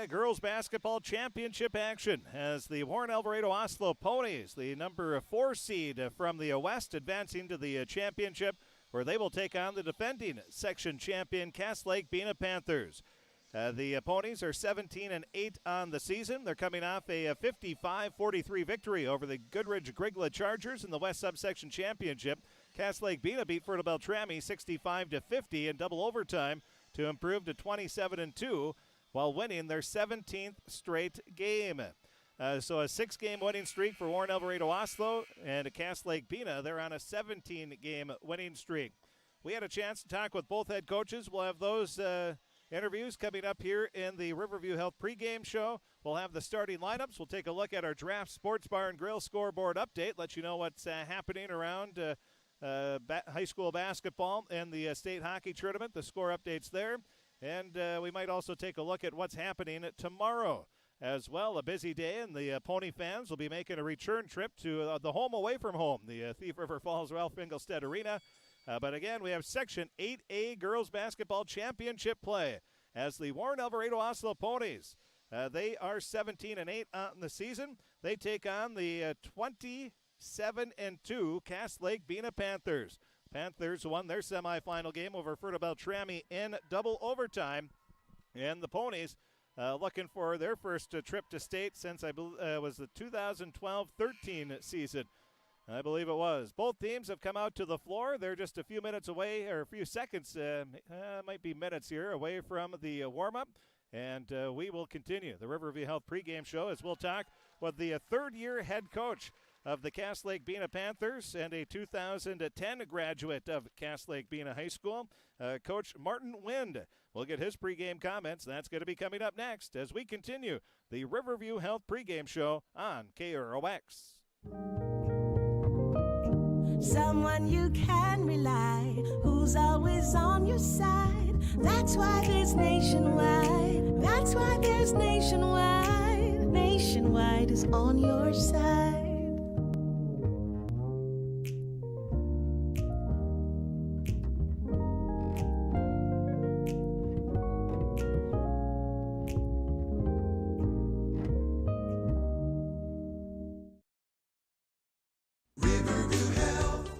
Girls basketball championship action as the Warren-Alvarado-Oslo Ponies, the number 4 seed from the West, advancing to the championship, where they will take on the defending section champion Lake-Bena Panthers. The Ponies are 17-8 on the season. They're coming off a 55-43 victory over the Goodrich-Grigla Chargers in the West Subsection Championship. Lake-Bena beat Fertile Beltrami 65-50 in double overtime to improve to 27-2 while winning their 17th straight game. So a 6-game winning streak for Warren-Alvarado-Oslo, and Lake-Bena, they're on a 17-game winning streak. We had a chance to talk with both head coaches. We'll have those interviews coming up here in the Riverview Health pregame show. We'll have the starting lineups. We'll take a look at our Draft Sports Bar and Grill scoreboard update, let you know what's happening around high school basketball and the state hockey tournament, the score updates there. And we might also take a look at what's happening tomorrow as well. A busy day, and the Pony fans will be making a return trip to the home away from home, the Thief River Falls Ralph Engelstad Arena. But again, we have Section 8A Girls Basketball Championship play as the Warren-Alvarado-Oslo Ponies. They are 17-8 on the season. They take on the 27-2 Lake-Bena Panthers. Panthers won their semifinal game over Fertile Beltrami in double overtime. And the Ponies looking for their first trip to state since was the 2012-13 season. I believe it was. Both teams have come out to the floor. They're just a few minutes away, or a few seconds, might be minutes here, away from the warm-up. And we will continue the Riverview Health pregame show as we'll talk with the third-year head coach of the Lake-Bena Panthers and a 2010 graduate of Lake-Bena High School, Coach Martin Wind. We'll get his pregame comments. That's going to be coming up next as we continue the Riverview Health pregame show on KROX. Someone you can rely, who's always on your side. That's why there's Nationwide. That's why there's Nationwide. Nationwide is on your side.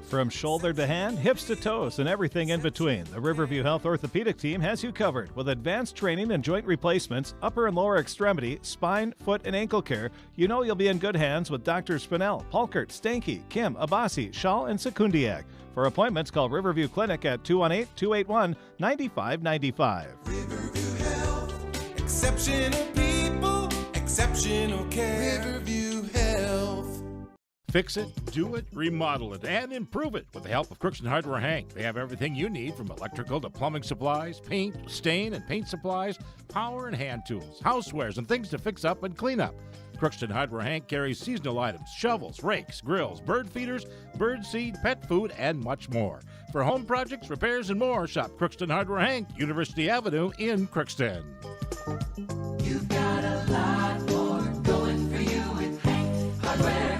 From shoulder to hand, hips to toes, and everything in between, the Riverview Health Orthopedic Team has you covered with advanced training and joint replacements, upper and lower extremity, spine, foot, and ankle care. You know you'll be in good hands with Drs. Spinell, Palkert, Stanky, Kim, Abasi, Schall, and Sekundiak. For appointments, call Riverview Clinic at 218-281-9595. Riverview Health, exceptional people, exceptional care. Riverview Health. Fix it, do it, remodel it, and improve it with the help of Crookston Hardware Hank. They have everything you need from electrical to plumbing supplies, paint, stain, and paint supplies, power and hand tools, housewares, and things to fix up and clean up. Crookston Hardware Hank carries seasonal items, shovels, rakes, grills, bird feeders, bird seed, pet food, and much more. For home projects, repairs, and more, shop Crookston Hardware Hank, University Avenue in Crookston. You've got a lot more going for you with Hank Hardware Hank.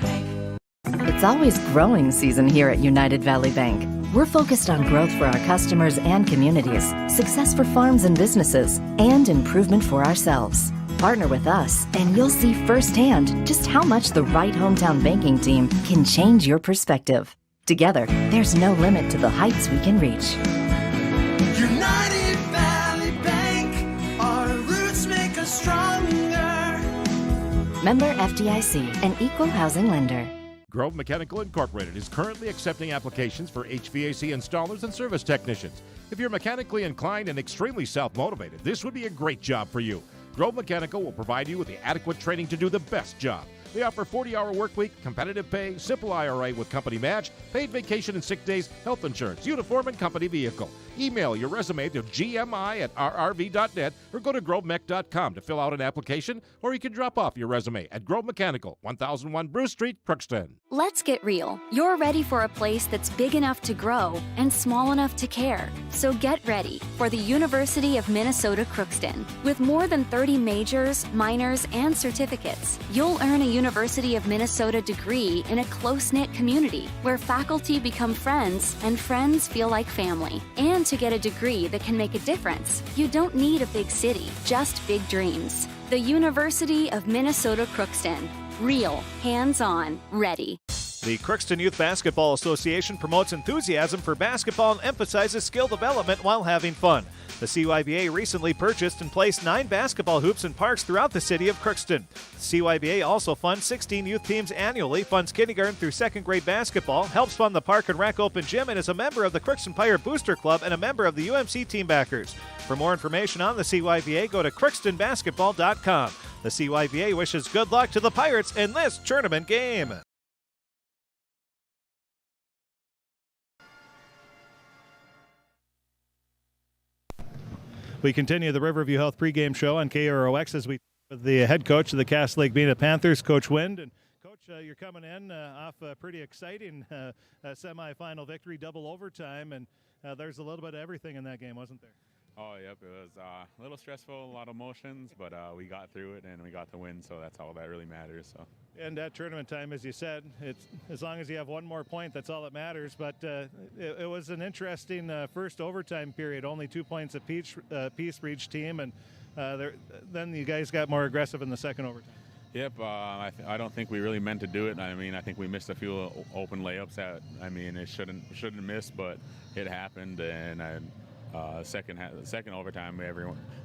It's always growing season here at United Valley Bank. We're focused on growth for our customers and communities, success for farms and businesses, and improvement for ourselves. Partner with us, and you'll see firsthand just how much the right hometown banking team can change your perspective. Together, there's no limit to the heights we can reach. United Valley Bank, our roots make us stronger. Member FDIC, an equal housing lender. Grove Mechanical Incorporated is currently accepting applications for HVAC installers and service technicians. If you're mechanically inclined and extremely self-motivated, this would be a great job for you. Grove Mechanical will provide you with the adequate training to do the best job. They offer 40-hour work week, competitive pay, simple IRA with company match, paid vacation and sick days, health insurance, uniform, and company vehicle. Email your resume to gmi@rrv.net or go to grovemech.com to fill out an application, or you can drop off your resume at Grove Mechanical, 1001 Bruce Street, Crookston. Let's get real. You're ready for a place that's big enough to grow and small enough to care. So get ready for the University of Minnesota Crookston. With more than 30 majors, minors, and certificates, you'll earn a University of Minnesota degree in a close-knit community where faculty become friends and friends feel like family. And to get a degree that can make a difference, you don't need a big city, just big dreams. The University of Minnesota Crookston. Real, hands-on, ready. The Crookston Youth Basketball Association promotes enthusiasm for basketball and emphasizes skill development while having fun. The CYBA recently purchased and placed 9 basketball hoops in parks throughout the city of Crookston. The CYBA also funds 16 youth teams annually, funds kindergarten through 2nd grade basketball, helps fund the Park and Rec Open Gym, and is a member of the Crookston Pirate Booster Club and a member of the UMC Team Backers. For more information on the CYBA, go to crookstonbasketball.com. The CYBA wishes good luck to the Pirates in this tournament game. We continue the Riverview Health pregame show on KROX as we with the head coach of the Cass Lake-Bena Panthers, Coach Wind. And Coach, you're coming in off a pretty exciting semifinal victory, double overtime, and there's a little bit of everything in that game, wasn't there? Oh, yep. It was a little stressful, a lot of emotions, but we got through it and we got the win, so that's all that really matters. So. And at tournament time, as you said, it's as long as you have one more point, that's all that matters. But it was an interesting first overtime period, only 2 points apiece for each team, and then you guys got more aggressive in the second overtime. Yep, I don't think we really meant to do it. I mean, I think we missed a few open layups that, I mean, it shouldn't miss, but it happened, and second overtime,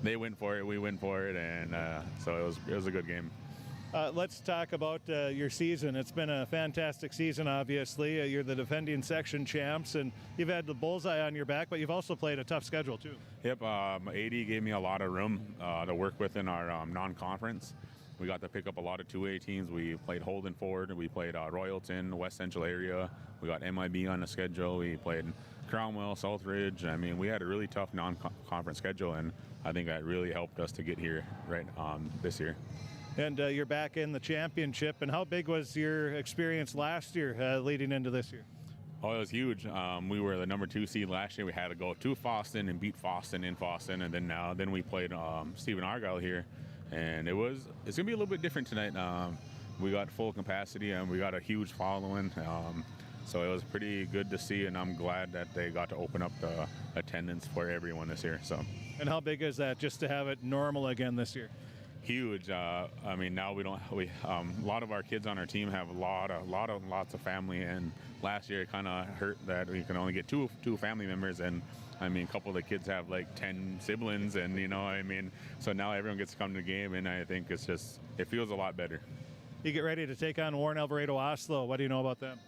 they went for it, we went for it, and so it was a good game. Let's talk about your season. It's been a fantastic season, obviously. You're the defending section champs, and you've had the bullseye on your back, but you've also played a tough schedule, too. Yep, AD gave me a lot of room to work with in our non-conference. We got to pick up a lot of 2A teams. We played Holden Ford, we played Royalton, West Central area. We got MIB on the schedule. We played Cromwell, Southridge. I mean, we had a really tough non-conference schedule, and I think that really helped us to get here right this year. And you're back in the championship. And how big was your experience last year leading into this year? Oh, it was huge. We were the number 2 seed last year. We had to go to Boston and beat Boston in Boston, and then we played Stephen Argyle here, and it's gonna be a little bit different tonight. We got full capacity and we got a huge following. So it was pretty good to see, and I'm glad that they got to open up the attendance for everyone this year. So. And how big is that, just to have it normal again this year? Huge. I mean, now a lot of our kids on our team have lots of family, and last year it kind of hurt that we can only get two family members, and I mean, a couple of the kids have like 10 siblings, and I mean, so now everyone gets to come to the game, and I think it feels a lot better. You get ready to take on Warren-Alvarado-Oslo. What do you know about them?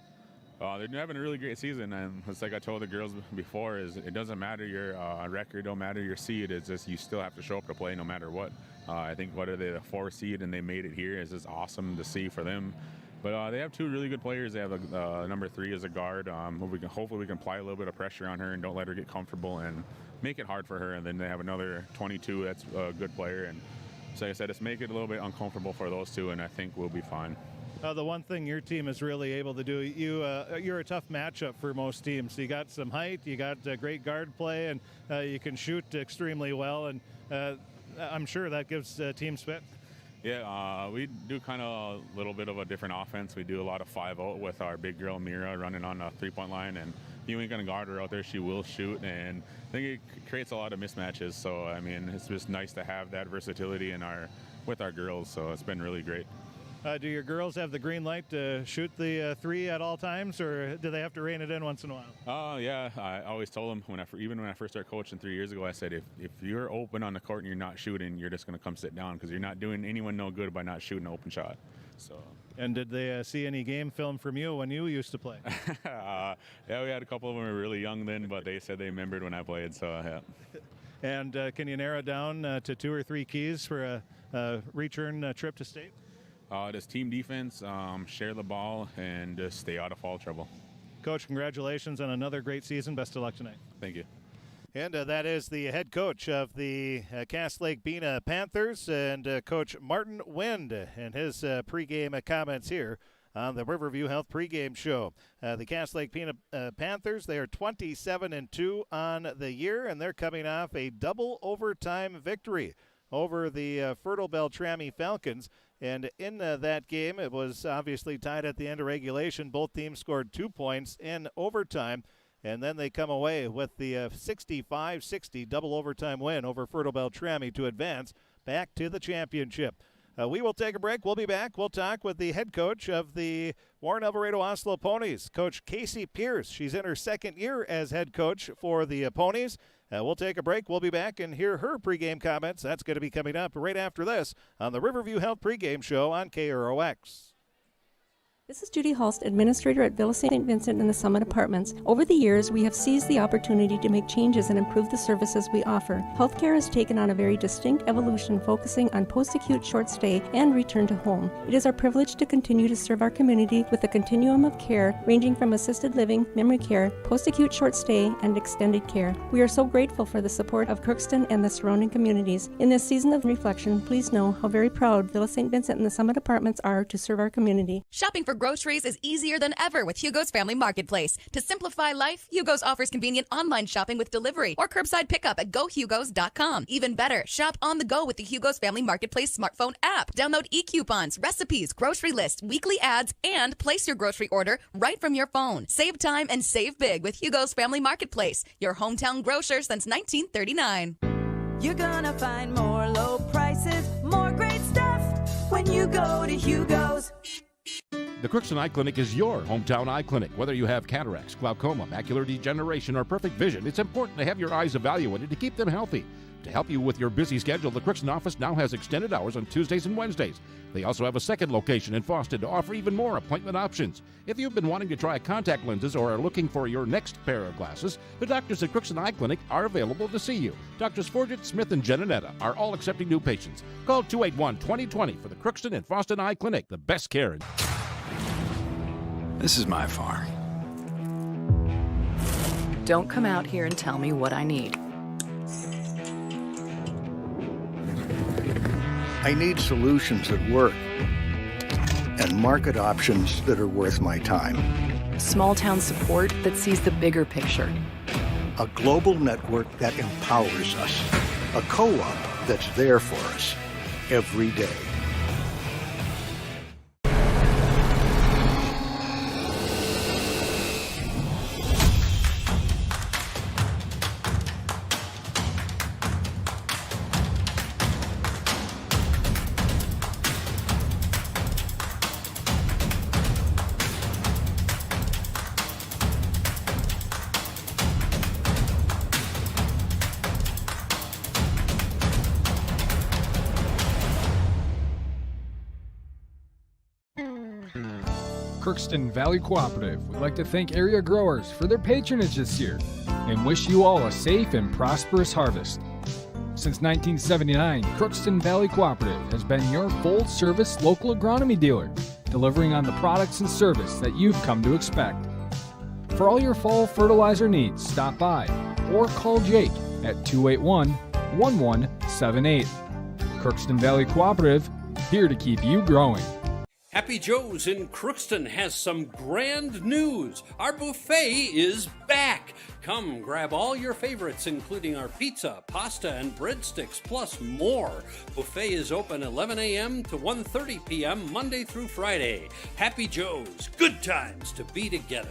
They're having a really great season, and it's like I told the girls before, is it doesn't matter your record, don't matter your seed, it's just you still have to show up to play no matter what. I think what are they, the 4 seed, and they made it here. It's just awesome to see for them. But they have 2 really good players. They have number 3 as a guard. Hopefully we can apply a little bit of pressure on her and don't let her get comfortable and make it hard for her. And then they have another 22 that's a good player. And so like I said, just make it a little bit uncomfortable for those 2, and I think we'll be fine. The one thing your team is really able to do, you're a tough matchup for most teams. You got some height, you got great guard play, and you can shoot extremely well, and I'm sure that gives teams fit. Yeah, we do kind of a little bit of a different offense. We do a lot of 5-0 with our big girl Mira running on the 3-point line, and you ain't going to guard her out there. She will shoot, and I think it creates a lot of mismatches. So, I mean, it's just nice to have that versatility with our girls, so it's been really great. Do your girls have the green light to shoot the 3 at all times, or do they have to rein it in once in a while? Yeah, I always told them even when I first started coaching 3 years ago, I said if you're open on the court and you're not shooting, you're just going to come sit down because you're not doing anyone no good by not shooting an open shot. So. And did they see any game film from you when you used to play? Yeah, we had a couple of them who were really young then, but they said they remembered when I played. So yeah. And can you narrow it down to 2 or 3 keys for a return trip to state? Just team defense, share the ball, and just stay out of foul trouble. Coach, congratulations on another great season. Best of luck tonight. Thank you. And that is the head coach of the Cass Lake-Bena Panthers, and Coach Martin Wind, and his pregame comments here on the Riverview Health pregame show. The Cass Lake-Bena Panthers, they are 27-2 on the year, and they're coming off a double overtime victory over the Fertile Beltrami Falcons. And in that game, it was obviously tied at the end of regulation. Both teams scored 2 points in overtime, and then they come away with the 65-60 double overtime win over Fertile Beltrami to advance back to the championship. We will take a break. We'll be back. We'll talk with the head coach of the Warren-Alvarado-Oslo Ponies, Coach Casey Pierce. She's in her second year as head coach for the Ponies. We'll take a break. We'll be back and hear her pregame comments. That's going to be coming up right after this on the Riverview Health Pregame Show on KROX. This is Judy Hulst, Administrator at Villa St. Vincent in the Summit Apartments. Over the years, we have seized the opportunity to make changes and improve the services we offer. Healthcare has taken on a very distinct evolution, focusing on post-acute short stay and return to home. It is our privilege to continue to serve our community with a continuum of care ranging from assisted living, memory care, post-acute short stay, and extended care. We are so grateful for the support of Crookston and the surrounding communities. In this season of reflection, please know how very proud Villa St. Vincent and the Summit Apartments are to serve our community. Shopping for groceries is easier than ever with Hugo's Family Marketplace. To simplify life, Hugo's offers convenient online shopping with delivery or curbside pickup at GoHugos.com. Even better, shop on the go with the Hugo's Family Marketplace smartphone app. Download e-coupons, recipes, grocery lists, weekly ads, and place your grocery order right from your phone. Save time and save big with Hugo's Family Marketplace, your hometown grocer since 1939. You're gonna find more low prices, more great stuff when you go to Hugo's. The Crookston Eye Clinic is your hometown eye clinic. Whether you have cataracts, glaucoma, macular degeneration, or perfect vision, it's important to have your eyes evaluated to keep them healthy. To help you with your busy schedule, the Crookston office now has extended hours on Tuesdays and Wednesdays. They also have a second location in Fawsted to offer even more appointment options. If you've been wanting to try contact lenses or are looking for your next pair of glasses, the doctors at Crookston Eye Clinic are available to see you. Doctors Forget, Smith, and Genanetta are all accepting new patients. Call 281-2020 for the Crookston and Fawsted Eye Clinic, the best care in. This is my farm. Don't come out here and tell me what I need. I need solutions that work and market options that are worth my time. Small town support that sees the bigger picture. A global network that empowers us. A co-op that's there for us every day. Crookston Valley Cooperative would like to thank area growers for their patronage this year and wish you all a safe and prosperous harvest. Since 1979, Crookston Valley Cooperative has been your full-service local agronomy dealer, delivering on the products and service that you've come to expect. For all your fall fertilizer needs, stop by or call Jake at 281-1178. Crookston Valley Cooperative, here to keep you growing. Happy Joe's in Crookston has some grand news. Our buffet is back. Come grab all your favorites, including our pizza, pasta, and breadsticks, plus more. Buffet is open 11 a.m. to 1:30 p.m. Monday through Friday. Happy Joe's, good times to be together.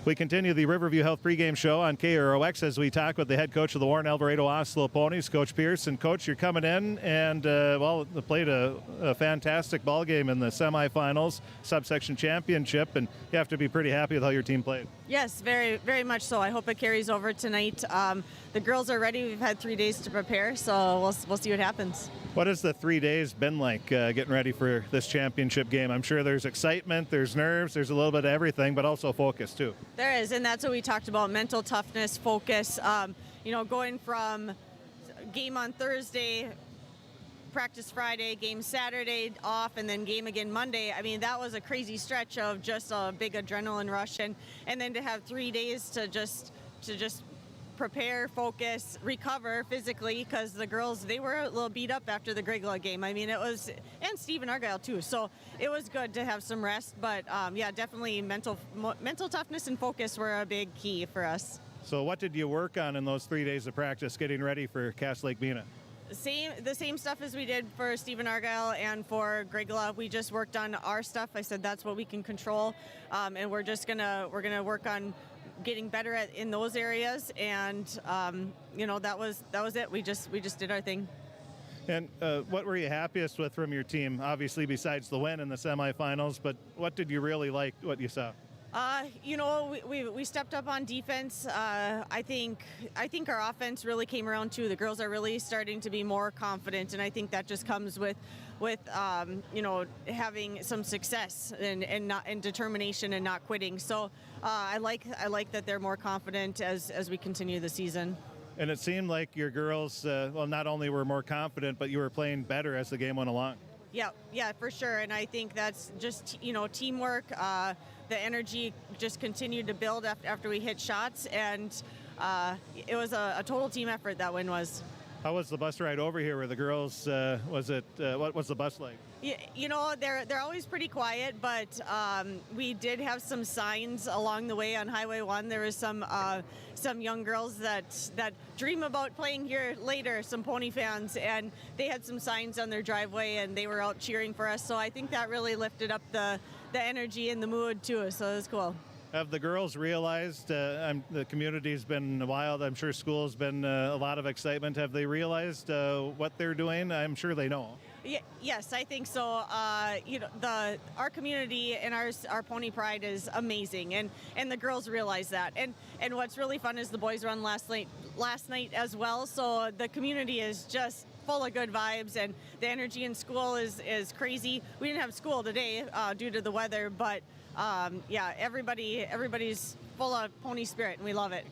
We continue the Riverview Health Pregame Show on KROX as we talk with the head coach of the Warren-Alvarado-Oslo Ponies, Coach Pierce. And, Coach, you're coming in and, they played a fantastic ball game in the semifinals, subsection championship, and you have to be pretty happy with how your team played. Yes, very, very much so. I hope it carries over tonight. The girls are ready. We've had 3 days to prepare, so we'll see what happens. What has the 3 days been like getting ready for this championship game? I'm sure there's excitement, there's nerves, there's a little bit of everything, but also focus too. There is, and that's what we talked about, mental toughness, focus. Going from game on Thursday, practice Friday, game Saturday off, and then game again Monday. I mean, that was a crazy stretch of just a big adrenaline rush, and then to have 3 days to just prepare, focus, recover physically, because the girls, they were a little beat up after the Grigla game. I mean, it was, and Stephen Argyle too. So it was good to have some rest, but yeah, definitely mental toughness and focus were a big key for us. So what did you work on in those 3 days of practice getting ready for Lake-Bena? The same stuff as we did for Stephen Argyle and for Grigla. We just worked on our stuff. I said that's what we can control, and we're gonna work on getting better in those areas. And that was it. We just did our thing. And what were you happiest with from your team? Obviously, besides the win in the semifinals, but what did you really like? What you saw? We stepped up on defense. I think our offense really came around too. The girls are really starting to be more confident, and I think that just comes with having some success and determination and not quitting. So I like that they're more confident as we continue the season. And it seemed like your girls, not only were more confident, but you were playing better as the game went along. Yeah, for sure. And I think that's just teamwork. The energy just continued to build after we hit shots, and it was a total team effort, that win was. How was the bus ride over here with the girls? What was the bus like? Yeah, they're always pretty quiet, but we did have some signs along the way on Highway 1. There was some young girls that dream about playing here later, some pony fans, and they had some signs on their driveway, and they were out cheering for us. So I think that really lifted up the energy and the mood too. So it was cool. Have the girls realized, the community's been wild, I'm sure school's been a lot of excitement. Have they realized what they're doing? I'm sure they know. Yes, I think so. Our community and our pony pride is amazing, and the girls realize that. And what's really fun is the boys run last night as well. So the community is just full of good vibes, and the energy in school is crazy. We didn't have school today due to the weather, but everybody's full of pony spirit, and we love it.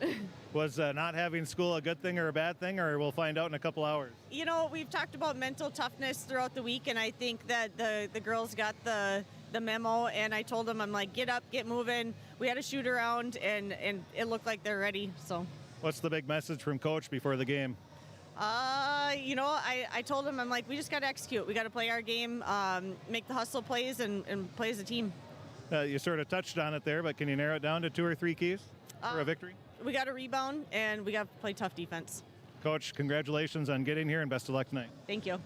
Was not having school a good thing or a bad thing, or we'll find out in a couple hours? We've talked about mental toughness throughout the week, and I think that the girls got the memo, and I told them, I'm like, get up, get moving. We had a shoot around, and it looked like they're ready. So what's the big message from Coach before the game? I told him, I'm like, we just got to execute. We got to play our game, make the hustle plays, and play as a team. You sort of touched on it there, but can you narrow it down to 2 or 3 keys for a victory? We got to rebound, and we got to play tough defense. Coach, congratulations on getting here, and best of luck tonight. Thank you.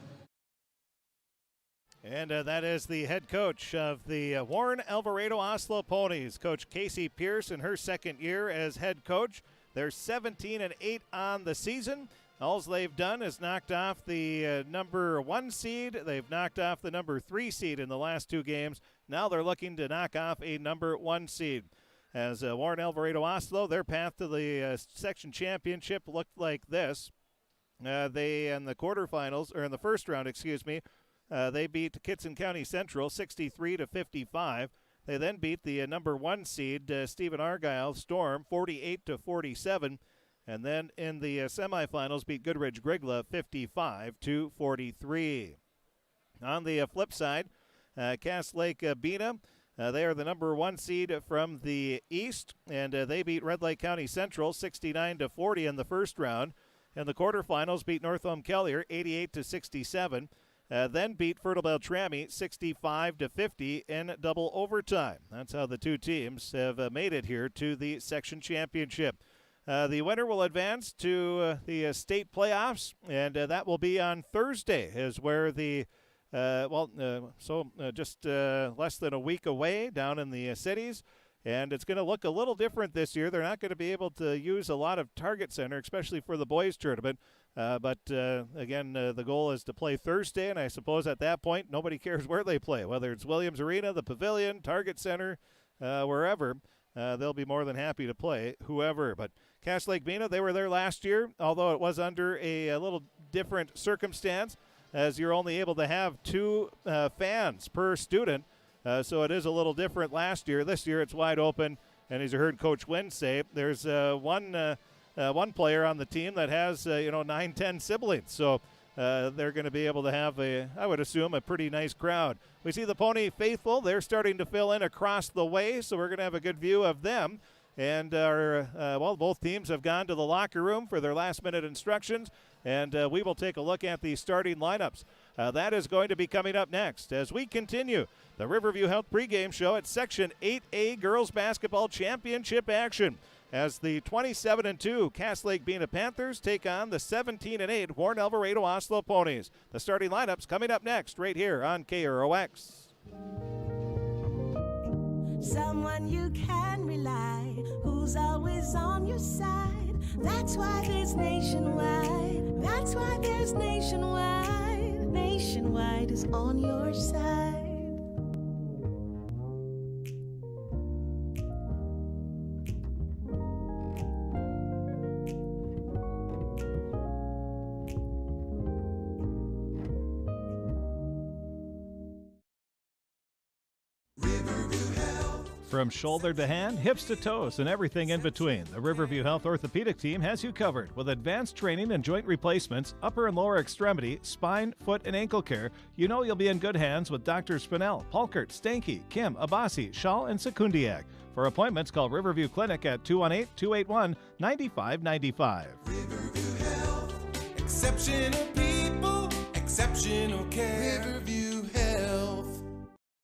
And that is the head coach of the Warren-Alvarado-Oslo Ponies, Coach Casey Pierce, in her second year as head coach. They're 17-8 on the season. All they've done is knocked off the number 1 seed. They've knocked off the number 3 seed in the last 2 games. Now they're looking to knock off a number 1 seed. As Warren-Alvarado-Oslo, their path to the section championship looked like this. They, in the quarterfinals, or in the first round, they beat Kitson County Central 63-55. They then beat the number 1 seed, Stephen Argyle Storm, 48-47. And then in the semifinals, beat Goodridge Grigla 55-43. On the flip side, Lake-Bena, they are the number 1 seed from the East, and they beat Red Lake County Central 69-40 in the first round. In the quarterfinals, beat Northome Kellier 88-67. Then beat Fertile Beltrami 65-50 in double overtime. That's how the 2 teams have made it here to the section championship. The winner will advance to the state playoffs, and that will be on Thursday, is where the just less than a week away down in the cities. And it's going to look a little different this year. They're not going to be able to use a lot of Target Center, especially for the boys tournament. But again, the goal is to play Thursday, and I suppose at that point nobody cares where they play, whether it's Williams Arena, the Pavilion, Target Center, wherever. They'll be more than happy to play whoever. But Lake-Bena, they were there last year, although it was under a little different circumstance, as you're only able to have 2 fans per student. So it is a little different last year. This year it's wide open, and as you heard Coach Wynn say, there's one player on the team that has 9-10 siblings. So they're going to be able to have I would assume, a pretty nice crowd. We see the Pony Faithful. They're starting to fill in across the way, so we're going to have a good view of them. And both teams have gone to the locker room for their last-minute instructions, and we will take a look at the starting lineups. That is going to be coming up next as we continue the Riverview Health pregame show at Section 8A Girls Basketball Championship action as the 27-2 Cass Lake-Bena Panthers take on the 17-8 Warren-Alvarado-Oslo Ponies. The starting lineups coming up next right here on KROX. Someone you can rely, who's always on your side. That's why there's Nationwide. That's why there's Nationwide. Nationwide is on your side. From shoulder to hand, hips to toes, and everything in between, the Riverview Health Orthopedic Team has you covered. With advanced training and joint replacements, upper and lower extremity, spine, foot, and ankle care, you know you'll be in good hands with Drs. Spinell, Palkert, Stanky, Kim, Abasi, Schall, and Sekundiak. For appointments, call Riverview Clinic at 218-281-9595. Riverview Health, exceptional people, exceptional care. Riverview Health.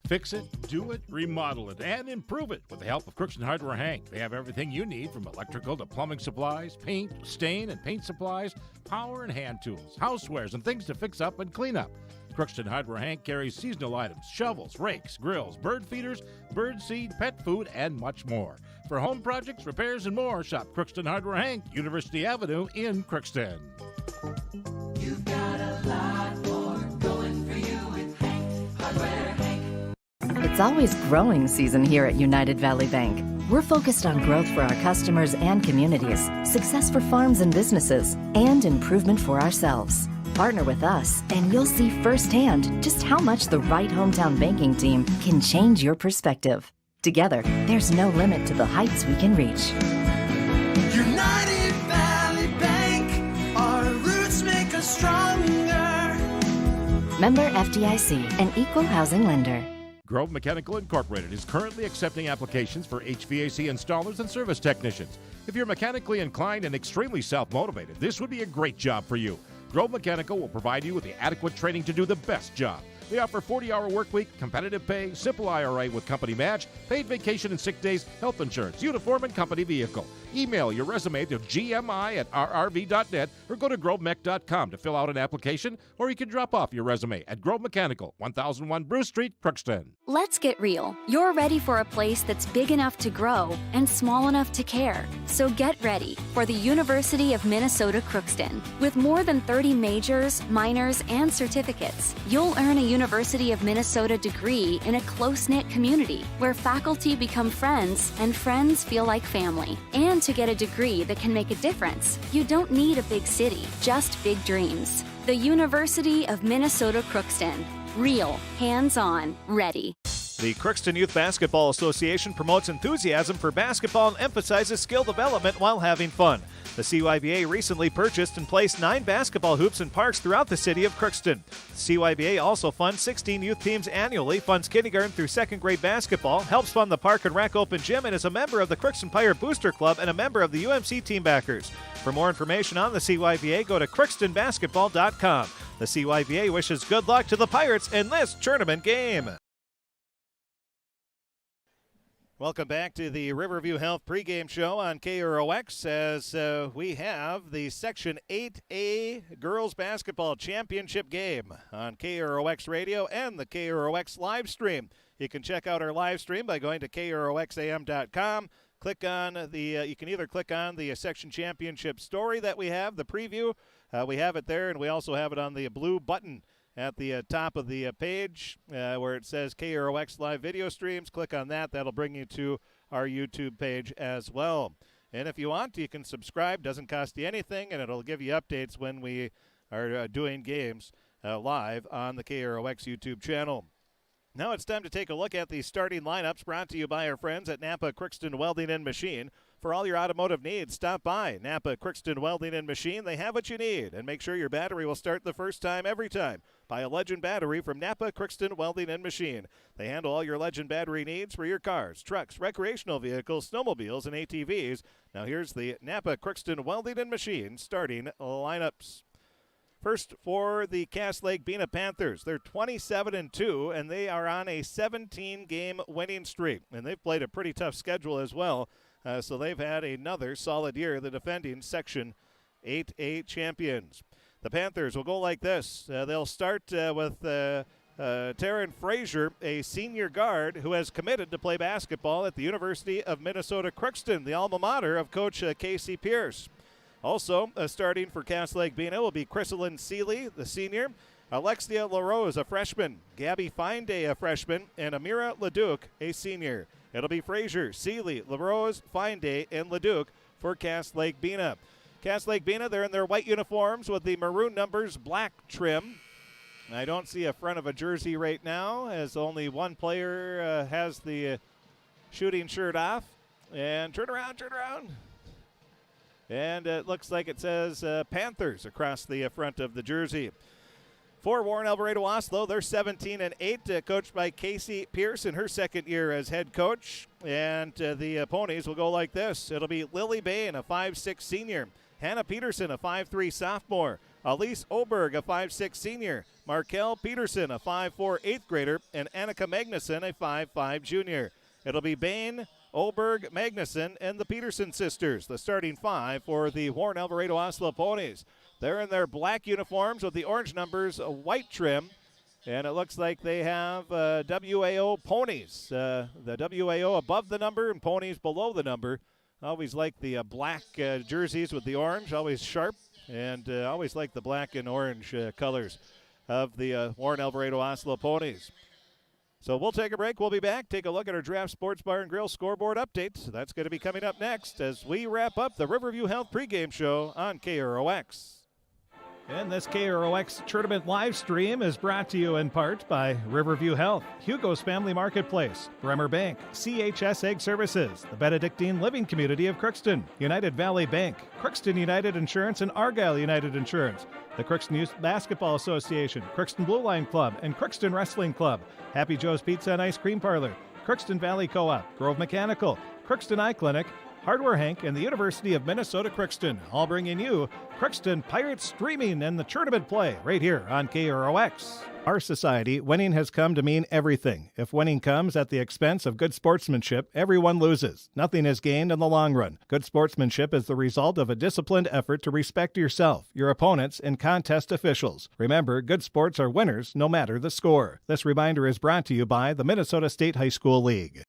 Fix it, do it, remodel it, and improve it with the help of Crookston Hardware Hank. They have everything you need from electrical to plumbing supplies, paint, stain, and paint supplies, power and hand tools, housewares, and things to fix up and clean up. Crookston Hardware Hank carries seasonal items, shovels, rakes, grills, bird feeders, bird seed, pet food, and much more. For home projects, repairs, and more, shop Crookston Hardware Hank, University Avenue in Crookston. You've got a lot more going for you with Hank, Hardware Hank. It's always growing season here at United Valley Bank. We're focused on growth for our customers and communities, success for farms and businesses, and improvement for ourselves. Partner with us, and you'll see firsthand just how much the right hometown banking team can change your perspective. Together, there's no limit to the heights we can reach. United Valley Bank, our roots make us stronger. Member FDIC, an equal housing lender. Grove Mechanical Incorporated is currently accepting applications for HVAC installers and service technicians. If you're mechanically inclined and extremely self-motivated, this would be a great job for you. Grove Mechanical will provide you with the adequate training to do the best job. They offer 40-hour work week, competitive pay, simple IRA with company match, paid vacation and sick days, health insurance, uniform, and company vehicle. Email your resume to gmi@rrv.net or go to grovemech.com to fill out an application, or you can drop off your resume at Grove Mechanical, 1001 Bruce Street, Crookston. Let's get real. You're ready for a place that's big enough to grow and small enough to care. So get ready for the University of Minnesota Crookston. With more than 30 majors, minors, and certificates, you'll earn a University of Minnesota degree in a close-knit community where faculty become friends and friends feel like family. And to get a degree that can make a difference, you don't need a big city, just big dreams. The University of Minnesota Crookston. Real, hands-on, ready. The Crookston Youth Basketball Association promotes enthusiasm for basketball and emphasizes skill development while having fun. The CYBA recently purchased and placed 9 basketball hoops in parks throughout the city of Crookston. The CYBA also funds 16 youth teams annually, funds kindergarten through 2nd grade basketball, helps fund the Park and Rec Open Gym, and is a member of the Crookston Pirate Booster Club and a member of the UMC Team Backers. For more information on the CYBA, go to crookstonbasketball.com. The CYBA wishes good luck to the Pirates in this tournament game. Welcome back to the Riverview Health pregame show on KROX as we have the Section 8A Girls Basketball Championship game on KROX Radio and the KROX live stream. You can check out our live stream by going to KROXAM.com. Click on you can either click on the Section Championship story that we have, the preview. We have it there, and we also have it on the blue button at the top of the page where it says KROX Live Video Streams. Click on that. That'll bring you to our YouTube page as well. And if you want, you can subscribe. Doesn't cost you anything, and it'll give you updates when we are doing games live on the KROX YouTube channel. Now it's time to take a look at the starting lineups brought to you by our friends at Napa Crookston Welding and Machine. For all your automotive needs, stop by Napa Crookston Welding and Machine. They have what you need. And make sure your battery will start the first time every time. Buy a Legend battery from Napa Crookston Welding and Machine. They handle all your Legend battery needs for your cars, trucks, recreational vehicles, snowmobiles, and ATVs. Now here's the Napa Crookston Welding and Machine starting lineups. First for the Cass Lake-Bena Panthers. They're 27-2, and they are on a 17-game winning streak. And they've played a pretty tough schedule as well. So they've had another solid year, the defending Section 8A champions. The Panthers will go like this. They'll start with Taryn Frazier, a senior guard who has committed to play basketball at the University of Minnesota Crookston, the alma mater of Coach Casey Pierce. Also starting for Cass Lake-Bena will be Chrysalyn Seeley, the senior, Alexia LaRose, a freshman, Gabby Finday, a freshman, and Amira Leduc, a senior. It'll be Frazier, Seeley, LaRose, Finday, and Leduc for Cass Lake-Bena. Cass Lake-Bena, they're in their white uniforms with the maroon numbers, black trim. I don't see a front of a jersey right now, as only one player has the shooting shirt off. And turn around. And it looks like it says Panthers across the front of the jersey. For Warren-Alvarado-Oslo, they're 17-8, coached by Casey Pierce in her second year as head coach. And the ponies will go like this. It'll be Lily Bain, a 5'6 senior. Hannah Peterson, a 5'3 sophomore. Elise Oberg, a 5'6 senior. Markel Peterson, a 5'4 eighth grader. And Annika Magnuson, a 5'5 junior. It'll be Bain, Oberg, Magnuson, and the Peterson sisters, the starting five for the Warren-Alvarado-Oslo ponies. They're in their black uniforms with the orange numbers, a white trim, and it looks like they have WAO ponies. The WAO above the number and ponies below the number. Always like the black jerseys with the orange, always sharp, and always like the black and orange colors of the Warren-Alvarado-Oslo ponies. So we'll take a break. We'll be back. Take a look at our Draft Sports Bar and Grill scoreboard update. That's going to be coming up next as we wrap up the Riverview Health pregame show on KROX. And this KROX tournament live stream is brought to you in part by Riverview Health, Hugo's Family Marketplace, Bremer Bank, CHS Egg Services, the Benedictine Living Community of Crookston, United Valley Bank, Crookston United Insurance and Argyle United Insurance, the Crookston Youth Basketball Association, Crookston Blue Line Club, and Crookston Wrestling Club, Happy Joe's Pizza and Ice Cream Parlor, Crookston Valley Co-op, Grove Mechanical, Crookston Eye Clinic, Hardware Hank, and the University of Minnesota Crookston, all bringing you Crookston Pirates streaming and the tournament play right here on KROX. Our society, winning has come to mean everything. If winning comes at the expense of good sportsmanship, everyone loses. Nothing is gained in the long run. Good sportsmanship is the result of a disciplined effort to respect yourself, your opponents, and contest officials. Remember, good sports are winners no matter the score. This reminder is brought to you by the Minnesota State High School League.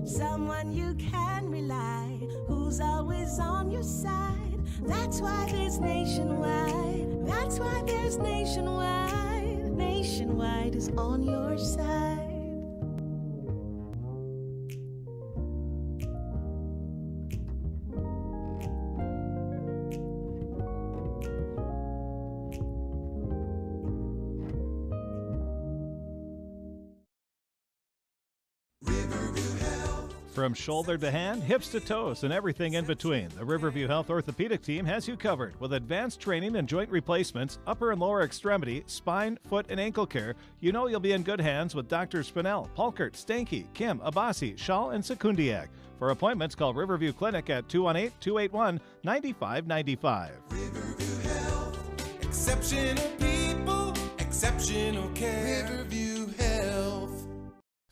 Someone you can rely, who's always on your side. That's why there's Nationwide. That's why there's Nationwide. Nationwide is on your side. From shoulder to hand, hips to toes, and everything in between, the Riverview Health Orthopedic Team has you covered with advanced training and joint replacements, upper and lower extremity, spine, foot, and ankle care. You know you'll be in good hands with Drs. Spinell, Palkert, Stanky, Kim, Abasi, Schall, and Sekundiak. For appointments, call Riverview Clinic at 218-281-9595. Riverview Health, exceptional people, exceptional care. Riverview Health.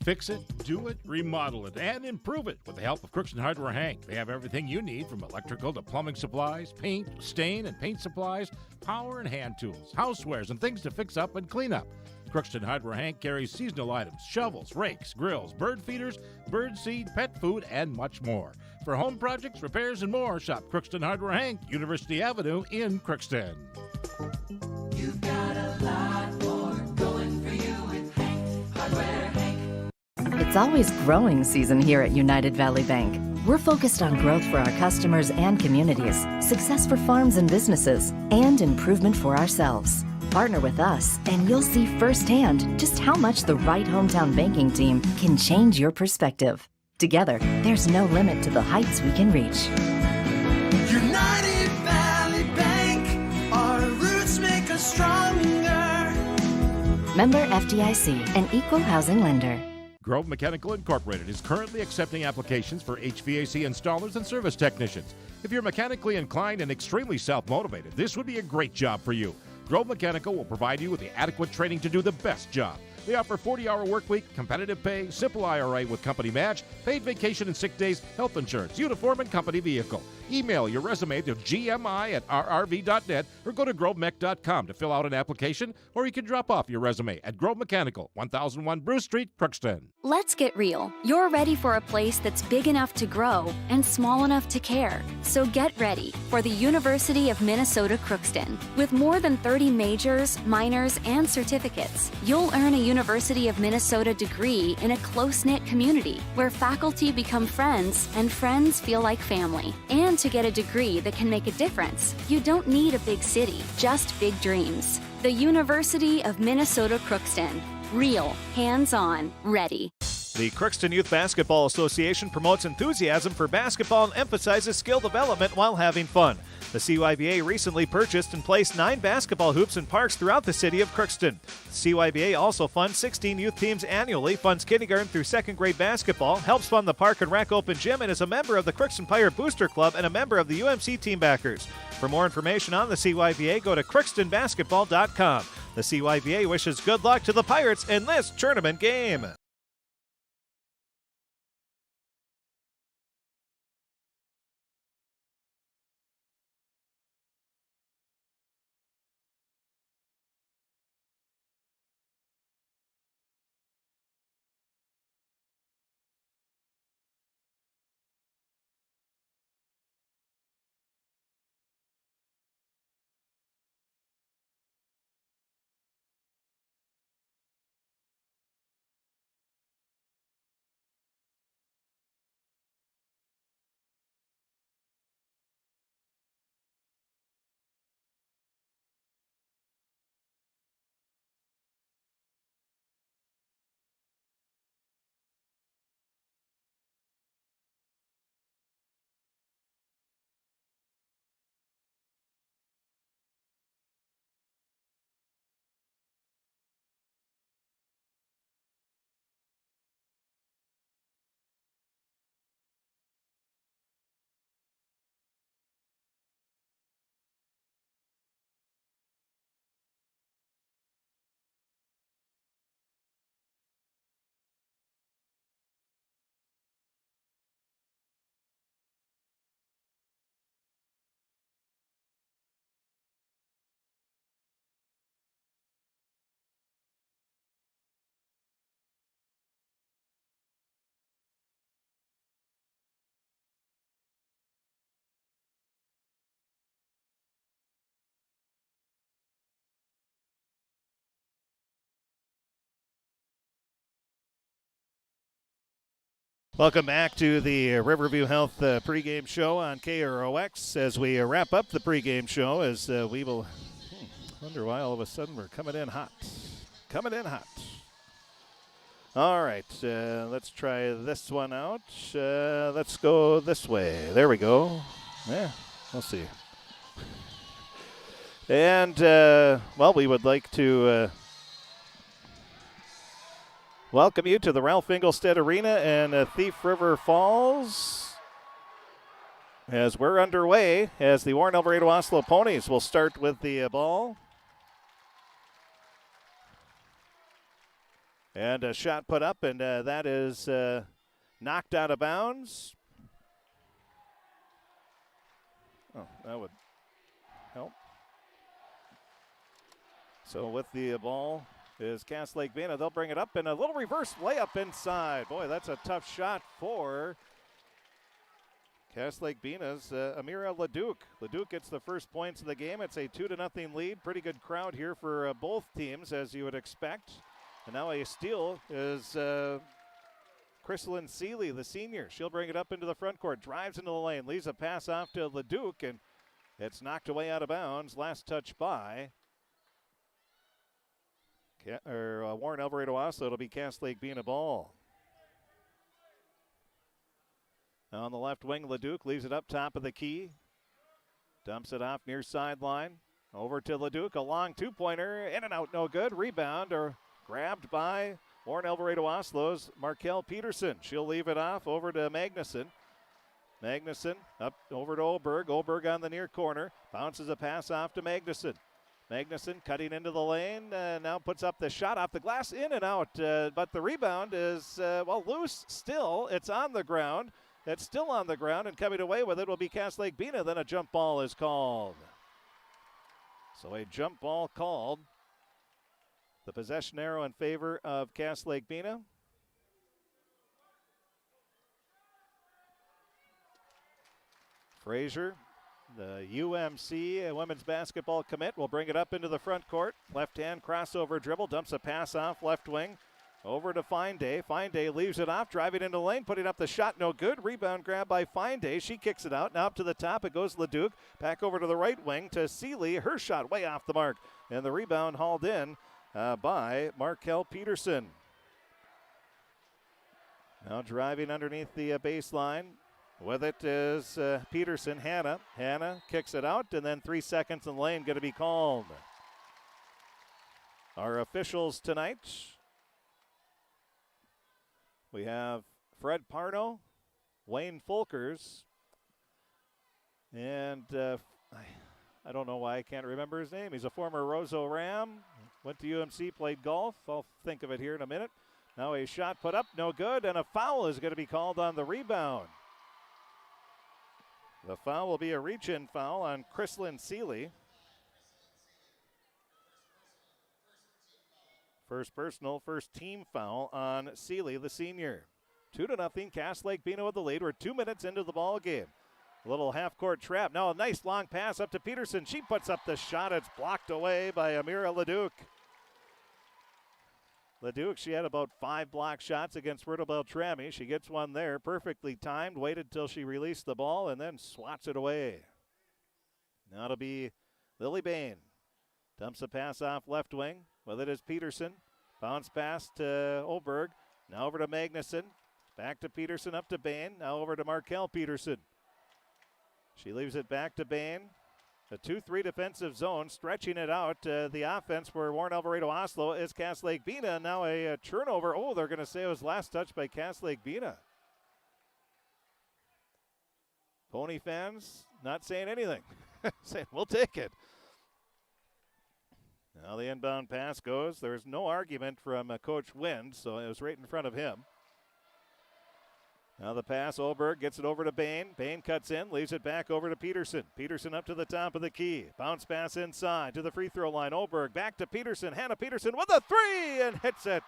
Fix it, do it, remodel it, and improve it with the help of Crookston Hardware Hank. They have everything you need from electrical to plumbing supplies, paint, stain, and paint supplies, power and hand tools, housewares, and things to fix up and clean up. Crookston Hardware Hank carries seasonal items, shovels, rakes, grills, bird feeders, bird seed, pet food, and much more. For home projects, repairs, and more, shop Crookston Hardware Hank, University Avenue in Crookston. You've got a lot more going. It's always growing season here at United Valley Bank. We're focused on growth for our customers and communities, success for farms and businesses, and improvement for ourselves. Partner with us, and you'll see firsthand just how much the right hometown banking team can change your perspective. Together, there's no limit to the heights we can reach. United Valley Bank, our roots make us stronger. Member FDIC, an equal housing lender. Grove Mechanical Incorporated is currently accepting applications for HVAC installers and service technicians. If you're mechanically inclined and extremely self-motivated, this would be a great job for you. Grove Mechanical will provide you with the adequate training to do the best job. They offer 40-hour work week, competitive pay, simple IRA with company match, paid vacation and sick days, health insurance, uniform, and company vehicle. Email your resume to gmi@rrv.net or go to grovemech.com to fill out an application, or you can drop off your resume at Grove Mechanical, 1001 Bruce Street, Crookston. Let's get real. You're ready for a place that's big enough to grow and small enough to care. So get ready for the University of Minnesota Crookston. With more than 30 majors, minors, and certificates, you'll earn a University of Minnesota degree in a close-knit community where faculty become friends and friends feel like family. And to get a degree that can make a difference, you don't need a big city, just big dreams. The University of Minnesota Crookston. Real, hands-on, ready. The Crookston Youth Basketball Association promotes enthusiasm for basketball and emphasizes skill development while having fun. The CYBA recently purchased and placed 9 basketball hoops in parks throughout the city of Crookston. The CYBA also funds 16 youth teams annually, funds kindergarten through 2nd grade basketball, helps fund the Park and Rec Open Gym, and is a member of the Crookston Pirate Booster Club and a member of the UMC Team Backers. For more information on the CYBA, go to crookstonbasketball.com. The CYBA wishes good luck to the Pirates in this tournament game. Welcome back to the Riverview Health pregame show on KROX. As we wrap up the pregame show, as we will wonder why all of a sudden we're coming in hot. Coming in hot. All right, let's try this one out. Let's go this way. There we go. Yeah, we'll see. And, well, we would like to welcome you to the Ralph Engelstad Arena in Thief River Falls as we're underway as the Warren-Alvarado-Oslo Ponies will start with the ball. And a shot put up, and that is knocked out of bounds. Oh, that would help. So with the ball is Lake-Bena. They'll bring it up, and a little reverse layup inside. Boy, that's a tough shot for Lake-Bena's Amira Leduc. Leduc gets the first points of the game. It's a 2-0 lead. Pretty good crowd here for both teams, as you would expect. And now a steal is Chrislyn Seeley, the senior. She'll bring it up into the front court, drives into the lane, leaves a pass off to Leduc, and it's knocked away out of bounds. Last touch by Warren-Alvarado-Oslo. It'll be Cass Lake-Bena ball. On the left wing, Leduc leaves it up top of the key. Dumps it off near sideline. Over to Leduc, a long two-pointer, in and out, no good. Rebound or grabbed by Warren-Alvarado-Oslo's Markel Peterson. She'll leave it off over to Magnuson. Magnuson up over to Oberg. Oberg on the near corner. Bounces a pass off to Magnuson. Magnuson cutting into the lane. Now puts up the shot off the glass, in and out. But the rebound is, loose still. It's on the ground. It's still on the ground, and coming away with it will be Cass Lake-Bena. Then a jump ball is called. So a jump ball called. The possession arrow in favor of Cass Lake-Bena. Frazier, the UMC women's basketball commit, will bring it up into the front court. Left-hand crossover dribble, dumps a pass off left wing. Over to Fine-Day. Fine-Day leaves it off, driving into the lane, putting up the shot, no good. Rebound grab by Fine-Day. She kicks it out. Now up to the top, it goes Leduc. Back over to the right wing to Seeley. Her shot way off the mark. And the rebound hauled in by Markel Peterson. Now driving underneath the baseline. With it is Peterson. Hannah kicks it out, and then 3 seconds in the lane going to be called. Our officials tonight. We have Fred Parno, Wayne Folkers, and I don't know why I can't remember his name. He's a former Roseau Ram, went to UMC, played golf. I'll think of it here in a minute. Now a shot put up, no good, and a foul is going to be called on the rebound. The foul will be a reach-in foul on Chrislyn Seeley. First personal, first team foul on Seeley, the senior. 2-0, Cass Lake-Bena with the lead. We're 2 minutes into the ball game. A little half-court trap. Now a nice long pass up to Peterson. She puts up the shot. It's blocked away by Amira Leduc. Leduc, she had about 5 block shots against Myrtle Beltrami. She gets one there, perfectly timed, waited till she released the ball, and then swats it away. Now it'll be Lily Bain. Dumps a pass off left wing. With it is Peterson. Bounce pass to Oberg. Now over to Magnuson. Back to Peterson, up to Bain. Now over to Markel Peterson. She leaves it back to Bain. A 2-3 defensive zone, stretching it out. The offense for Warren-Alvarado-Oslo is Cass Lake-Bena. Now a turnover. Oh, they're going to say it was last touch by Cass Lake-Bena. Pony fans not saying anything. Saying, we'll take it. Now the inbound pass goes. There's no argument from Coach Wind, so it was right in front of him. Now the pass, Oberg gets it over to Bain. Bain cuts in, leaves it back over to Peterson. Peterson up to the top of the key. Bounce pass inside to the free throw line. Oberg back to Peterson. Hannah Peterson with a 3 and hits it.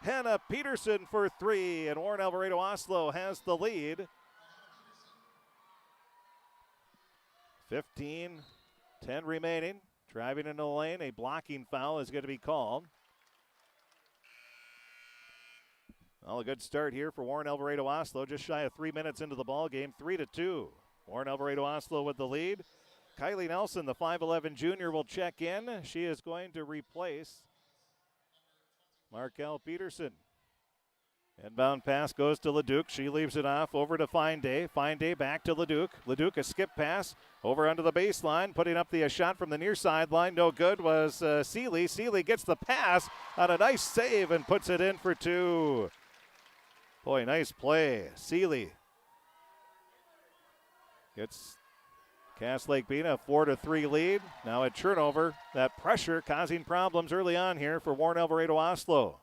Hannah Peterson for 3, and Warren-Alvarado-Oslo has the lead. 15-10 remaining. Driving into the lane, a blocking foul is going to be called. Well, a good start here for Warren-Alvarado-Oslo. Just shy of 3 minutes into the ball game, 3-2. Warren-Alvarado-Oslo with the lead. Kylie Nelson, the 5'11 junior, will check in. She is going to replace Markel Peterson. Inbound pass goes to Leduc. She leaves it off over to Fine-Day. Fine-Day back to Leduc. Leduc, a skip pass over under the baseline, putting up the shot from the near sideline. No good was Seeley. Seeley gets the pass on a nice save and puts it in for 2. Boy, nice play. Seeley gets Cass Lake-Bena a 4-3 lead. Now a turnover. That pressure causing problems early on here for Warren-Alvarado-Oslo.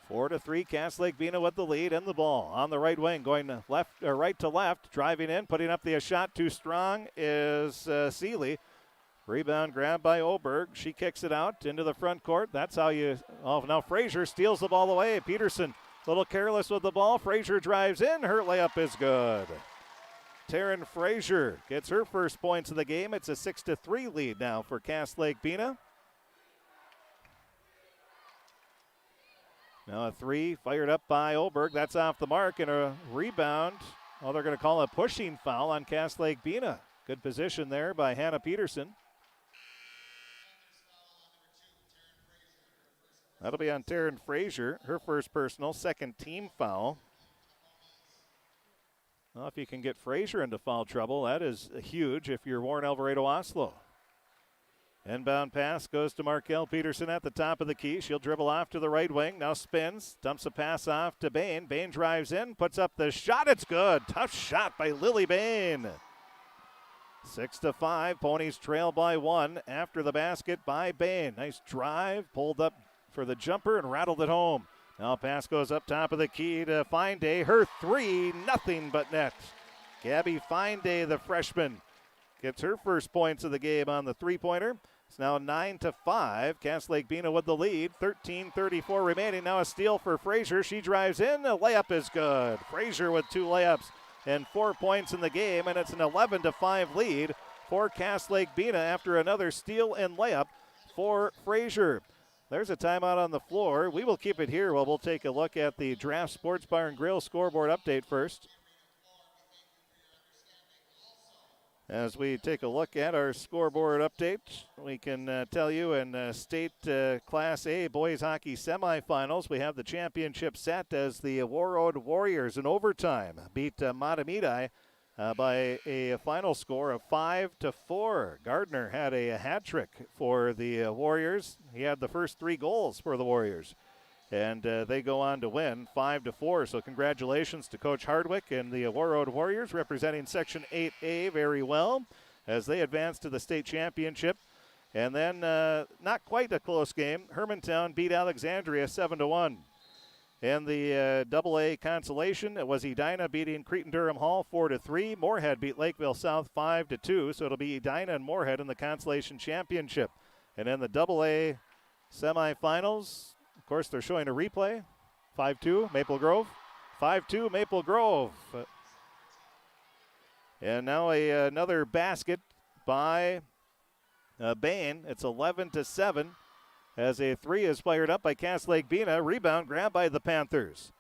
4-3, Cass Lake-Bena with the lead and the ball on the right wing, going left or right to left, driving in, putting up the shot too strong is Seeley. Rebound grab by Oberg. She kicks it out into the front court. That's how you. Oh, now Frazier steals the ball away. Peterson, a little careless with the ball. Frazier drives in. Her layup is good. Taryn Frazier gets her first points of the game. It's a 6-3 lead now for Cass Lake-Bena. Now a three fired up by Oberg. That's off the mark, and a rebound. Oh, they're going to call a pushing foul on Cass Lake-Bena. Good position there by Hannah Peterson. That'll be on Taryn Frazier, her first personal, second team foul. Well, if you can get Frazier into foul trouble, that is huge if you're Warren-Alvarado-Oslo. Inbound pass goes to Markel Peterson at the top of the key. She'll dribble off to the right wing, now spins, dumps a pass off to Bain. Bain drives in, puts up the shot, it's good. Tough shot by Lily Bain. 6-5, Ponies trail by 1 after the basket by Bain. Nice drive, pulled up for the jumper and rattled it home. Now pass goes up top of the key to Fine-Day. Her three, nothing but net. Gabby Fine-Day, the freshman, gets her first points of the game on the three-pointer. It's now 9-5. Cass Lake-Bena with the lead. 13:34 remaining. Now a steal for Frazier. She drives in. The layup is good. Frazier with 2 layups and 4 points in the game, and it's an 11-5 lead for Cass Lake-Bena after another steal and layup for Frazier. There's a timeout on the floor. We will keep it here while we'll take a look at the Draft Sports Bar and Grill scoreboard update first. As we take a look at our scoreboard update, we can tell you in state Class A boys hockey semifinals, we have the championship set as the Warroad Warriors in overtime beat Matamidi by a final score of 5-4. Gardner had a hat trick for the Warriors. He had the first 3 goals for the Warriors, and they go on to win 5-4. So congratulations to Coach Hardwick and the Warroad Warriors representing Section 8A very well as they advance to the state championship. And then not quite a close game. Hermantown beat Alexandria 7-1. In the AA consolation, it was Edina beating Cretin-Durham Hall 4-3. Moorhead beat Lakeville South 5-2, so it'll be Edina and Moorhead in the consolation championship. And in the AA semifinals, of course, they're showing a replay. 5-2, Maple Grove. 5-2, Maple Grove. And now another basket by Bain. It's 11-7. As a three is fired up by Cass Lake-Bena. Rebound grabbed by the Panthers.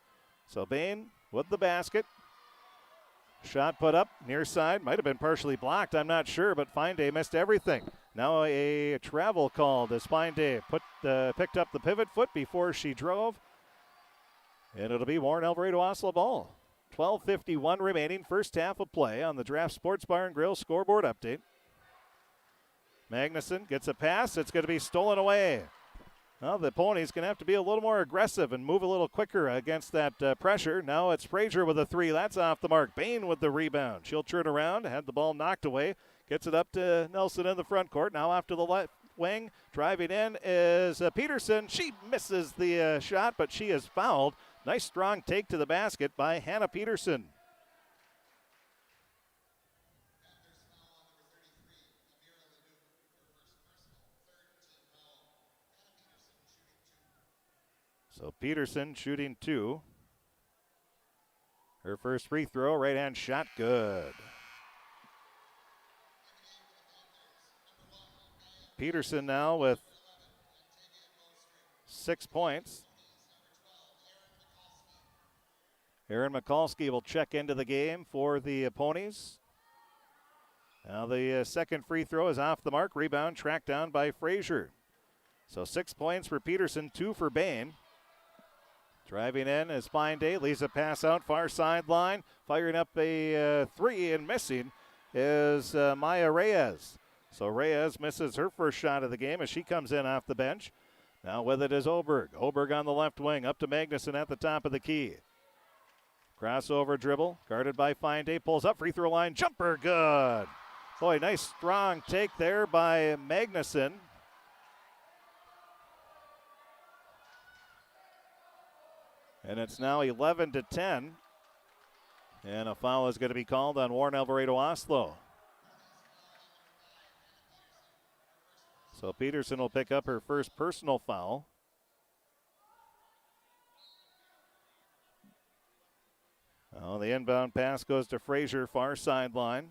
So Bain with the basket. Shot put up near side. Might have been partially blocked. I'm not sure, but Fine-Day missed everything. Now a travel call as Fine-Day picked up the pivot foot before she drove. And it'll be Warren-Alvarado-Oslo ball. 12:51 remaining, first half of play on the Draft Sports Bar and Grill scoreboard update. Magnuson gets a pass. It's going to be stolen away. Well, the Ponies going to have to be a little more aggressive and move a little quicker against that pressure. Now it's Frazier with a three. That's off the mark. Bain with the rebound. She'll turn around, had the ball knocked away. Gets it up to Nelson in the front court. Now off to the left wing. Driving in is Peterson. She misses the shot, but she is fouled. Nice strong take to the basket by Hannah Peterson. So Peterson shooting 2. Her first free throw, right-hand shot, good. Peterson now with 6 points. Erin Mikulski will check into the game for the Ponies. Now the second free throw is off the mark. Rebound tracked down by Frazier. So 6 points for Peterson, 2 for Bain. Driving in is Fine-Day, leaves a pass out, far sideline. Firing up a three and missing is Maya Reyes. So Reyes misses her first shot of the game as she comes in off the bench. Now with it is Oberg. Oberg on the left wing, up to Magnuson at the top of the key. Crossover dribble, guarded by Fine-Day, pulls up, free throw line, jumper, good. Boy, nice strong take there by Magnuson. And it's now 11-10. And a foul is going to be called on Warren-Alvarado-Oslo. So Peterson will pick up her first personal foul. Well, Well, the inbound pass goes to Frazier, far sideline.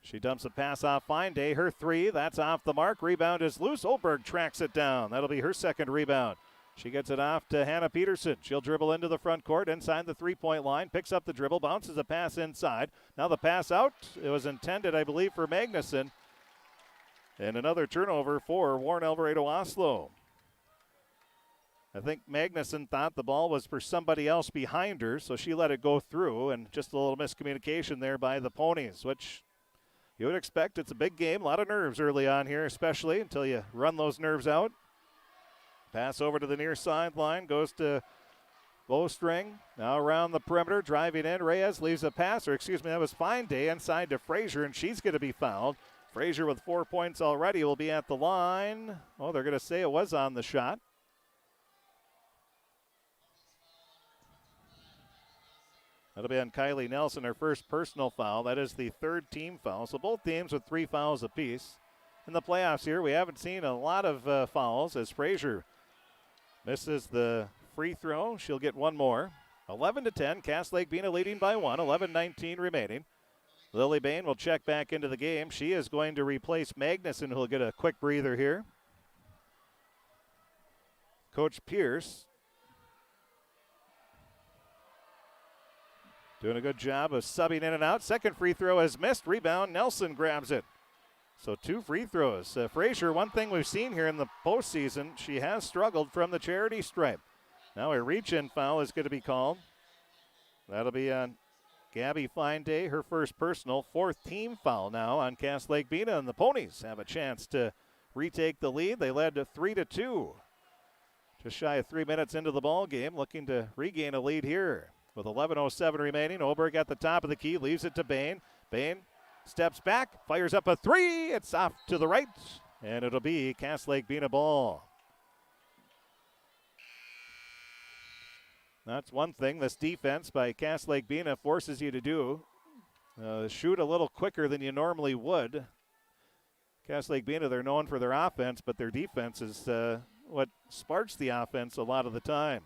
She dumps a pass off Fine Day. Her three, that's off the mark. Rebound is loose. Oberg tracks it down. That'll be her second rebound. She gets it off to Hannah Peterson. She'll dribble into the front court, inside the three-point line, picks up the dribble, bounces a pass inside. Now the pass out. It was intended, I believe, for Magnuson. And another turnover for Warren-Alvarado-Oslo. I think Magnuson thought the ball was for somebody else behind her, so she let it go through, and just a little miscommunication there by the Ponies, which you would expect. It's a big game, a lot of nerves early on here, especially until you run those nerves out. Pass over to the near sideline, goes to Bowstring. Now around the perimeter, driving in. Reyes leaves a pass, that was Fine Day inside to Frazier, and she's going to be fouled. Frazier with 4 points already will be at the line. Oh, they're going to say it was on the shot. That'll be on Kylie Nelson, her first personal foul. That is the third team foul. So both teams with 3 fouls apiece. In the playoffs here, we haven't seen a lot of fouls as Frazier misses the free throw. She'll get one more. 11-10, Cass Lake-Bena leading by 1, 11-19 remaining. Lily Bain will check back into the game. She is going to replace Magnuson, who will get a quick breather here. Coach Pierce doing a good job of subbing in and out. Second free throw is missed. Rebound, Nelson grabs it. So 2 free throws. Frazier, one thing we've seen here in the postseason, she has struggled from the charity stripe. Now a reach-in foul is going to be called. That'll be on Gabby Fine Day, her first personal, 4th team foul now on Cass Lake-Bena, and the Ponies have a chance to retake the lead. They led to 3-2. Just shy of 3 minutes into the ball game, looking to regain a lead here. With 11:07 remaining, Oberg at the top of the key, leaves it to Bain. Bain steps back, fires up a 3. It's off to the right, and it'll be Cass Lake-Bena ball. That's one thing this defense by Cass Lake-Bena forces you to do. Shoot a little quicker than you normally would. Cass Lake-Bena, they're known for their offense, but their defense is what sparks the offense a lot of the time.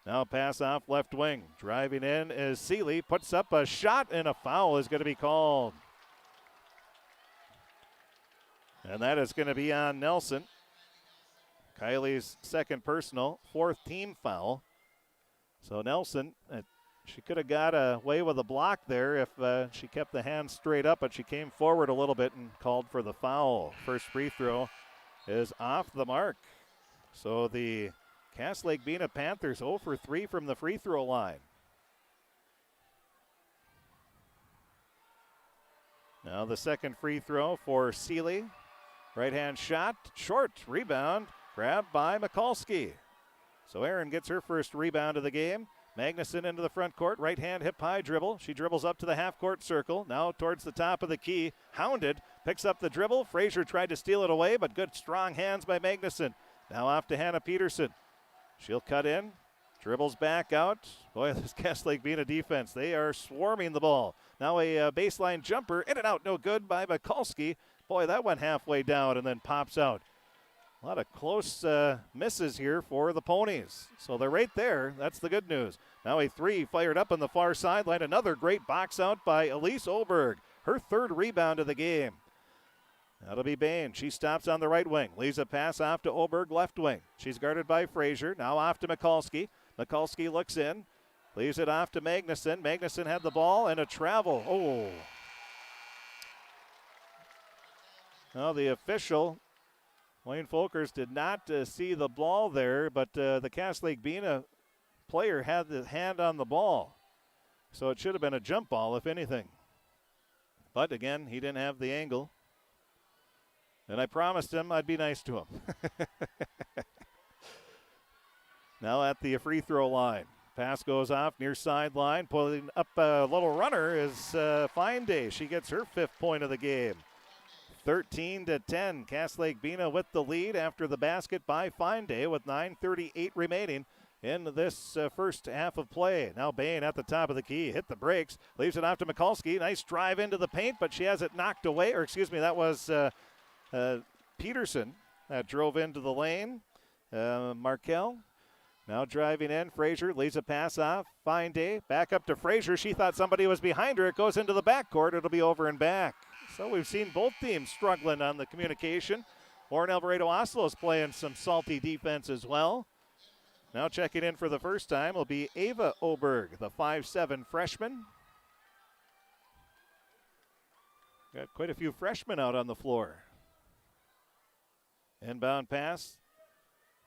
Now pass off left wing. Driving in is Seeley. Puts up a shot, and a foul is going to be called. And that is going to be on Nelson. Kylie's second personal, 4th team foul. So Nelson, she could have got away with a block there if she kept the hand straight up, but she came forward a little bit and called for the foul. First free throw is off the mark. So the Cass Lake-Bena Panthers 0 for 3 from the free throw line. Now the second free throw for Seeley. Right-hand shot, short, rebound, grabbed by Mikulski. So Aaron gets her first rebound of the game. Magnuson into the front court, right-hand hip-high dribble. She dribbles up to the half-court circle, now towards the top of the key. Hounded, picks up the dribble. Frazier tried to steal it away, but good strong hands by Magnuson. Now off to Hannah Peterson. She'll cut in, dribbles back out. Boy, this Cass Lake-Bena defense, they are swarming the ball. Now a baseline jumper, in and out, no good by Mikulski. Boy, that went halfway down and then pops out. A lot of close misses here for the Ponies. So they're right there. That's the good news. Now a 3 fired up on the far sideline. Another great box out by Ava Oberg. Her 3rd rebound of the game. That'll be Bain. She stops on the right wing. Leaves a pass off to Oberg, left wing. She's guarded by Frazier. Now off to Mikulski. Mikulski looks in. Leaves it off to Magnuson. Magnuson had the ball and a travel. Oh. Now the official, Wayne Folkers, did not see the ball there, but the Cass Lake-Bena player had the hand on the ball. So it should have been a jump ball, if anything. But again, he didn't have the angle. And I promised him I'd be nice to him. Now at the free throw line. Pass goes off near sideline. Pulling up a little runner is Fine Day. She gets her 5th point of the game. 13-10. Cass Lake-Bena with the lead after the basket by Fine Day with 9:38 remaining in this first half of play. Now Bain at the top of the key. Hit the brakes. Leaves it off to Mikulski. Nice drive into the paint, but she has it knocked away. That was Peterson that drove into the lane. Markel Now driving in, Frazier leaves a pass off. Fine day, back up to Frazier. She thought somebody was behind her. It goes into the backcourt. It'll be over and back. So we've seen both teams struggling on the communication. Warren-Alvarado-Oslo is playing some salty defense as well. Now checking in for the first time will be Ava Oberg, the 5'7" freshman. Got quite a few freshmen out on the floor. Inbound pass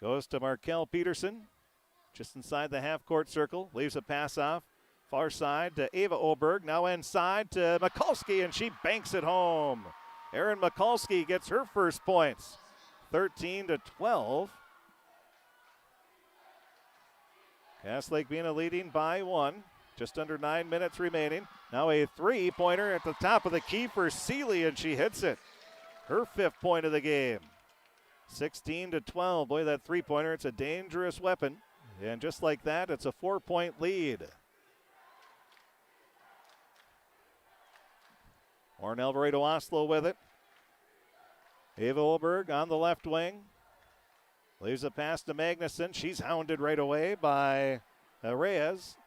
goes to Markel Peterson. Just inside the half-court circle. Leaves a pass off. Far side to Ava Oberg. Now inside to Mikulski, and she banks it home. Erin Mikulski gets her first points. 13-12. Lake-Bena leading by 1. Just under 9 minutes remaining. Now a three-pointer at the top of the key for Seeley, and she hits it. Her 5th point of the game. 16-12. Boy, that three-pointer, it's a dangerous weapon. And just like that, it's a 4-point lead. Warren-Alvarado-Oslo with it. Ava Olberg on the left wing. Leaves a pass to Magnuson. She's hounded right away by Reyes.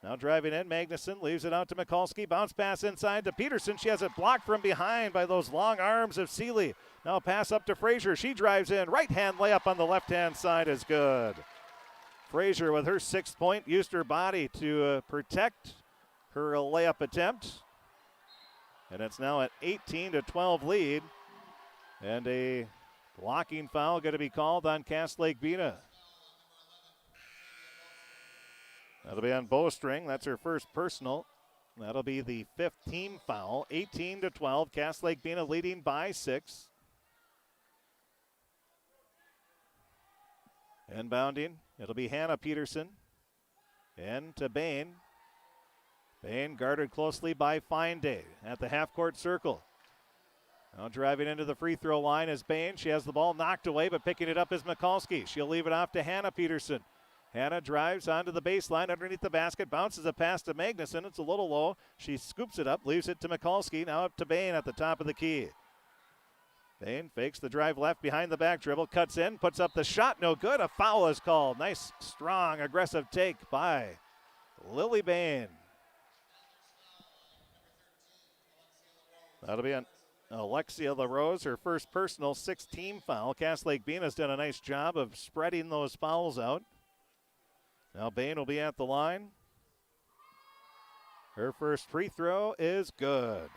Now driving in, Magnuson leaves it out to Mikulski. Bounce pass inside to Peterson. She has it blocked from behind by those long arms of Seeley. Now a pass up to Frazier. She drives in. Right-hand layup on the left-hand side is good. Frazier with her 6th point used her body to protect her layup attempt. And it's now an 18-12 lead. And a blocking foul going to be called on Lake-Bena. That'll be on Bowstring. That's her first personal. That'll be the 5th team foul. 18-12. Lake-Bena leading by 6. Inbounding. It'll be Hannah Peterson. In to Bain. Bain guarded closely by Fine-Day at the half-court circle. Now driving into the free throw line is Bain. She has the ball knocked away, but picking it up is Mikulski. She'll leave it off to Hannah Peterson. Hannah drives onto the baseline underneath the basket, bounces a pass to Magnuson. It's a little low. She scoops it up, leaves it to Mikulski. Now up to Bain at the top of the key. Bain fakes the drive left behind the back dribble, cuts in, puts up the shot, no good. A foul is called. Nice, strong, aggressive take by Lily Bain. That'll be on Alexia LaRose, her first personal 6-team foul. Lake-Bena has done a nice job of spreading those fouls out. Now Bain will be at the line. Her first free throw is good.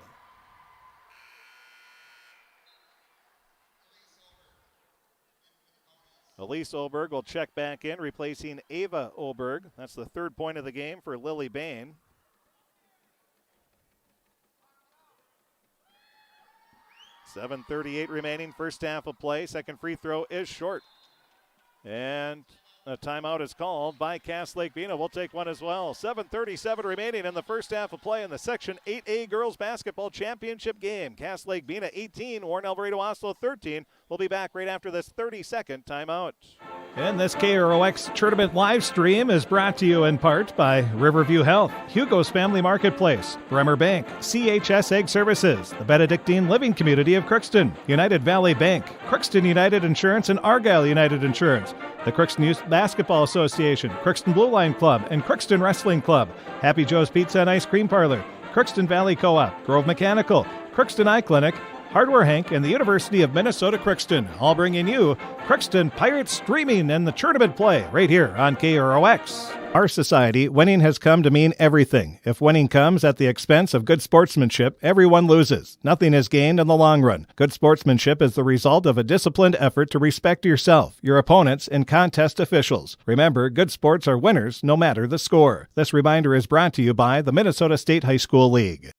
Elise Oberg will check back in, replacing Ava Oberg. That's the 3rd point of the game for Lily Bain. .38 remaining, first half of play. Second free throw is short. And a timeout is called by Lake-Bena. We'll take one as well. 7:37 remaining in the first half of play in the Section 8A Girls Basketball Championship game. Lake-Bena 18, Warren-Alvarado-Oslo 13. We'll be back right after this 30-second timeout. And this KROX tournament live stream is brought to you in part by Riverview Health, Hugo's Family Marketplace, Bremer Bank, CHS Egg Services, the Benedictine Living Community of Crookston, United Valley Bank, Crookston United Insurance and Argyle United Insurance, the Crookston Youth Basketball Association, Crookston Blue Line Club, and Crookston Wrestling Club, Happy Joe's Pizza and Ice Cream Parlor, Crookston Valley Co-op, Grove Mechanical, Crookston Eye Clinic, Hardware Hank, and the University of Minnesota Crookston, all bringing you Crookston Pirates streaming and the tournament play right here on KROX. Our society, winning has come to mean everything. If winning comes at the expense of good sportsmanship, everyone loses. Nothing is gained in the long run. Good sportsmanship is the result of a disciplined effort to respect yourself, your opponents, and contest officials. Remember, good sports are winners no matter the score. This reminder is brought to you by the Minnesota State High School League.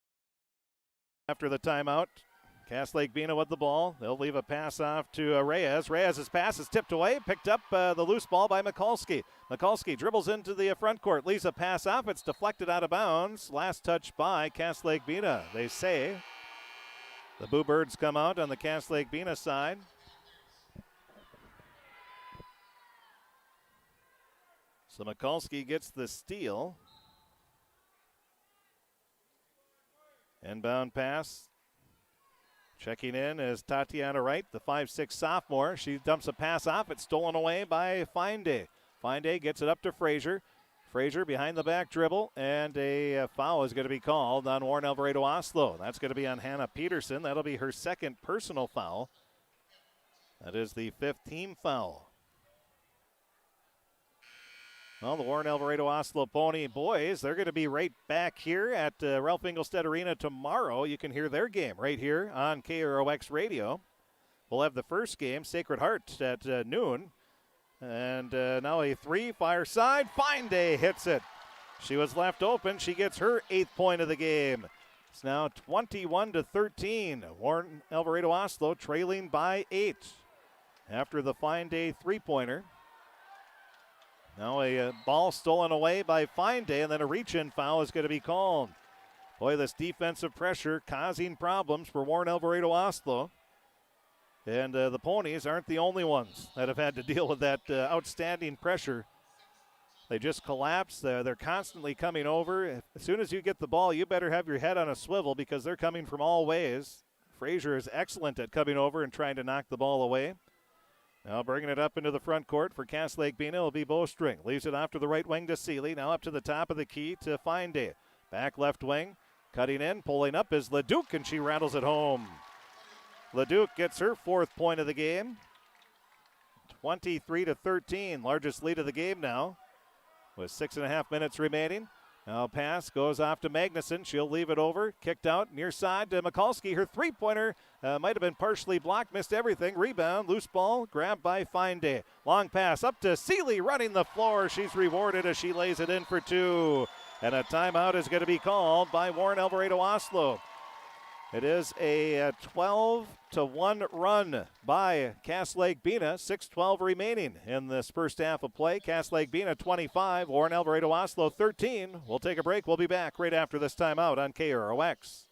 After the timeout, Lake-Bena with the ball. They'll leave a pass off to Reyes. Reyes' pass is tipped away. Picked up the loose ball by Mikulski. Mikulski dribbles into the front court. Leaves a pass off. It's deflected out of bounds. Last touch by Lake-Bena. They say the Boo Birds come out on the Lake-Bena side. So Mikulski gets the steal. Inbound pass. Checking in is Tatiana Wright, the 5'6" sophomore. She dumps a pass off. It's stolen away by Fine-Day. Fine gets it up to Frazier. Frazier behind the back dribble, and a foul is going to be called on Warren-Alvarado-Oslo. That's going to be on Hannah Peterson. That'll be her second personal foul. That is the 5th team foul. Well, the Warren-Alvarado-Oslo Pony boys, they're going to be right back here at Ralph Engelstad Arena tomorrow. You can hear their game right here on KROX Radio. We'll have the first game, Sacred Heart, at noon. And now a 3, fire side. Fine Day hits it. She was left open. She gets her 8th point of the game. It's now 21-13. Warren-Alvarado-Oslo trailing by 8 after the Fine Day 3-pointer. Now a ball stolen away by Fine Day, and then a reach-in foul is going to be called. Boy, this defensive pressure causing problems for Warren-Alvarado-Oslo. And the Ponies aren't the only ones that have had to deal with that outstanding pressure. They just collapse. They're constantly coming over. As soon as you get the ball, you better have your head on a swivel because they're coming from all ways. Frazier is excellent at coming over and trying to knock the ball away. Now bringing it up into the front court for Cass Lake-Bena will be Bowstring. Leaves it off to the right wing to Seeley. Now up to the top of the key to Fine Day. Back left wing. Cutting in, pulling up is Leduc, and she rattles it home. Leduc gets her 4th point of the game. 23-13, largest lead of the game now, with 6.5 minutes remaining. Now pass goes off to Magnuson. She'll leave it over. Kicked out near side to Mikulski. Her 3-pointer might have been partially blocked. Missed everything. Rebound. Loose ball. Grabbed by Fine Day. Long pass up to Seeley running the floor. She's rewarded as she lays it in for 2. And a timeout is going to be called by Warren-Alvarado-Oslo. It is a 12-1 run by Cass Lake-Bena. 6:12 remaining in this first half of play. Cass Lake-Bena 25, Warren-Alvarado-Oslo 13. We'll take a break. We'll be back right after this timeout on KROX.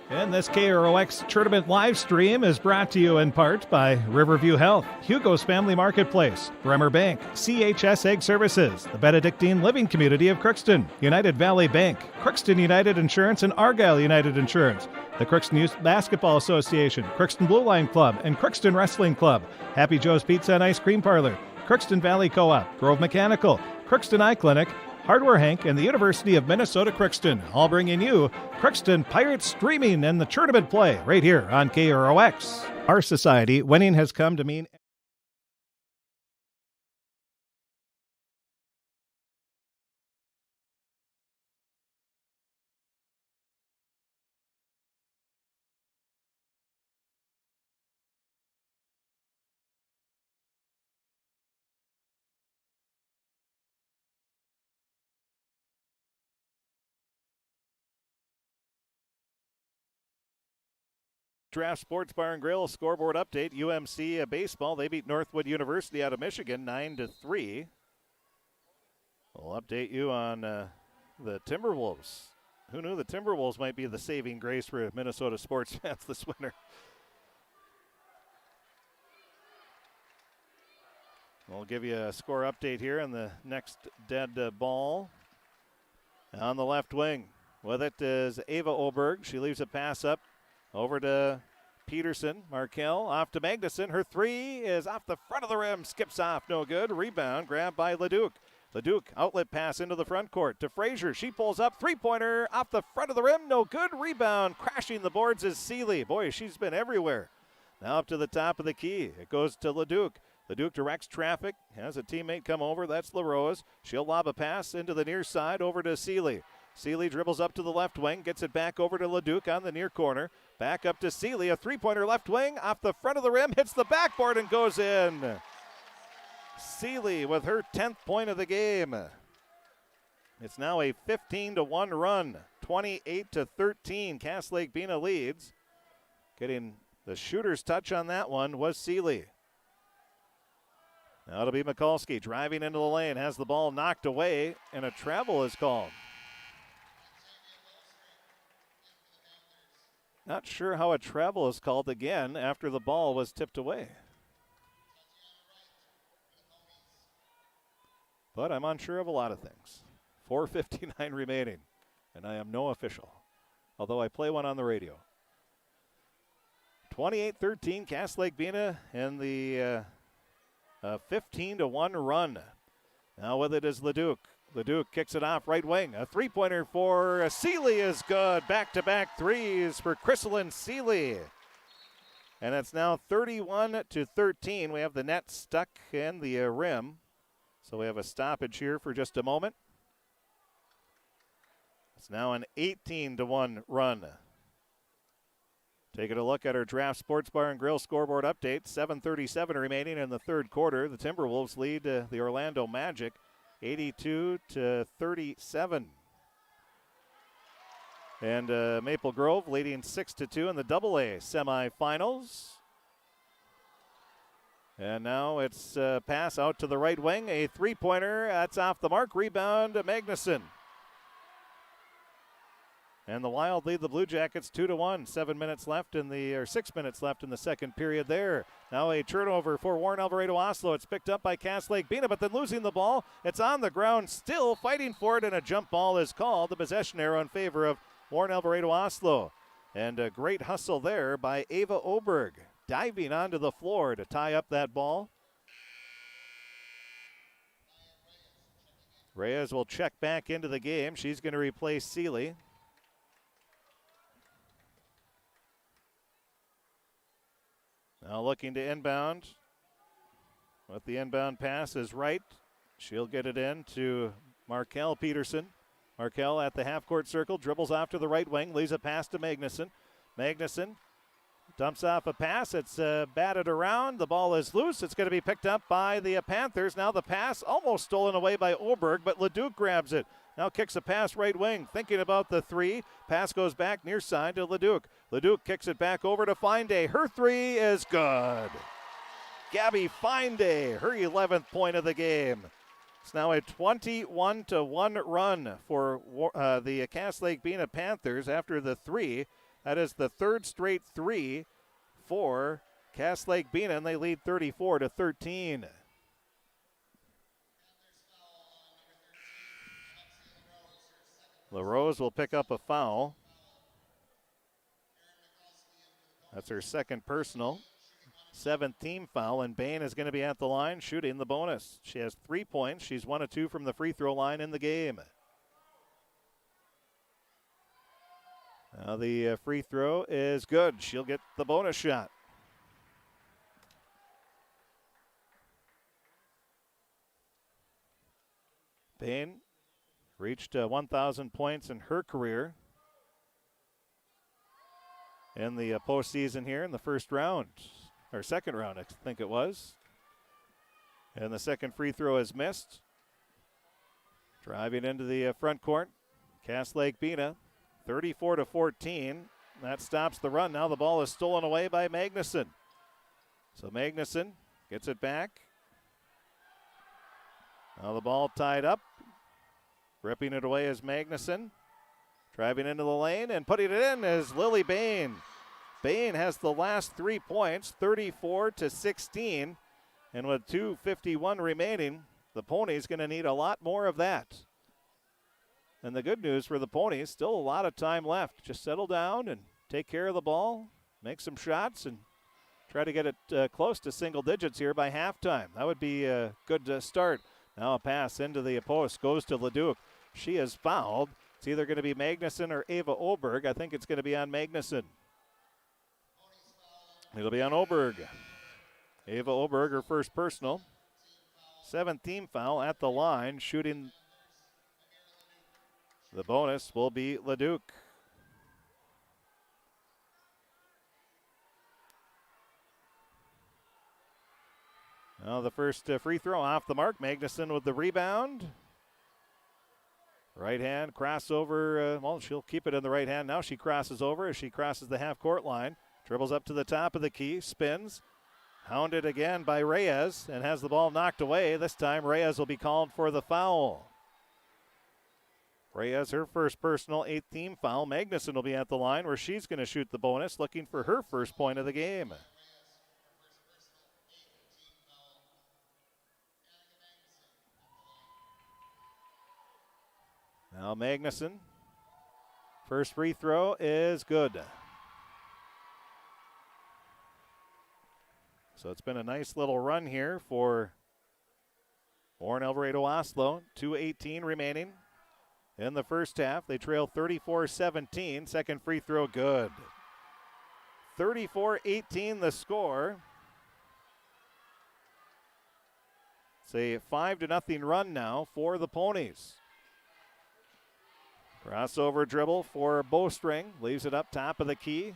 And this KROX tournament live stream is brought to you in part by Riverview Health, Hugo's Family Marketplace, Bremer Bank, CHS Egg Services, the Benedictine Living Community of Crookston, United Valley Bank, Crookston United Insurance and Argyle United Insurance, the Crookston Youth Basketball Association, Crookston Blue Line Club, and Crookston Wrestling Club, Happy Joe's Pizza and Ice Cream Parlor, Crookston Valley Co-op, Grove Mechanical, Crookston Eye Clinic, Hardware Hank, and the University of Minnesota Crookston, all bringing you Crookston Pirates streaming and the tournament play right here on KROX. Our society, winning has come to mean... Draft Sports Bar and Grill scoreboard update. UMC baseball, they beat Northwood University out of Michigan 9-3. We'll update you on the Timberwolves. Who knew the Timberwolves might be the saving grace for Minnesota sports fans this winter? We'll give you a score update here on the next dead ball. On the left wing, with it is Ava Oberg. She leaves a pass up. Over to Peterson. Markell off to Magnuson. Her 3 is off the front of the rim. Skips off. No good. Rebound grabbed by Leduc. Leduc outlet pass into the front court to Frazier. She pulls up. 3-pointer off the front of the rim. No good. Rebound. Crashing the boards is Seeley. Boy, she's been everywhere. Now up to the top of the key. It goes to Leduc. Leduc directs traffic. Has a teammate come over. That's LaRose. She'll lob a pass into the near side over to Seeley. Seeley dribbles up to the left wing, gets it back over to Leduc on the near corner. Back up to Seeley, a 3-pointer left wing, off the front of the rim, hits the backboard and goes in. Seeley with her 10th point of the game. It's now a 15-1 run, 28-13. Cass Lake-Bena leads. Getting the shooter's touch on that one was Seeley. Now it'll be Mikulski driving into the lane, has the ball knocked away, and a travel is called. Not sure how a travel is called again after the ball was tipped away. But I'm unsure of a lot of things. 4:59 remaining, and I am no official, although I play one on the radio. 28-13, Cass Lake-Bena in the 15-1 run. Now with it is Leduc. Leduc kicks it off right wing. A three-pointer for Seeley is good. Back-to-back threes for Chrysalin Seeley. And it's now 31-13. We have the net stuck in the rim. So we have a stoppage here for just a moment. It's now an 18-1 run. Taking a look at our Draft Sports Bar and Grill scoreboard update. 7:37 remaining in the third quarter. The Timberwolves lead the Orlando Magic 82-37. And Maple Grove leading 6-2 in the AA semifinals. And now it's pass out to the right wing. A three-pointer. That's off the mark. Rebound to Magnuson. And the Wild lead the Blue Jackets 2-1. 6 minutes left in the second period there. Now a turnover for Warren-Alvarado-Oslo. It's picked up by Cass Lake-Bena, but then losing the ball. It's on the ground, still fighting for it, and a jump ball is called. The possession arrow in favor of Warren-Alvarado-Oslo. And a great hustle there by Ava Oberg, diving onto the floor to tie up that ball. Reyes will check back into the game. She's going to replace Seeley. Now looking to inbound. With the inbound pass is right. She'll get it in to Markel Peterson. Markel at the half-court circle, dribbles off to the right wing, leaves a pass to Magnuson. Magnuson dumps off a pass. It's batted around. The ball is loose. It's going to be picked up by the Panthers. Now the pass almost stolen away by Oberg, but Leduc grabs it. Now kicks a pass right wing, thinking about the three. Pass goes back near side to Leduc. Leduc kicks it back over to Finday. Her three is good. Gabby Finday, her 11th point of the game. It's now a 21-1 run for the Cass Lake-Bena Panthers after the three. That is the third straight three for Cass Lake-Bena, and they lead 34-13. LaRose will pick up a foul. That's her second personal. 7th team foul, and Bain is going to be at the line shooting the bonus. She has 3 points. She's 1 of 2 from the free throw line in the game. Now the free throw is good. She'll get the bonus shot. Bain reached 1,000 points in her career in the postseason here in the first round, or second round, I think it was. And the second free throw is missed. Driving into the front court, Cass Lake-Bena, 34-14. That stops the run. Now the ball is stolen away by Magnuson. So Magnuson gets it back. Now the ball tied up. Ripping it away is Magnuson. Driving into the lane and putting it in is Lily Bain. Bain has the last 3 points, 34-16. And with 2:51 remaining, the Ponies going to need a lot more of that. And the good news for the Ponies, still a lot of time left. Just settle down and take care of the ball, make some shots, and try to get it close to single digits here by halftime. That would be a good start. Now a pass into the post goes to Leduc. She is fouled. It's either going to be Magnuson or Ava Oberg. I think it's going to be on Magnuson. It'll be on Oberg. Ava Oberg, her first personal. 7th team foul at the line. Shooting the bonus will be Leduc. Now the first free throw off the mark. Magnuson with the rebound. Right hand crossover. Well, she'll keep it in the right hand. Now she crosses over as she crosses the half-court line. Dribbles up to the top of the key. Spins. Hounded again by Reyes and has the ball knocked away. This time Reyes will be called for the foul. Reyes, her first personal 8th team foul. Magnuson will be at the line where she's going to shoot the bonus, looking for her first point of the game. Now Magnuson, first free throw is good. So it's been a nice little run here for Warren-Alvarado-Oslo, 2:18 remaining in the first half. They trail 34-17. Second free throw, good. 34-18 the score. It's a 5-0 run now for the Ponies. Crossover dribble for Bowstring. Leaves it up top of the key.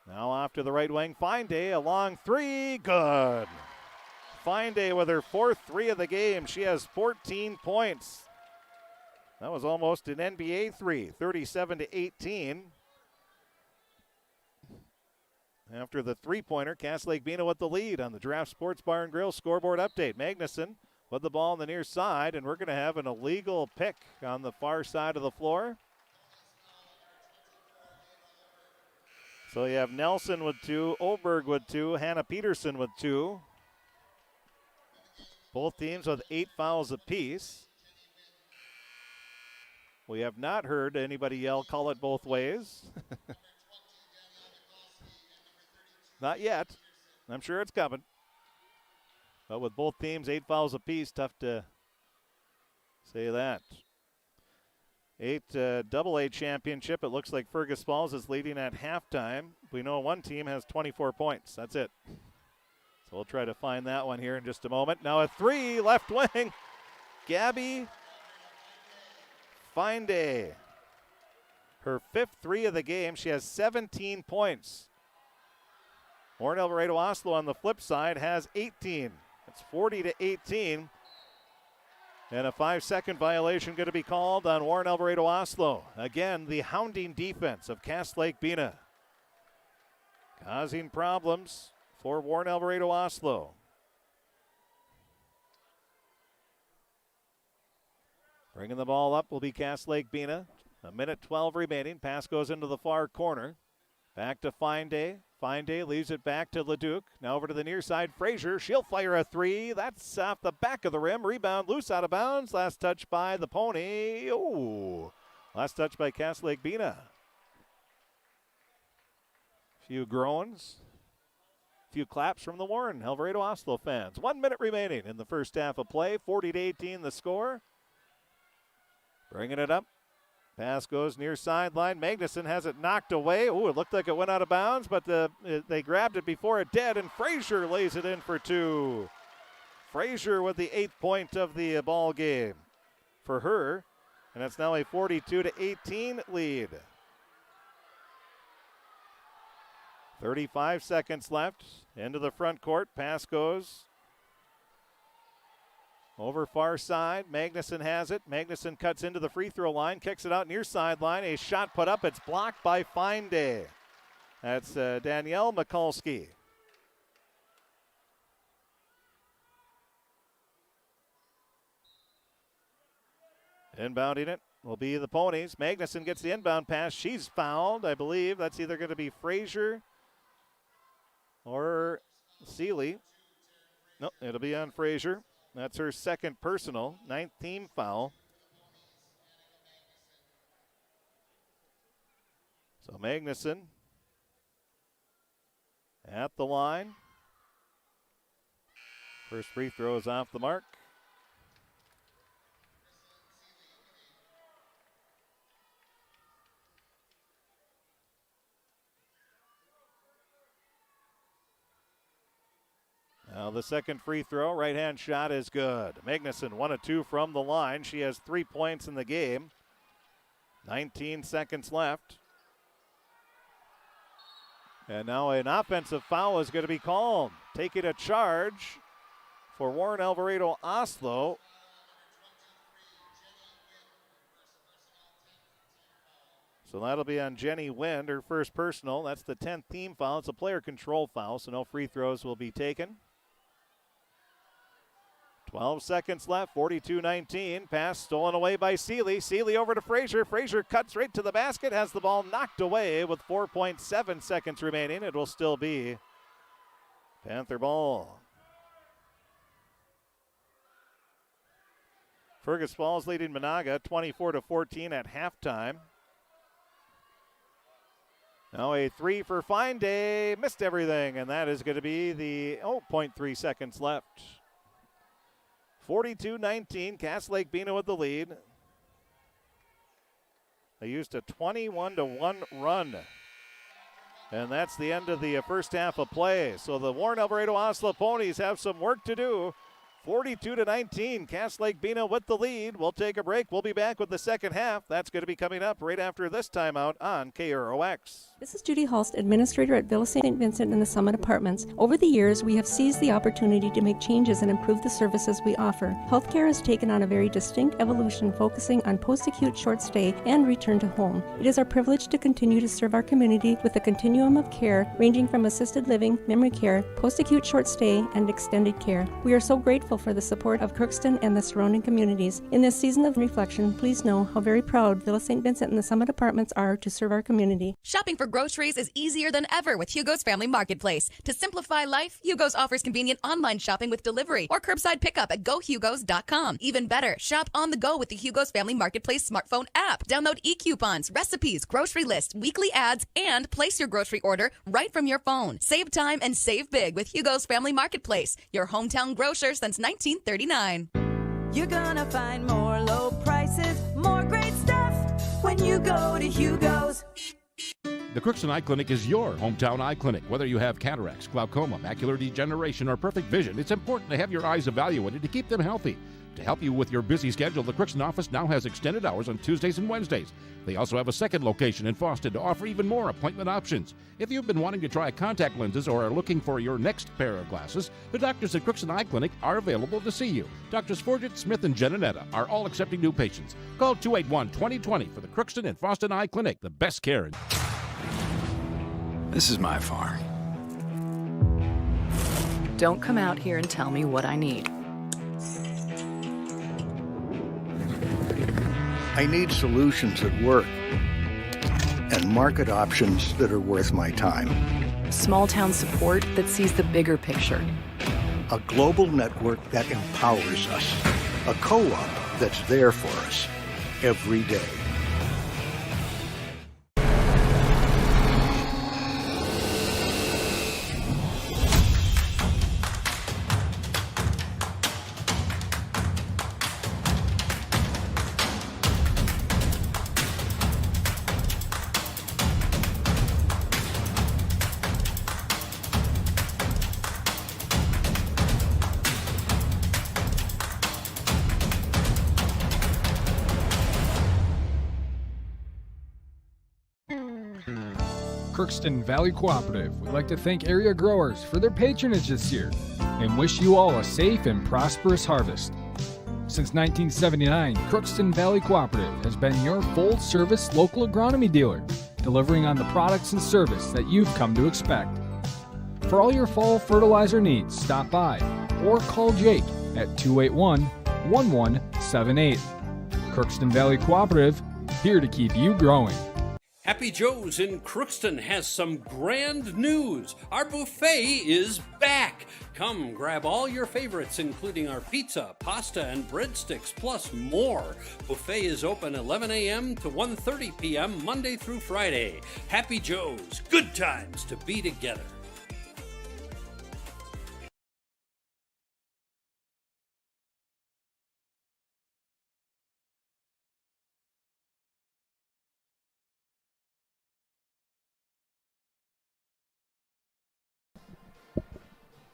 Now off to the right wing. Finde, a long three. Good. Finde with her fourth three of the game. She has 14 points. That was almost an NBA three. 37-18. After the three-pointer, Cass Lake-Bena with the lead on the Draft Sports Bar and Grill scoreboard update. Magnuson with the ball on the near side, and we're going to have an illegal pick on the far side of the floor. So you have Nelson with 2, Oberg with 2, Hannah Peterson with 2. Both teams with 8 fouls apiece. We have not heard anybody yell, call it both ways. Not yet. I'm sure it's coming. But with both teams 8 fouls apiece, tough to say that. 8 AA championship. It looks like Fergus Falls is leading at halftime. We know one team has 24 points. That's it. So we'll try to find that one here in just a moment. Now a three, left wing. Gabby Finde. Her 5th three of the game. She has 17 points. Warren-Alvarado-Oslo on the flip side has 18. It's 40-18. And a 5-second violation going to be called on Warren-Alvarado-Oslo. Again, the hounding defense of Cass Lake-Bena causing problems for Warren-Alvarado-Oslo. Bringing the ball up will be Cass Lake-Bena. 1:12 remaining. Pass goes into the far corner. Back to Finde. Finde leaves it back to Leduc. Now over to the near side. Frazier. She'll fire a three. That's off the back of the rim. Rebound loose out of bounds. Last touch by the Pony. Oh, last touch by Cass Lake-Bena. Few groans. Few claps from the Warren-Alvarado-Oslo fans. 1 minute remaining in the first half of play. 40-18 the score. Bringing it up. Pass goes near sideline. Magnuson has it knocked away. Oh, it looked like it went out of bounds, but they grabbed it before it did, and Frazier lays it in for 2. Frazier with the 8th point of the ball game for her, and it's now a 42-18 lead. 35 seconds left. Into the front court. Pass goes over far side. Magnuson has it. Magnuson cuts into the free throw line, kicks it out near sideline. A shot put up. It's blocked by Finde. That's Danielle Mikulski. Inbounding it will be the Ponies. Magnuson gets the inbound pass. She's fouled, I believe. That's either going to be Frazier or Seeley. No, it'll be on Frazier. That's her second personal, 9th team foul. So Magnuson at the line. First free throw is off the mark. Now the second free throw, right-hand shot is good. Magnuson, 1 of 2 from the line. She has 3 points in the game. 19 seconds left. And now an offensive foul is going to be called. Taking a charge for Warren-Alvarado-Oslo. So that'll be on Jenny Wind, her first personal. That's the 10th team foul. It's a player control foul, so no free throws will be taken. 12 seconds left, 42-19. Pass stolen away by Seeley. Seeley over to Frazier. Frazier cuts right to the basket, has the ball knocked away with 4.7 seconds remaining. It will still be Panther ball. Fergus Falls leading Monaga 24-14 at halftime. Now a three for Finde. Missed everything, and that is going to be the 0.3 seconds left. 42-19, Cass Lake-Bena with the lead. They used a 21-1 run. And that's the end of the first half of play. So the Warren-Alvarado-Oslo Ponies have some work to do. 42-19, Cass Lake-Bena with the lead. We'll take a break. We'll be back with the second half. That's going to be coming up right after this timeout on KROX. This is Judy Hulst, Administrator at Villa St. Vincent in the Summit Apartments. Over the years, we have seized the opportunity to make changes and improve the services we offer. Healthcare has taken on a very distinct evolution, focusing on post-acute short stay and return to home. It is our privilege to continue to serve our community with a continuum of care ranging from assisted living, memory care, post-acute short stay, and extended care. We are so grateful for the support of Crookston and the surrounding communities. In this season of reflection, please know how very proud Villa St. Vincent and the Summit Apartments are to serve our community. Shopping for groceries is easier than ever with Hugo's Family Marketplace. To simplify life, Hugo's offers convenient online shopping with delivery or curbside pickup at gohugos.com. Even better, shop on the go with the Hugo's Family Marketplace smartphone app. Download e-coupons, recipes, grocery lists, weekly ads, and place your grocery order right from your phone. Save time and save big with Hugo's Family Marketplace, your hometown grocer since 1939. You're gonna find more low prices, more great stuff when you go to Hugo's. The Crookston Eye Clinic is your hometown eye clinic. Whether you have cataracts, glaucoma, macular degeneration, or perfect vision, it's important to have your eyes evaluated to keep them healthy. To help you with your busy schedule, the Crookston office now has extended hours on Tuesdays and Wednesdays. They also have a second location in Foston to offer even more appointment options. If you've been wanting to try contact lenses or are looking for your next pair of glasses, the doctors at Crookston Eye Clinic are available to see you. Doctors Forget, Smith, and Jananetta are all accepting new patients. Call 281-2020 for the Crookston and Foston Eye Clinic, the best care in. This is my farm. Don't come out here and tell me what I need. I need solutions that work and market options that are worth my time. Small town support that sees the bigger picture. A global network that empowers us. A co-op that's there for us every day. Crookston Valley Cooperative would like to thank area growers for their patronage this year and wish you all a safe and prosperous harvest. Since 1979, Crookston Valley Cooperative has been your full-service local agronomy dealer, delivering on the products and service that you've come to expect. For all your fall fertilizer needs, stop by or call Jake at 281-1178. Crookston Valley Cooperative, here to keep you growing. Happy Joe's in Crookston has some grand news. Our buffet is back. Come grab all your favorites, including our pizza, pasta, and breadsticks, plus more. Buffet is open 11 a.m. to 1:30 p.m. Monday through Friday. Happy Joe's, good times to be together.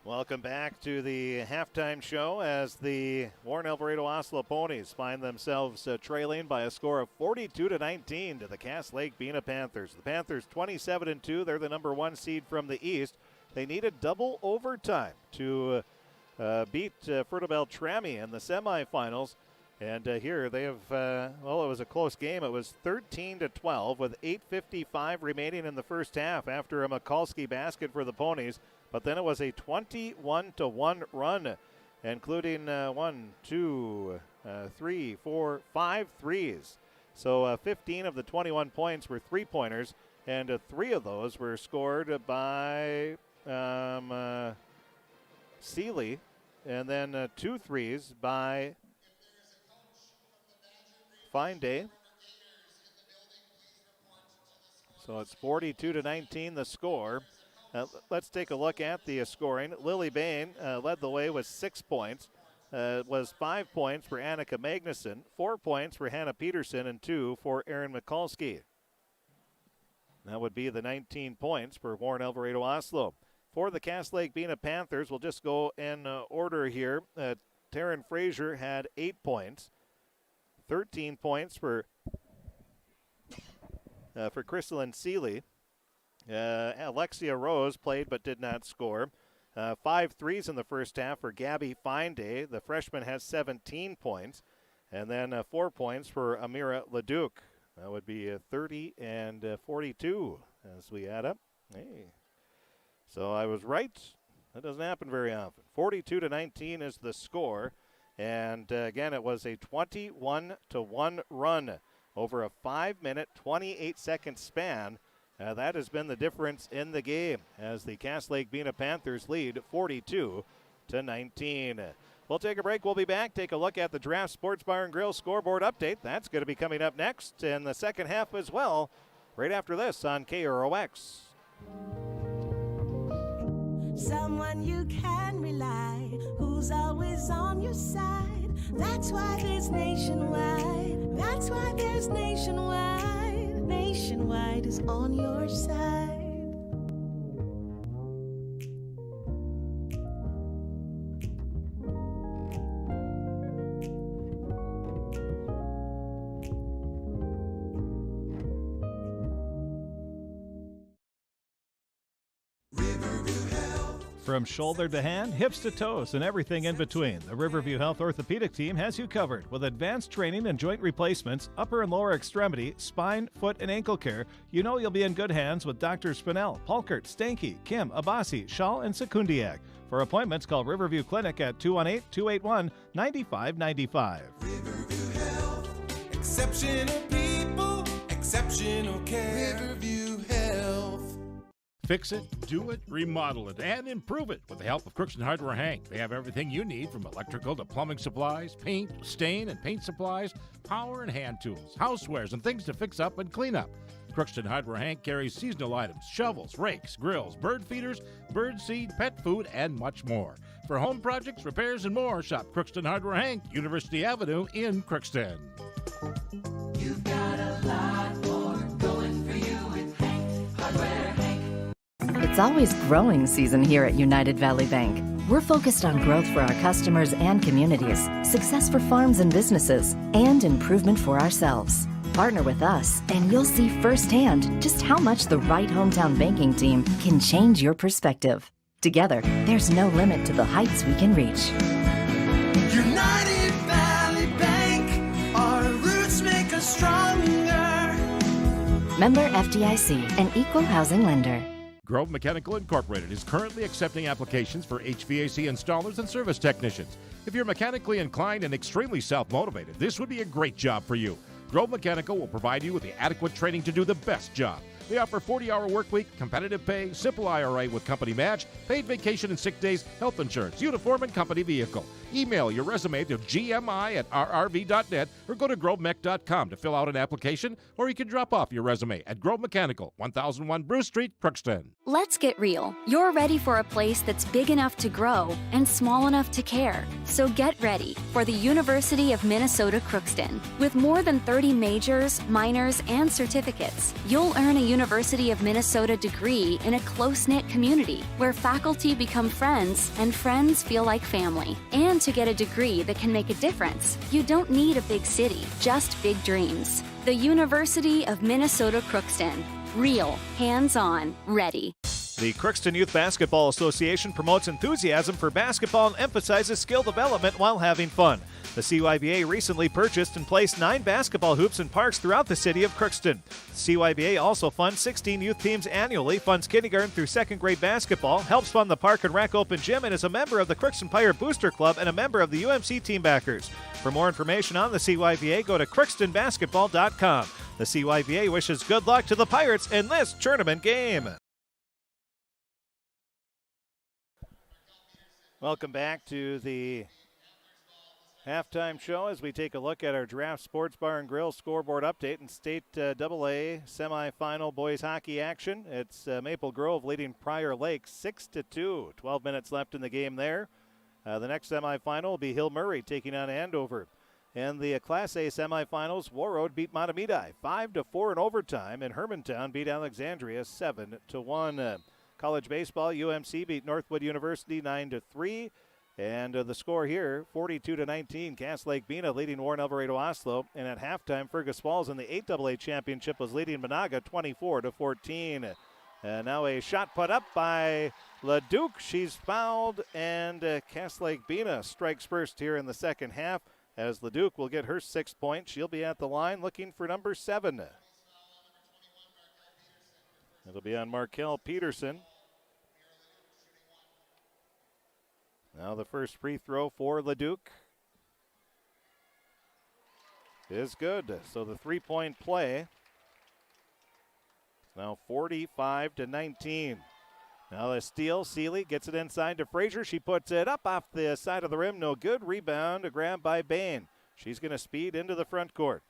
Welcome back to the halftime show as the Warren-Alvarado-Oslo Ponies find themselves trailing by a score of 42-19 to the Cass Lake-Bena Panthers. The Panthers 27-2. They're the number one seed from the East. They needed double overtime to beat Fruita-Beltrami in the semifinals. And here they have, well, it was a close game. It was 13-12 with 8:55 remaining in the first half after a Mikulski basket for the Ponies. But then it was a 21-1 run, including 5 threes. So 15 of the 21 points were three-pointers, and 3 of those were scored by Seeley, and then 2 threes by Fine Day. So it's 42-19 the score. Let's take a look at the scoring. Lily Bain led the way with 6 points. was 5 points for Annika Magnuson, 4 points for Hannah Peterson, and 2 for Erin Mikulski. That would be the 19 points for Warren-Alvarado-Oslo. For the Cass Lake-Bena Panthers, we'll just go in order here. Taryn Frazier had 8 points, 13 points for Crystalline Seeley. Alexia Rose played but did not score. 5 threes in the first half for Gabby Finday. The freshman has 17 points. And then 4 points for Amira Leduc. That would be 30 and 42 as we add up. Hey. So I was right. That doesn't happen very often. 42-19 is the score. And again, it was a 21-1 run over a 5-minute, 28-second span. That has been the difference in the game as the Cass Lake-Bena Panthers lead 42-19. We'll take a break. We'll be back. Take a look at the Draft Sports Bar and Grill scoreboard update. That's going to be coming up next in the second half as well, right after this on KROX. Someone you can rely, who's always on your side. That's why there's Nationwide. That's why there's Nationwide. Nationwide is on your side. From shoulder to hand, hips to toes, and everything in between, the Riverview Health Orthopedic Team has you covered with advanced training and joint replacements, upper and lower extremity, spine, foot, and ankle care. You know you'll be in good hands with Drs. Spinell, Polkert, Stanky, Kim, Abasi, Shaw, and Sekundiak. For appointments, call Riverview Clinic at 218-281-9595. Riverview Health, exceptional people, exceptional care. Riverview Health. Fix it, do it, remodel it, and improve it with the help of Crookston Hardware Hank. They have everything you need from electrical to plumbing supplies, paint, stain, and paint supplies, power and hand tools, housewares, and things to fix up and clean up. Crookston Hardware Hank carries seasonal items, shovels, rakes, grills, bird feeders, bird seed, pet food, and much more. For home projects, repairs, and more, shop Crookston Hardware Hank, University Avenue in Crookston. You've got a lot more going for you with Hank Hardware Hank. It's always growing season here at United Valley Bank. We're focused on growth for our customers and communities, success for farms and businesses, and improvement for ourselves. Partner with us, and you'll see firsthand just how much the right hometown banking team can change your perspective. Together, there's no limit to the heights we can reach. United Valley Bank, our roots make us stronger. Member FDIC, an equal housing lender. Grove Mechanical Incorporated is currently accepting applications for HVAC installers and service technicians. If you're mechanically inclined and extremely self-motivated, this would be a great job for you. Grove Mechanical will provide you with the adequate training to do the best job. They offer 40-hour work week, competitive pay, simple IRA with company match, paid vacation and sick days, health insurance, uniform, and company vehicle. Email your resume to gmi@rrv.net or go to grovemech.com to fill out an application, or you can drop off your resume at Grove Mechanical, 1001 Bruce Street, Crookston. Let's get real. You're ready for a place that's big enough to grow and small enough to care. So get ready for the University of Minnesota Crookston. With more than 30 majors, minors, and certificates, you'll earn a University of Minnesota degree in a close-knit community where faculty become friends and friends feel like family. And to get a degree that can make a difference, you don't need a big city, just big dreams. The University of Minnesota Crookston. Real, hands-on, ready. The Crookston Youth Basketball Association promotes enthusiasm for basketball and emphasizes skill development while having fun. The CYBA recently purchased and placed 9 basketball hoops in parks throughout the city of Crookston. The CYBA also funds 16 youth teams annually, funds kindergarten through 2nd grade basketball, helps fund the Park and Rec Open Gym, and is a member of the Crookston Pirate Booster Club and a member of the UMC Team Backers. For more information on the CYBA, go to crookstonbasketball.com. The CYBA wishes good luck to the Pirates in this tournament game. Welcome back to the halftime show as we take a look at our Draft Sports Bar and Grill scoreboard update and state AA semifinal boys hockey action. It's Maple Grove leading Prior Lake 6-2. 12 minutes left in the game there. The next semifinal will be Hill Murray taking on Andover. In the Class A semifinals, Warroad beat Matamidi 5-4 in overtime, and Hermantown beat Alexandria 7-1. College baseball, UMC beat Northwood University 9-3. And the score here, 42-19. Cass Lake-Bena leading Warren-Alvarado-Oslo. And at halftime, Fergus Falls in the 8AA championship was leading Monaga 24-14. And now a shot put up by Leduc. She's fouled, and Cass Lake-Bena strikes first here in the second half, as Leduc will get her 6 points. She'll be at the line looking for number 7. It'll be on Markel Peterson. Now the first free throw for Leduc is good. So the three-point play is now 45-19. Now the steal, Seeley gets it inside to Frazier. She puts it up off the side of the rim. No good. Rebound, a grab by Bain. She's going to speed into the front court.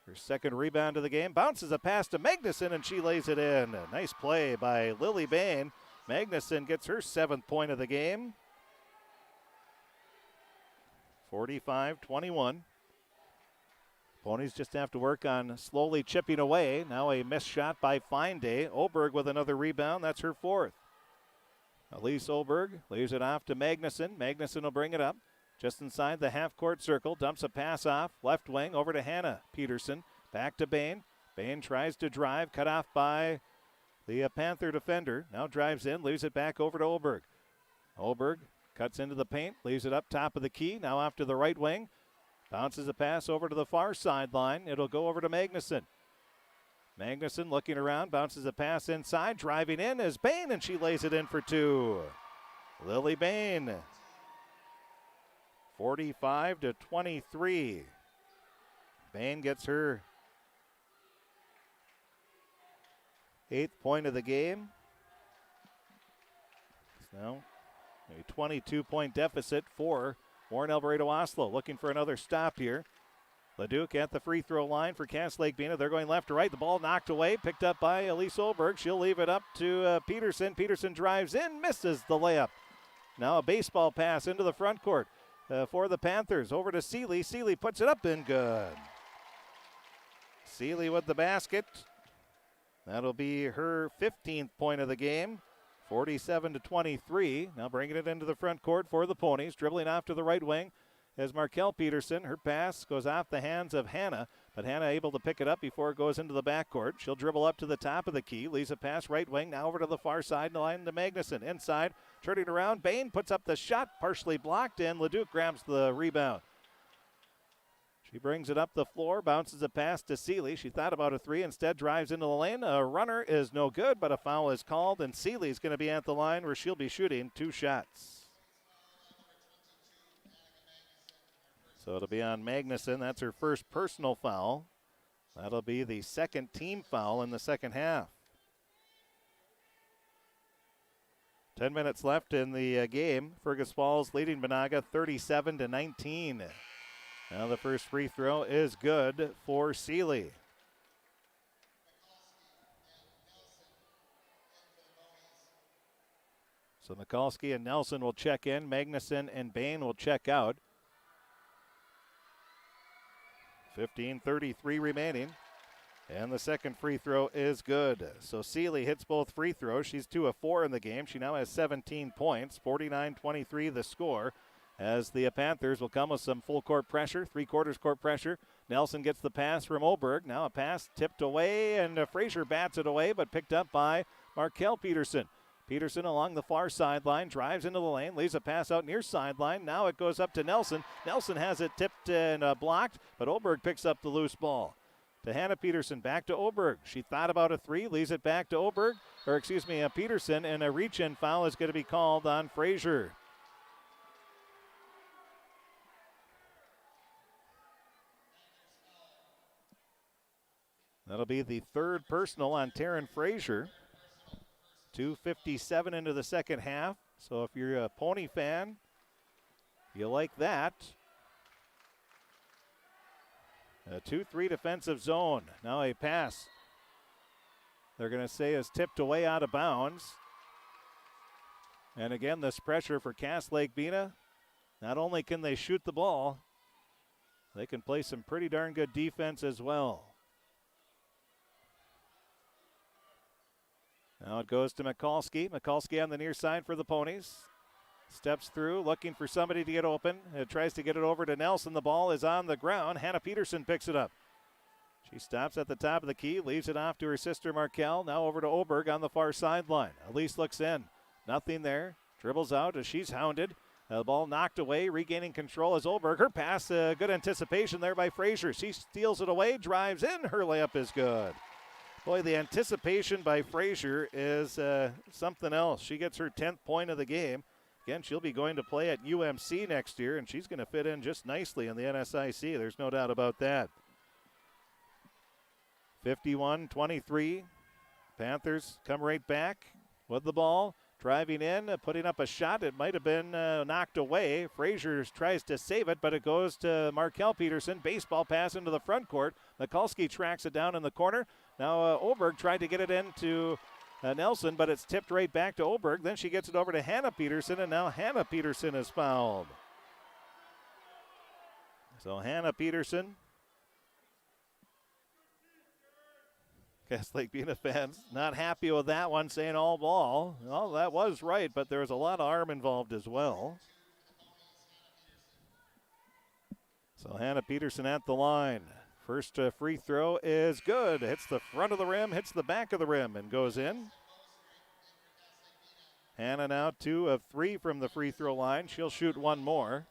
Her second rebound of the game. Bounces a pass to Magnuson, and she lays it in. A nice play by Lily Bain. Magnuson gets her 7th point of the game. 45-21. Ponies just have to work on slowly chipping away. Now a missed shot by Fine-Day. Oberg with another rebound. That's her 4th. Elise Oberg leaves it off to Magnuson. Magnuson will bring it up just inside the half-court circle. Dumps a pass off. Left wing over to Hannah Peterson. Back to Bain. Bain tries to drive. Cut off by the Panther defender. Now drives in. Leaves it back over to Oberg. Oberg cuts into the paint, leaves it up top of the key. Now off to the right wing. Bounces a pass over to the far sideline. It'll go over to Magnuson. Magnuson looking around, bounces a pass inside. Driving in is Bain, and she lays it in for 2. Lily Bain. 45-23. Bain gets her 8th point of the game. Now a 22-point deficit for Warren-Alvarado-Oslo. Looking for another stop here. Leduc at the free throw line for Cass Lake-Bena. They're going left to right. The ball knocked away. Picked up by Elise Oberg. She'll leave it up to Peterson. Peterson drives in. Misses the layup. Now a baseball pass into the front court for the Panthers. Over to Seeley. Seeley puts it up and good. Seeley with the basket. That'll be her 15th point of the game. 47-23. Now bringing it into the front court for the Ponies. Dribbling off to the right wing as Markel Peterson. Her pass goes off the hands of Hannah, but Hannah able to pick it up before it goes into the backcourt. She'll dribble up to the top of the key. Leaves a pass right wing. Now over to the far side line to Magnuson. Inside, turning around. Bain puts up the shot, partially blocked, and Leduc grabs the rebound. She brings it up the floor, bounces a pass to Seeley. She thought about a 3, instead drives into the lane. A runner is no good, but a foul is called, and Seeley's going to be at the line where she'll be shooting 2 shots. So it'll be on Magnuson. That's her first personal foul. That'll be the second team foul in the second half. 10 minutes left in the game. Fergus Falls leading Monaga 37-19. Now the first free throw is good for Seeley. So Mikulski and Nelson will check in. Magnuson and Bain will check out. 15:33 remaining. And the second free throw is good. So Seeley hits both free throws. She's 2 of 4 in the game. She now has 17 points. 49-23 the score. As the Panthers will come with some full court pressure, 3/4 court pressure. Nelson gets the pass from Oberg. Now a pass tipped away, and Frazier bats it away, but picked up by Markel Peterson. Peterson along the far sideline, drives into the lane, leaves a pass out near sideline. Now it goes up to Nelson. Nelson has it tipped and blocked, but Oberg picks up the loose ball. To Hannah Peterson, back to Oberg. She thought about a 3, leaves it back to Peterson, and a reach-in foul is going to be called on Frazier. That'll be the third personal on Taryn Frazier. 2:57 into the second half. So if you're a Pony fan, you like that. A 2-3 defensive zone. Now a pass. They're going to say is tipped away out of bounds. And again, this pressure for Cass Lake-Bena. not only can they shoot the ball, they can play some pretty darn good defense as well. Now it goes to Mikulski. Mikulski on the near side for the Ponies. Steps through, looking for somebody to get open. Tries to get it over to Nelson. The ball is on the ground. Hannah Peterson picks it up. She stops at the top of the key, leaves it off to her sister Markel. Now over to Oberg on the far sideline. Elise looks in. Nothing there. Dribbles out as she's hounded. The ball knocked away, regaining control as Oberg. Her pass, good anticipation there by Frazier. She steals it away, drives in. Her layup is good. Boy, the anticipation by Frazier is something else. She gets her 10th point of the game. Again, she'll be going to play at UMC next year, and she's going to fit in just nicely in the NSIC. There's no doubt about that. 51-23. Panthers come right back with the ball. Driving in, putting up a shot. It might have been knocked away. Frazier tries to save it, but it goes to Markel Peterson. Baseball pass into the front court. Mikulski tracks it down in the corner. Now Oberg tried to get it into Nelson, but it's tipped right back to Oberg. Then she gets it over to Hannah Peterson, and now Hannah Peterson is fouled. So Hannah Peterson. Guess Lake-Bena fans not happy with that one, saying all ball. Well, that was right, but there was a lot of arm involved as well. So Hannah Peterson at the line. First free throw is good. Hits the front of the rim, hits the back of the rim, and goes in. Hannah now 2 of 3 from the free throw line. She'll shoot one more.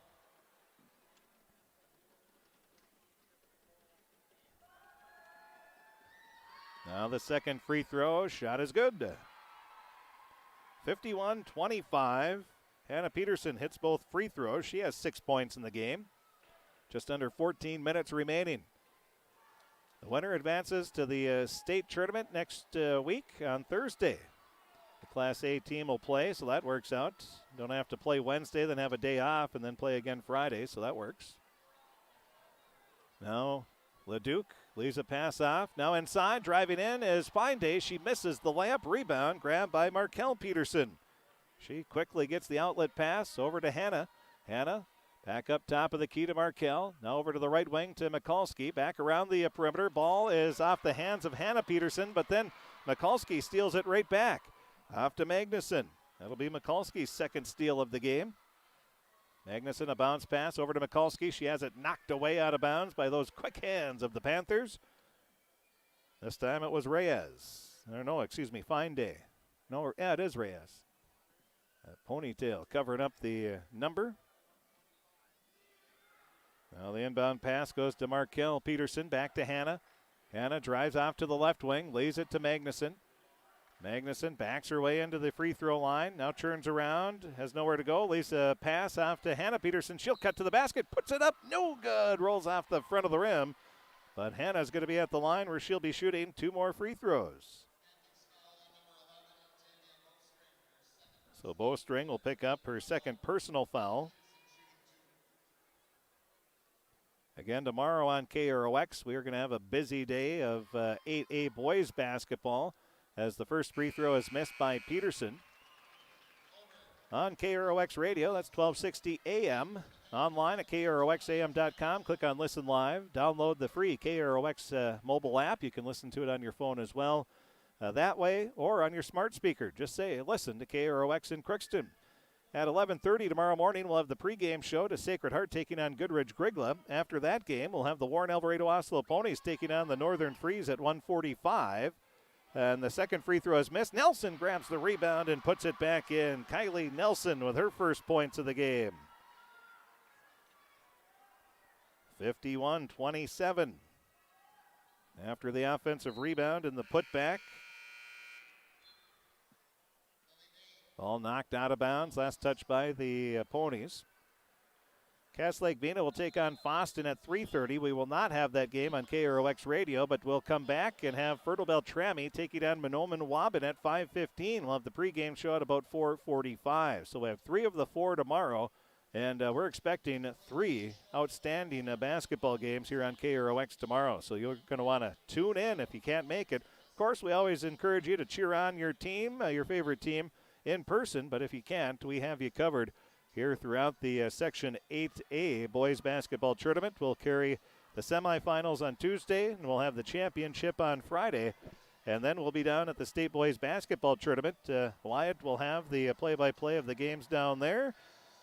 Now the second free throw shot is good. 51-25. Hannah Peterson hits both free throws. She has 6 points in the game. Just under 14 minutes remaining. The winner advances to the state tournament next week on Thursday. The Class A team will play, so that works out. Don't have to play Wednesday, then have a day off, and then play again Friday, so that works. Now Leduc leaves a pass off. Now inside, driving in is Pinday. She misses the layup. Rebound grabbed by Markel Peterson. She quickly gets the outlet pass over to Hannah. Hannah back up top of the key to Markel. Now over to the right wing to Mikulski. Back around the perimeter. Ball is off the hands of Hannah Peterson, but then Mikulski steals it right back. Off to Magnuson. That'll be Mikulski's second steal of the game. Magnuson, a bounce pass over to Mikulski. She has it knocked away out of bounds by those quick hands of the Panthers. This time it was Reyes. Fine Day. No, yeah, it is Reyes. A ponytail covering up the number. Now the inbound pass goes to Markel Peterson. Back to Hannah. Hannah drives off to the left wing. Lays it to Magnuson. Magnuson backs her way into the free throw line. Now turns around, has nowhere to go. Leaves a pass off to Hannah Peterson. She'll cut to the basket, puts it up, no good. Rolls off the front of the rim. But Hannah's going to be at the line where she'll be shooting 2 more free throws. So Bowstring will pick up her second personal foul. Again, tomorrow on KROX, we are going to have a busy day of 8A boys basketball, as the first free throw is missed by Peterson. On KROX Radio, that's 1260 AM. Online at KROXAM.com. Click on Listen Live. Download the free KROX mobile app. You can listen to it on your phone as well that way, or on your smart speaker. Just say, listen to KROX in Crookston. At 11:30 tomorrow morning, we'll have the pregame show to Sacred Heart taking on Goodrich Grigla. After that game, we'll have the Warren-Alvarado-Oslo Ponies taking on the Northern Freeze at 1:45. And the second free throw is missed. Nelson grabs the rebound and puts it back in. Kylie Nelson with her first points of the game. 51-27. After the offensive rebound and the putback. Ball knocked out of bounds. Last touch by the Ponies. Cass Lake-Bena will take on Foston at 3:30. We will not have that game on KROX Radio, but we'll come back and have Fertile Beltrami taking on Mahnomen-Waubun at 5:15. We'll have the pregame show at about 4:45. So we have 3 of the 4 tomorrow, and we're expecting 3 outstanding basketball games here on KROX tomorrow. So you're going to want to tune in if you can't make it. Of course, we always encourage you to cheer on your team, your favorite team, in person, but if you can't, we have you covered here throughout the Section 8A boys basketball tournament. We'll carry the semifinals on Tuesday, and we'll have the championship on Friday. And then we'll be down at the state boys basketball tournament. Wyatt will have the play-by-play of the games down there.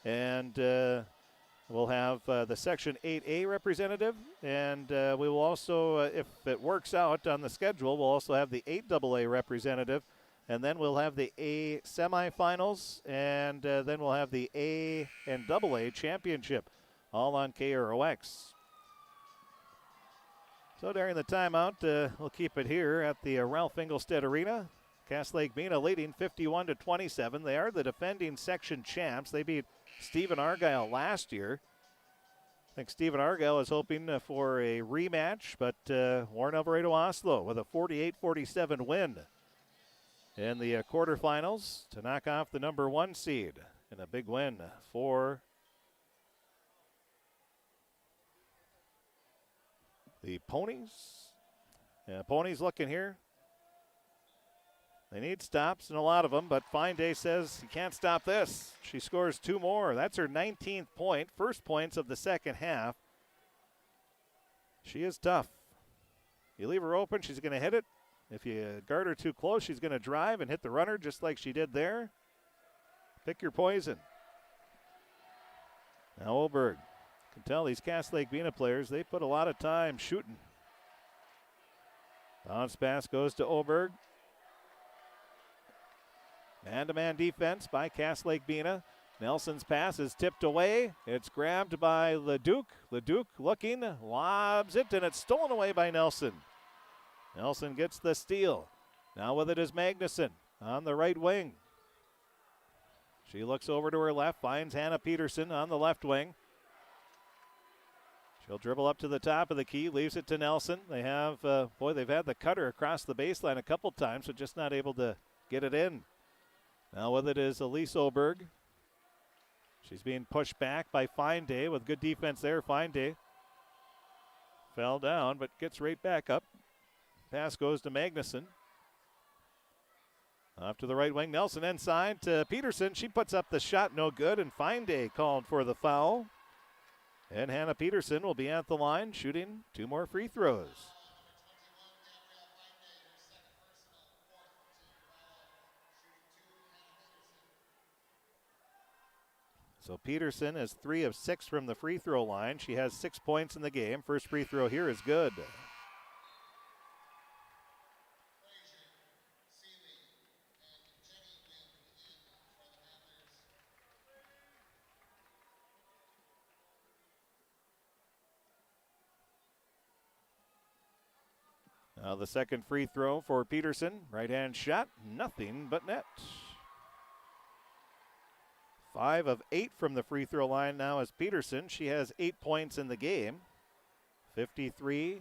And we'll have the Section 8A representative. And we will also, if it works out on the schedule, we'll also have the 8AA representative. And then we'll have the A semifinals. And then we'll have the A and AA championship, all on KROX. So during the timeout, we'll keep it here at the Ralph Engelstad Arena. Lake-Bena leading 51-27. They are the defending section champs. They beat Stephen Argyle last year. I think Stephen Argyle is hoping for a rematch, but Warren-Alvarado-Oslo with a 48-47 win in the quarterfinals to knock off the number 1 seed. And a big win for the Ponies. Yeah, Ponies looking here. They need stops, and a lot of them, but Fine Day says you can't stop this. She scores 2 more. That's her 19th point, first points of the second half. She is tough. You leave her open, she's going to hit it. If you guard her too close, she's going to drive and hit the runner just like she did there. Pick your poison. Now Oberg. You can tell these Lake-Bena players, they put a lot of time shooting. Bounce pass goes to Oberg. Man-to-man defense by Lake-Bena. Nelson's pass is tipped away. It's grabbed by Leduc. Leduc looking, lobs it, and it's stolen away by Nelson. Nelson gets the steal. Now with it is Magnuson on the right wing. She looks over to her left, finds Hannah Peterson on the left wing. She'll dribble up to the top of the key, leaves it to Nelson. They have, they've had the cutter across the baseline a couple times, but just not able to get it in. Now with it is Elise Oberg. She's being pushed back by Fine Day with good defense there. Fine Day fell down, but gets right back up. Pass goes to Magnuson. Off to the right wing, Nelson inside to Peterson. She puts up the shot, no good, and Fine Day called for the foul. And Hannah Peterson will be at the line shooting 2 more free throws. So Peterson is 3 of 6 from the free throw line. She has 6 points in the game. First free throw here is good. Now the second free throw for Peterson. Right-hand shot, nothing but net. 5 of 8 from the free throw line now is Peterson. She has 8 points in the game. 53-29.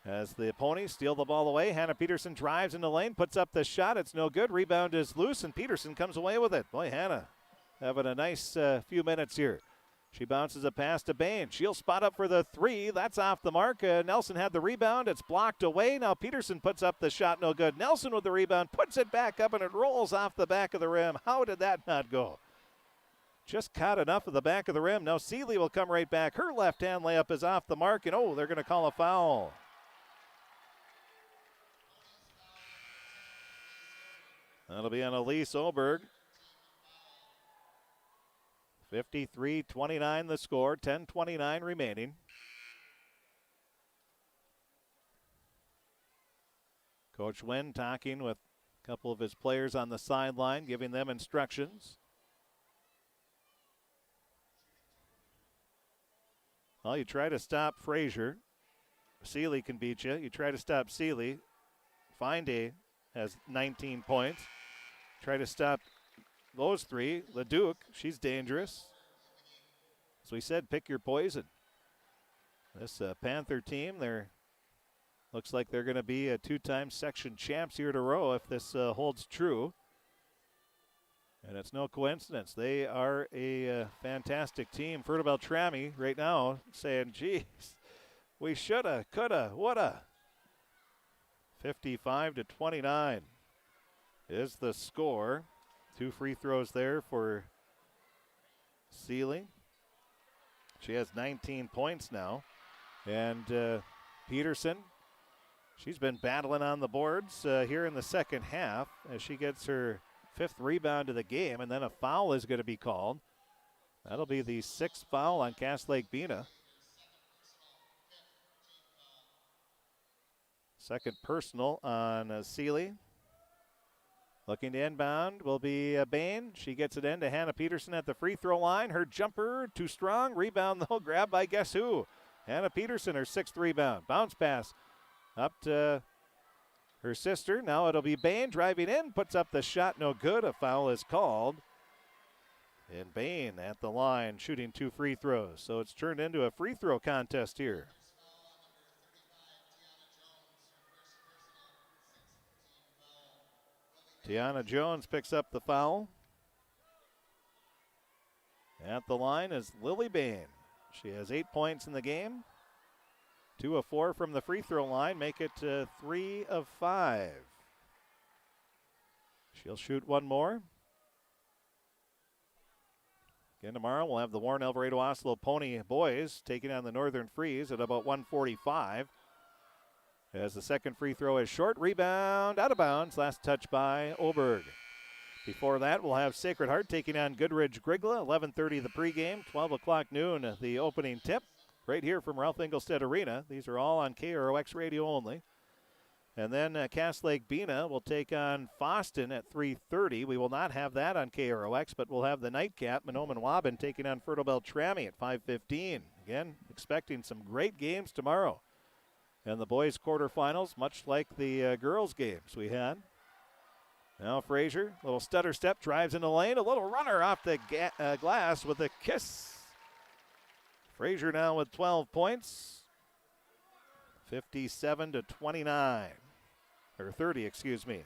As the Ponies steal the ball away, Hannah Peterson drives in the lane, puts up the shot. It's no good. Rebound is loose, and Peterson comes away with it. Boy, Hannah having a nice few minutes here. She bounces a pass to Bain. She'll spot up for the 3. That's off the mark. Nelson had the rebound. It's blocked away. Now Peterson puts up the shot. No good. Nelson with the rebound. Puts it back up, and it rolls off the back of the rim. How did that not go? Just caught enough of the back of the rim. Now Seeley will come right back. Her left-hand layup is off the mark, and they're going to call a foul. That'll be on Elise Oberg. 53-29 the score, 10:29 remaining. Coach Wynn talking with a couple of his players on the sideline, giving them instructions. Well, you try to stop Frazier. Seeley can beat you. You try to stop Seeley. Fine Day has 19 points. Try to stop those 3. Leduc, she's dangerous. As we said, pick your poison. This Panther team, looks like they're going to be a 2-time section champs here in a row if this holds true. And it's no coincidence. They are a fantastic team. Ferta Beltrami right now saying, geez, we shoulda, coulda, woulda. 55-29. is the score. 2 free throws there for Seeley. She has 19 points now. And Peterson, she's been battling on the boards here in the second half as she gets her 5th rebound of the game, and then a foul is going to be called. That'll be the 6th foul on Cass Lake-Bena. Second personal on Seeley. Looking to inbound will be Bain. She gets it in to Hannah Peterson at the free throw line. Her jumper too strong. Rebound though, grabbed by guess who? Hannah Peterson, her 6th rebound. Bounce pass up to her sister. Now it'll be Bain driving in. Puts up the shot, no good. A foul is called. And Bain at the line shooting 2 free throws. So it's turned into a free throw contest here. Tiana Jones picks up the foul. At the line is Lily Bain. She has 8 points in the game. 2 of 4 from the free throw line, make it 3 of 5. She'll shoot one more. Again tomorrow we'll have the Warren-Alvarado-Oslo Pony boys taking on the Northern Freeze at about 1:45. As the second free throw is short, rebound, out of bounds, last touch by Oberg. Before that, we'll have Sacred Heart taking on Goodridge Grigla, 11:30 the pregame, 12 o'clock noon the opening tip, right here from Ralph Engelstad Arena. These are all on KROX radio only. And then Cass Lake-Bena will take on Foston at 3:30. We will not have that on KROX, but we'll have the nightcap, Mahnomen Waban taking on Fertile Beltrami at 5:15. Again, expecting some great games tomorrow. And the boys' quarterfinals, much like the girls' games we had. Now Frazier, little stutter step, drives in the lane. A little runner off the glass with a kiss. Frazier now with 12 points. 57-29. Or 30, excuse me.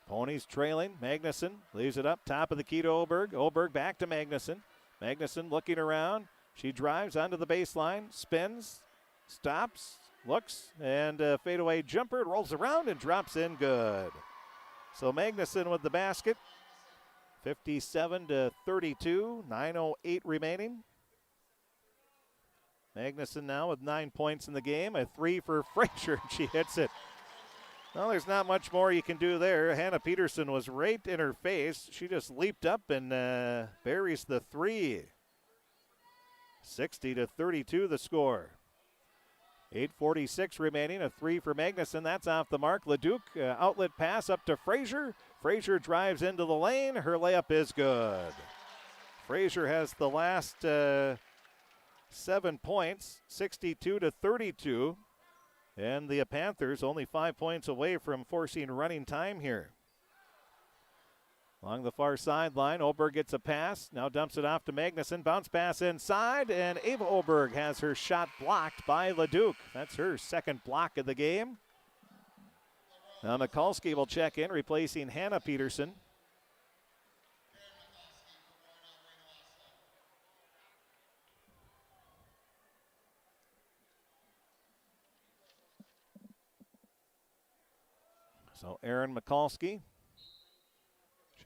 Ponies trailing. Magnuson leaves it up, top of the key to Oberg. Oberg back to Magnuson. Magnuson looking around. She drives onto the baseline, spins, stops, looks, and a fadeaway jumper, rolls around and drops in good. So Magnuson with the basket, 57-32, 9:08 remaining. Magnuson now with 9 points in the game, a 3 for Frazier, she hits it. Well, there's not much more you can do there. Hannah Peterson was right in her face. She just leaped up and buries the 3. 60-32 the score. 8:46 remaining, a 3 for Magnuson. That's off the mark. Leduc, outlet pass up to Frazier. Frazier drives into the lane. Her layup is good. Frazier has the last 7 points, 62-32. And the Panthers only 5 points away from forcing running time here. Along the far sideline, Oberg gets a pass, now dumps it off to Magnuson. Bounce pass inside, and Ava Oberg has her shot blocked by Leduc. That's her second block of the game. Now Mikulski will check in, replacing Hannah Peterson. So Aaron Mikulski.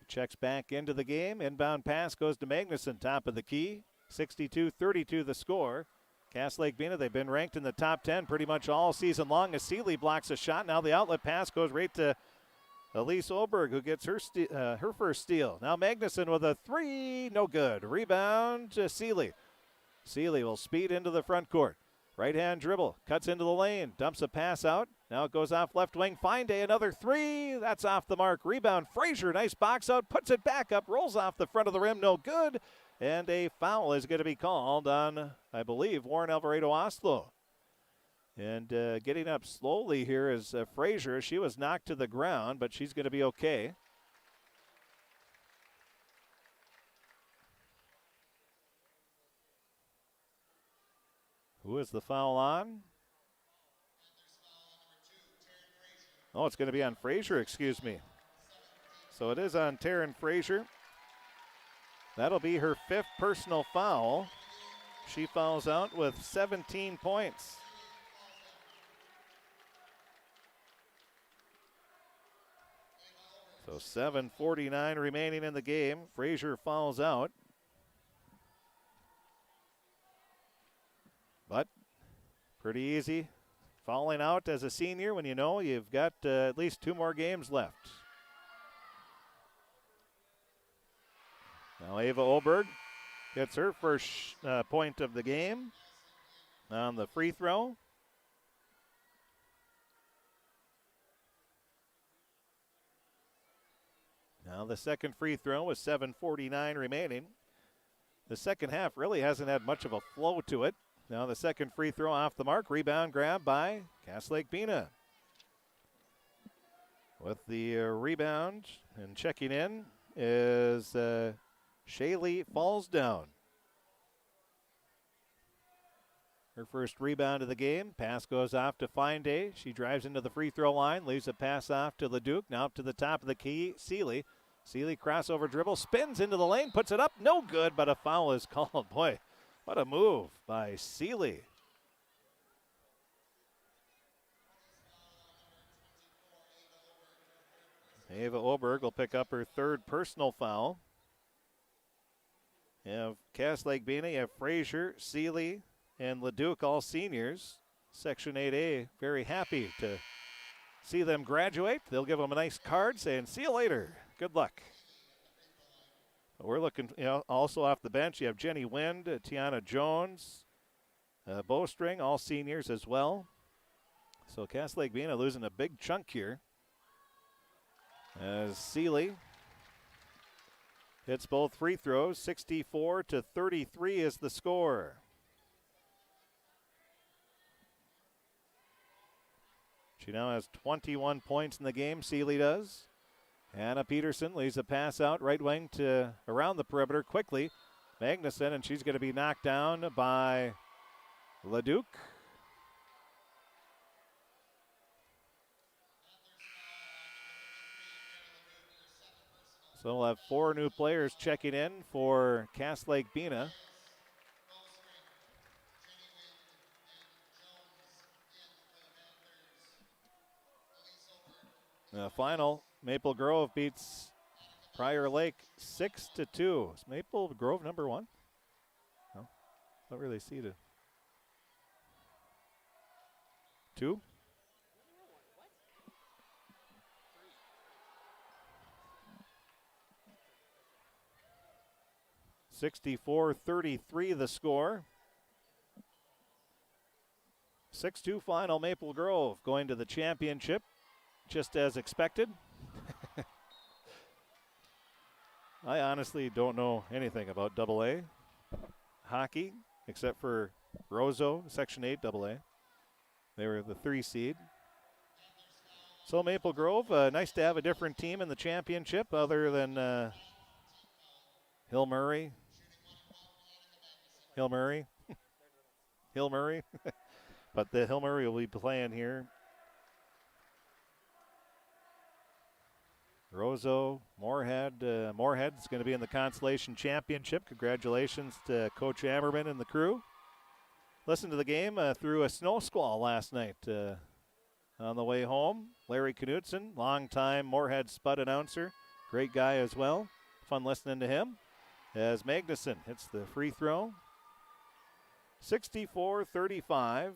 Checks back into the game. Inbound pass goes to Magnuson, top of the key. 62-32 the score. Cass Lake-Bena, they've been ranked in the top 10 pretty much all season long as Seeley blocks a shot. Now the outlet pass goes right to Elise Oberg, who gets her first steal. Now Magnuson with a 3, no good. Rebound to Seeley. Seeley will speed into the front court. Right-hand dribble, cuts into the lane, dumps a pass out. Now it goes off left wing. Fine Day, another 3. That's off the mark. Rebound, Frazier, nice box out, puts it back up, rolls off the front of the rim, no good. And a foul is going to be called on, I believe, Warren-Alvarado-Oslo. And getting up slowly here is Frazier. She was knocked to the ground, but she's going to be okay. Who is the foul on? Oh, it's going to be on Frazier, excuse me. So it is on Taryn Frazier. That'll be her 5th personal foul. She fouls out with 17 points. So 7:49 remaining in the game. Frazier fouls out. But pretty easy fouling out as a senior when you know you've got at least 2 more games left. Now Ava Oberg gets her first point of the game on the free throw. Now the second free throw with 7:49 remaining. The second half really hasn't had much of a flow to it. Now the second free throw off the mark. Rebound grab by Lake-Bena. With the rebound and checking in is Shaylee Fallsdown. Her first rebound of the game. Pass goes off to Fine-Day. She drives into the free throw line. Leaves a pass off to Leduc. Now up to the top of the key. Seeley. Seeley crossover dribble. Spins into the lane. Puts it up. No good, but a foul is called. Boy, what a move by Seeley. Ava Oberg will pick up her third personal foul. You have Lake-Bena, you have Frazier, Seeley, and Leduc, all seniors. Section 8A, very happy to see them graduate. They'll give them a nice card saying, see you later. Good luck. We're looking, also off the bench, you have Jenny Wind, Tiana Jones, Bowstring, all seniors as well. So Lake-Bena losing a big chunk here. As Seeley hits both free throws, 64-33 is the score. She now has 21 points in the game, Seeley does. Hannah Peterson leaves a pass out right wing to around the perimeter quickly. Magnuson, and she's going to be knocked down by Leduc. So we'll have 4 new players checking in for Lake-Bena. The final, Maple Grove beats Prior Lake 6-2. Is Maple Grove number 1? No, don't really see it. 2? 64-33 the score. 6-2 final, Maple Grove going to the championship, just as expected. I honestly don't know anything about AA hockey, except for Roseau, Section 8 AA. They were the 3 seed. So Maple Grove, nice to have a different team in the championship other than Hill Murray. But the Hill Murray will be playing here. Roseau, Moorhead. Moorhead's going to be in the Consolation Championship. Congratulations to Coach Ammerman and the crew. Listened to the game through a snow squall last night on the way home. Larry Knutson, longtime Moorhead Spud announcer. Great guy as well. Fun listening to him. As Magnuson hits the free throw. 64-35.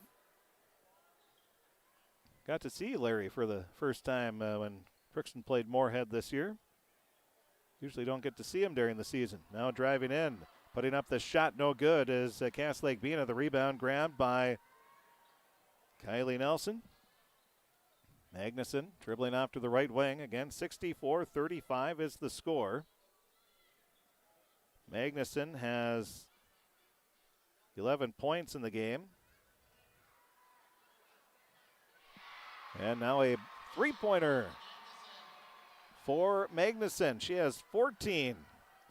Got to see Larry for the first time when Crookston played Moorhead this year. Usually don't get to see him during the season. Now driving in, putting up the shot, no good, as Lake-Bena, the rebound grabbed by Kylie Nelson. Magnuson dribbling off to the right wing. Again, 64-35 is the score. Magnuson has 11 points in the game. And now a three-pointer for Magnuson. She has 14.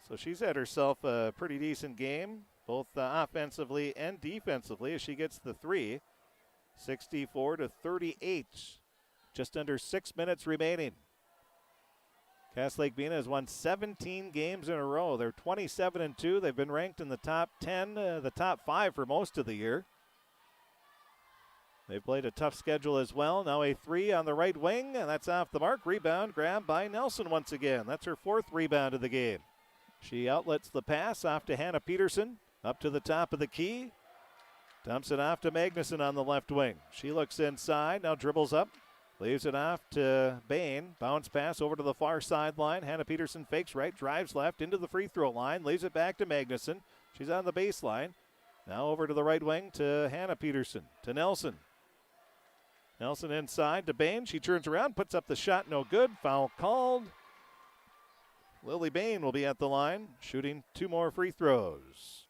So she's had herself a pretty decent game, both offensively and defensively, as she gets the 3. 64-38. Just under 6 minutes remaining. Lake-Bena has won 17 games in a row. They're 27-2. They've been ranked in the top 10, the top 5 for most of the year. They've played a tough schedule as well. Now a three on the right wing, and that's off the mark. Rebound grab by Nelson once again. That's her fourth rebound of the game. She outlets the pass off to Hannah Peterson, up to the top of the key. Dumps it off to Magnuson on the left wing. She looks inside, now dribbles up. Leaves it off to Bain. Bounce pass over to the far sideline. Hannah Peterson fakes right, drives left into the free throw line. Leaves it back to Magnuson. She's on the baseline. Now over to the right wing to Hannah Peterson. To Nelson. Nelson inside to Bain. She turns around, puts up the shot, no good. Foul called. Lily Bain will be at the line, shooting 2 more free throws.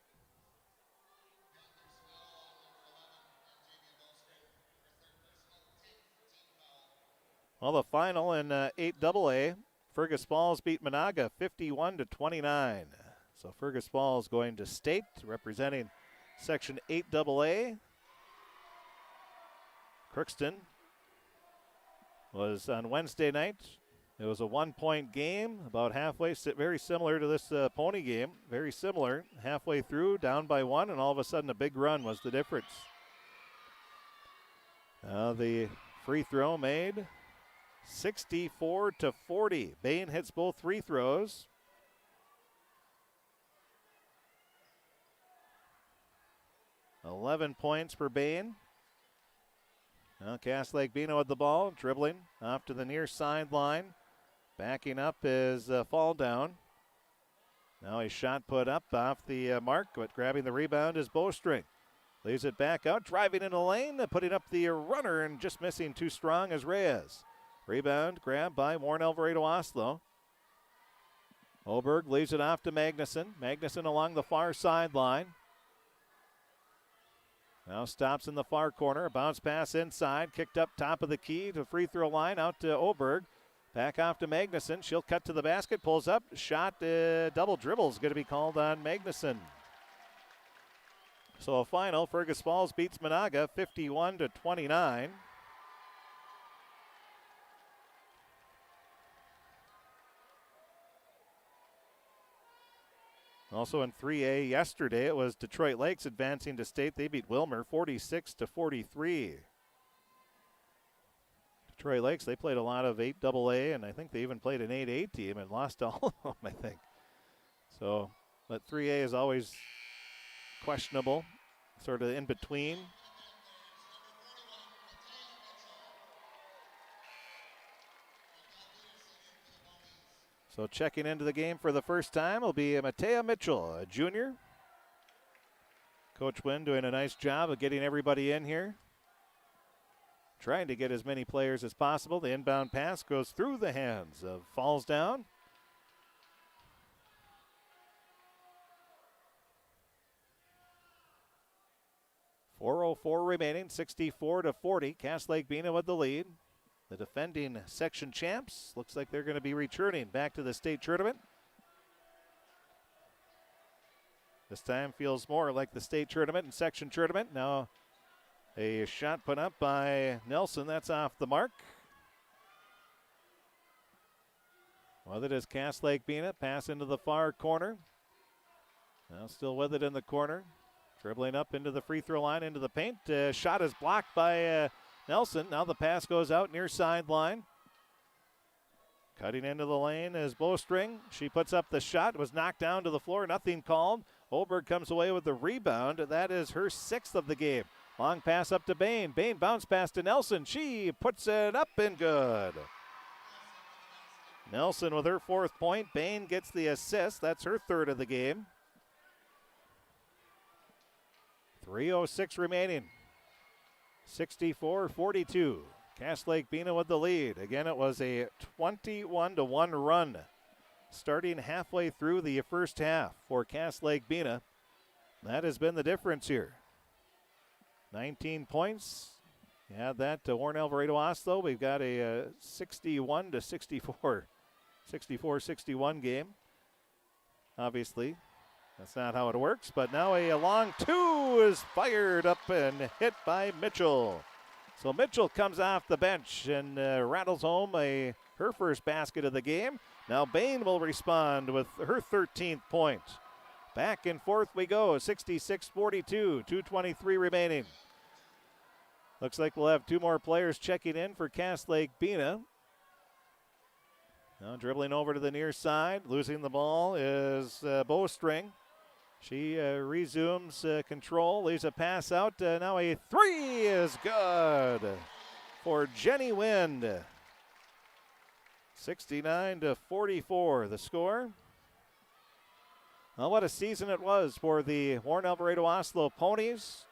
Well, the final in 8AA, Fergus Falls beat Monaga 51-29. So Fergus Falls going to state, representing Section 8AA. Crookston was on Wednesday night. It was a 1-point game, about halfway, very similar to this pony game. Very similar. Halfway through, down by 1, and all of a sudden a big run was the difference. The free throw made. 64-40. Bain hits both free throws. $11 points for Bain. Now Lake-Bena with the ball, dribbling off to the near sideline. Backing up is Fall Down. Now a shot put up off the mark, but grabbing the rebound is Bowstring. Leaves it back out, driving in the lane, putting up the runner, and just missing too strong as Reyes. Rebound grabbed by Warren-Alvarado-Oslo. Oberg leaves it off to Magnuson. Magnuson along the far sideline. Now stops in the far corner. A bounce pass inside. Kicked up top of the key to free throw line out to Oberg. Back off to Magnuson. She'll cut to the basket. Pulls up. Shot. Double dribble is going to be called on Magnuson. So a final. Fergus Falls beats Monaga 51-29. Also in 3A yesterday, it was Detroit Lakes advancing to state. They beat Wilmer 46-43. Detroit Lakes, they played a lot of 8AA, and I think they even played an 8A team and lost all of them, I think. So, but 3A is always questionable, sort of in between. So checking into the game for the first time will be Matea Mitchell, a junior. Coach Wynn doing a nice job of getting everybody in here. Trying to get as many players as possible. The inbound pass goes through the hands of Falls Down. .404 remaining, 64-40. Lake-Bena with the lead. The defending section champs, looks like they're going to be returning back to the state tournament. This time feels more like the state tournament and section tournament. Now a shot put up by Nelson. That's off the mark. With it is Lake-Bena. Pass into the far corner. Now still with it in the corner. Dribbling up into the free throw line, into the paint. Shot is blocked by Nelson. Now the pass goes out near sideline. Cutting into the lane is Bowstring. She puts up the shot. Was knocked down to the floor. Nothing called. Olberg comes away with the rebound. That is her 6th of the game. Long pass up to Bain. Bain bounce pass to Nelson. She puts it up and good. Nelson with her 4th point. Bain gets the assist. That's her 3rd of the game. 3:06 remaining. 64-42. Lake-Bena with the lead. Again, it was a 21-1 run starting halfway through the first half for Lake-Bena. That has been the difference here. 19 points. You add that to Warren-Alvarado-Oslo. We've got a 64-61 game. Obviously, that's not how it works, but now a long 2 is fired up and hit by Mitchell. So Mitchell comes off the bench and rattles home her first basket of the game. Now Bain will respond with her 13th point. Back and forth we go, 66-42, 2:23 remaining. Looks like we'll have 2 more players checking in for Cass Lake-Bena. Now dribbling over to the near side, losing the ball is Bowstring. She resumes control, leaves a pass out. Now a 3 is good for Jenny Wind. 69-44 the score. Well, what a season it was for the Warren-Alvarado-Oslo Ponies.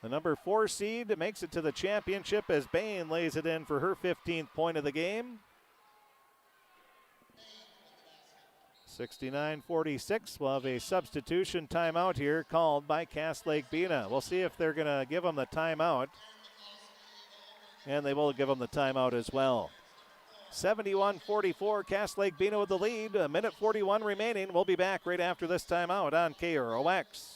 The number 4 seed makes it to the championship as Bain lays it in for her 15th point of the game. 69-46. We'll have a substitution timeout here called by Cass Lake-Bena. We'll see if they're going to give them the timeout. And they will give them the timeout as well. 71-44, Cass Lake-Bena with the lead. 1:41 remaining. We'll be back right after this timeout on KROX.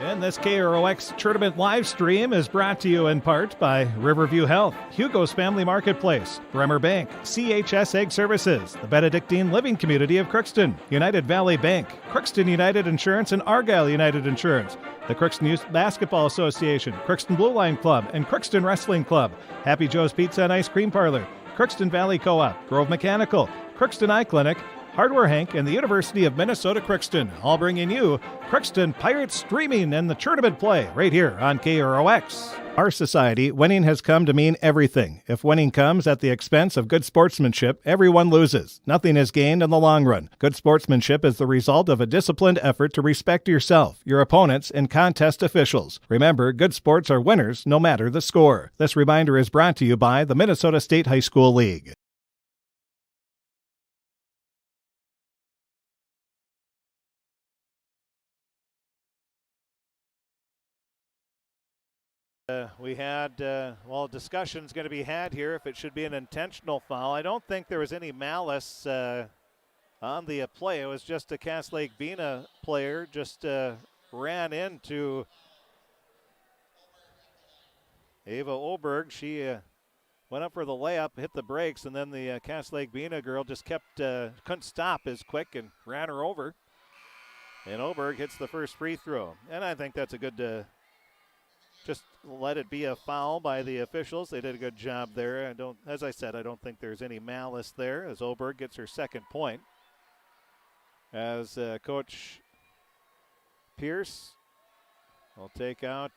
And this KROX tournament live stream is brought to you in part by Riverview Health, Hugo's Family Marketplace, Bremer Bank, CHS Egg Services, the Benedictine Living Community of Crookston, United Valley Bank, Crookston United Insurance and Argyle United Insurance, the Crookston Youth Basketball Association, Crookston Blue Line Club, and Crookston Wrestling Club, Happy Joe's Pizza and Ice Cream Parlor, Crookston Valley Co-op, Grove Mechanical, Crookston Eye Clinic, Hardware Hank, and the University of Minnesota Crookston, all bringing you Crookston Pirates streaming and the tournament play right here on KROX. Our society, winning has come to mean everything. If winning comes at the expense of good sportsmanship, everyone loses. Nothing is gained in the long run. Good sportsmanship is the result of a disciplined effort to respect yourself, your opponents, and contest officials. Remember, good sports are winners no matter the score. This reminder is brought to you by the Minnesota State High School League. We had, discussion's going to be had here if it should be an intentional foul. I don't think there was any malice on the play. It was just a Cass Lake-Bena player just ran into Ava Oberg. She went up for the layup, hit the brakes, and then the Cass Lake-Bena girl just couldn't stop as quick and ran her over. And Oberg hits the first free throw. And I think that's a good just let it be a foul by the officials. They did a good job there. As I said, I don't think there's any malice there as Oberg gets her second point. As Coach Pierce will take out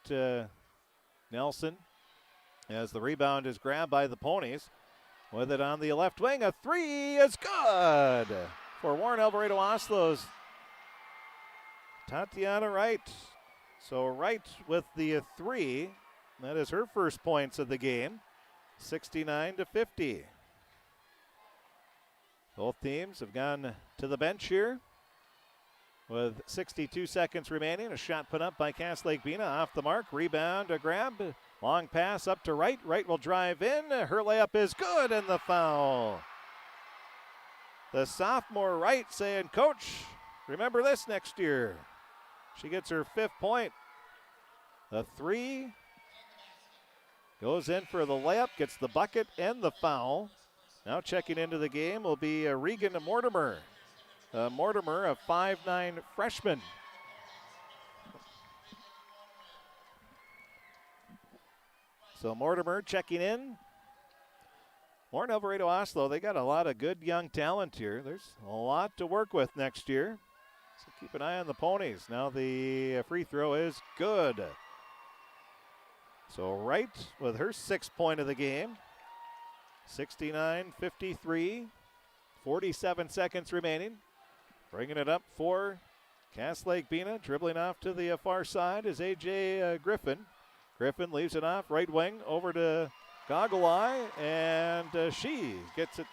Nelson as the rebound is grabbed by the Ponies. With it on the left wing, a 3 is good for Warren-Alvarado-Oslo's Tatiana Wright. So Wright with the 3. That is her first points of the game. 69-50. Both teams have gone to the bench here with 62 seconds remaining. A shot put up by Cass Lake-Bena off the mark. Rebound, a grab. Long pass up to Wright. Wright will drive in. Her layup is good, and the foul. The sophomore Wright saying, Coach, remember this next year. She gets her 5th point. The 3 goes in for the layup, gets the bucket and the foul. Now checking into the game will be Regan Mortimer. Mortimer, a 5'9" freshman. So Mortimer checking in. Warren-Alvarado-Oslo, they got a lot of good young talent here. There's a lot to work with next year. So keep an eye on the Ponies. Now the free throw is good. So Wright with her 6th point of the game. 69-53. 47 seconds remaining. Bringing it up for Cass Lake-Bena. Dribbling off to the far side is A.J. Griffin. Griffin leaves it off right wing over to Goggle Eye, and she gets it.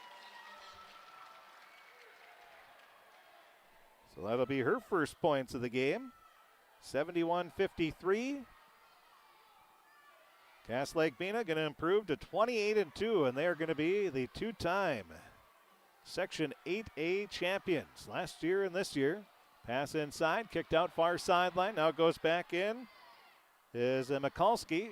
So that'll be her first points of the game. 71-53. Cass Lake-Bena going to improve to 28-2, and they are going to be the 2-time Section 8A champions last year and this year. Pass inside, kicked out far sideline. Now goes back in. Is Mikulski.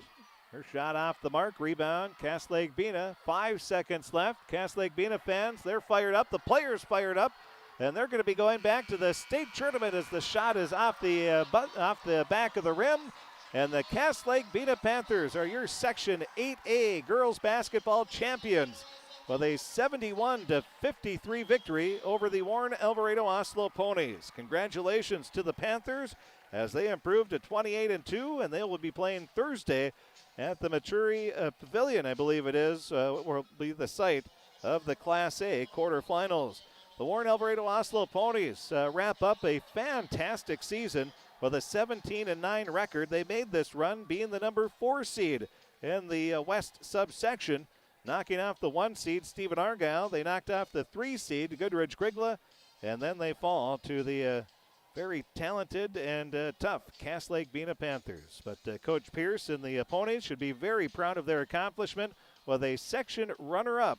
Her shot off the mark. Rebound. Cass Lake-Bena. 5 seconds left. Cass Lake-Bena fans, they're fired up. The players fired up. And they're going to be going back to the state tournament as the shot is off the back of the rim. And the Cass Lake-Bena Panthers are your Section 8A girls basketball champions with a 71-53 victory over the Warren-Alvarado-Oslo Ponies. Congratulations to the Panthers as they improved to 28-2, and they will be playing Thursday at the Maturi Pavilion, I believe it is, will be the site of the Class A quarterfinals. The Warren-Alvarado-Oslo Ponies wrap up a fantastic season with a 17-9 record. They made this run being the number 4 seed in the West subsection, knocking off the 1 seed, Stephen Argyle. They knocked off the 3 seed, Goodrich Grigla, and then they fall to the very talented and tough Cass Lake-Bena Panthers. But Coach Pierce and the Ponies should be very proud of their accomplishment with a section runner-up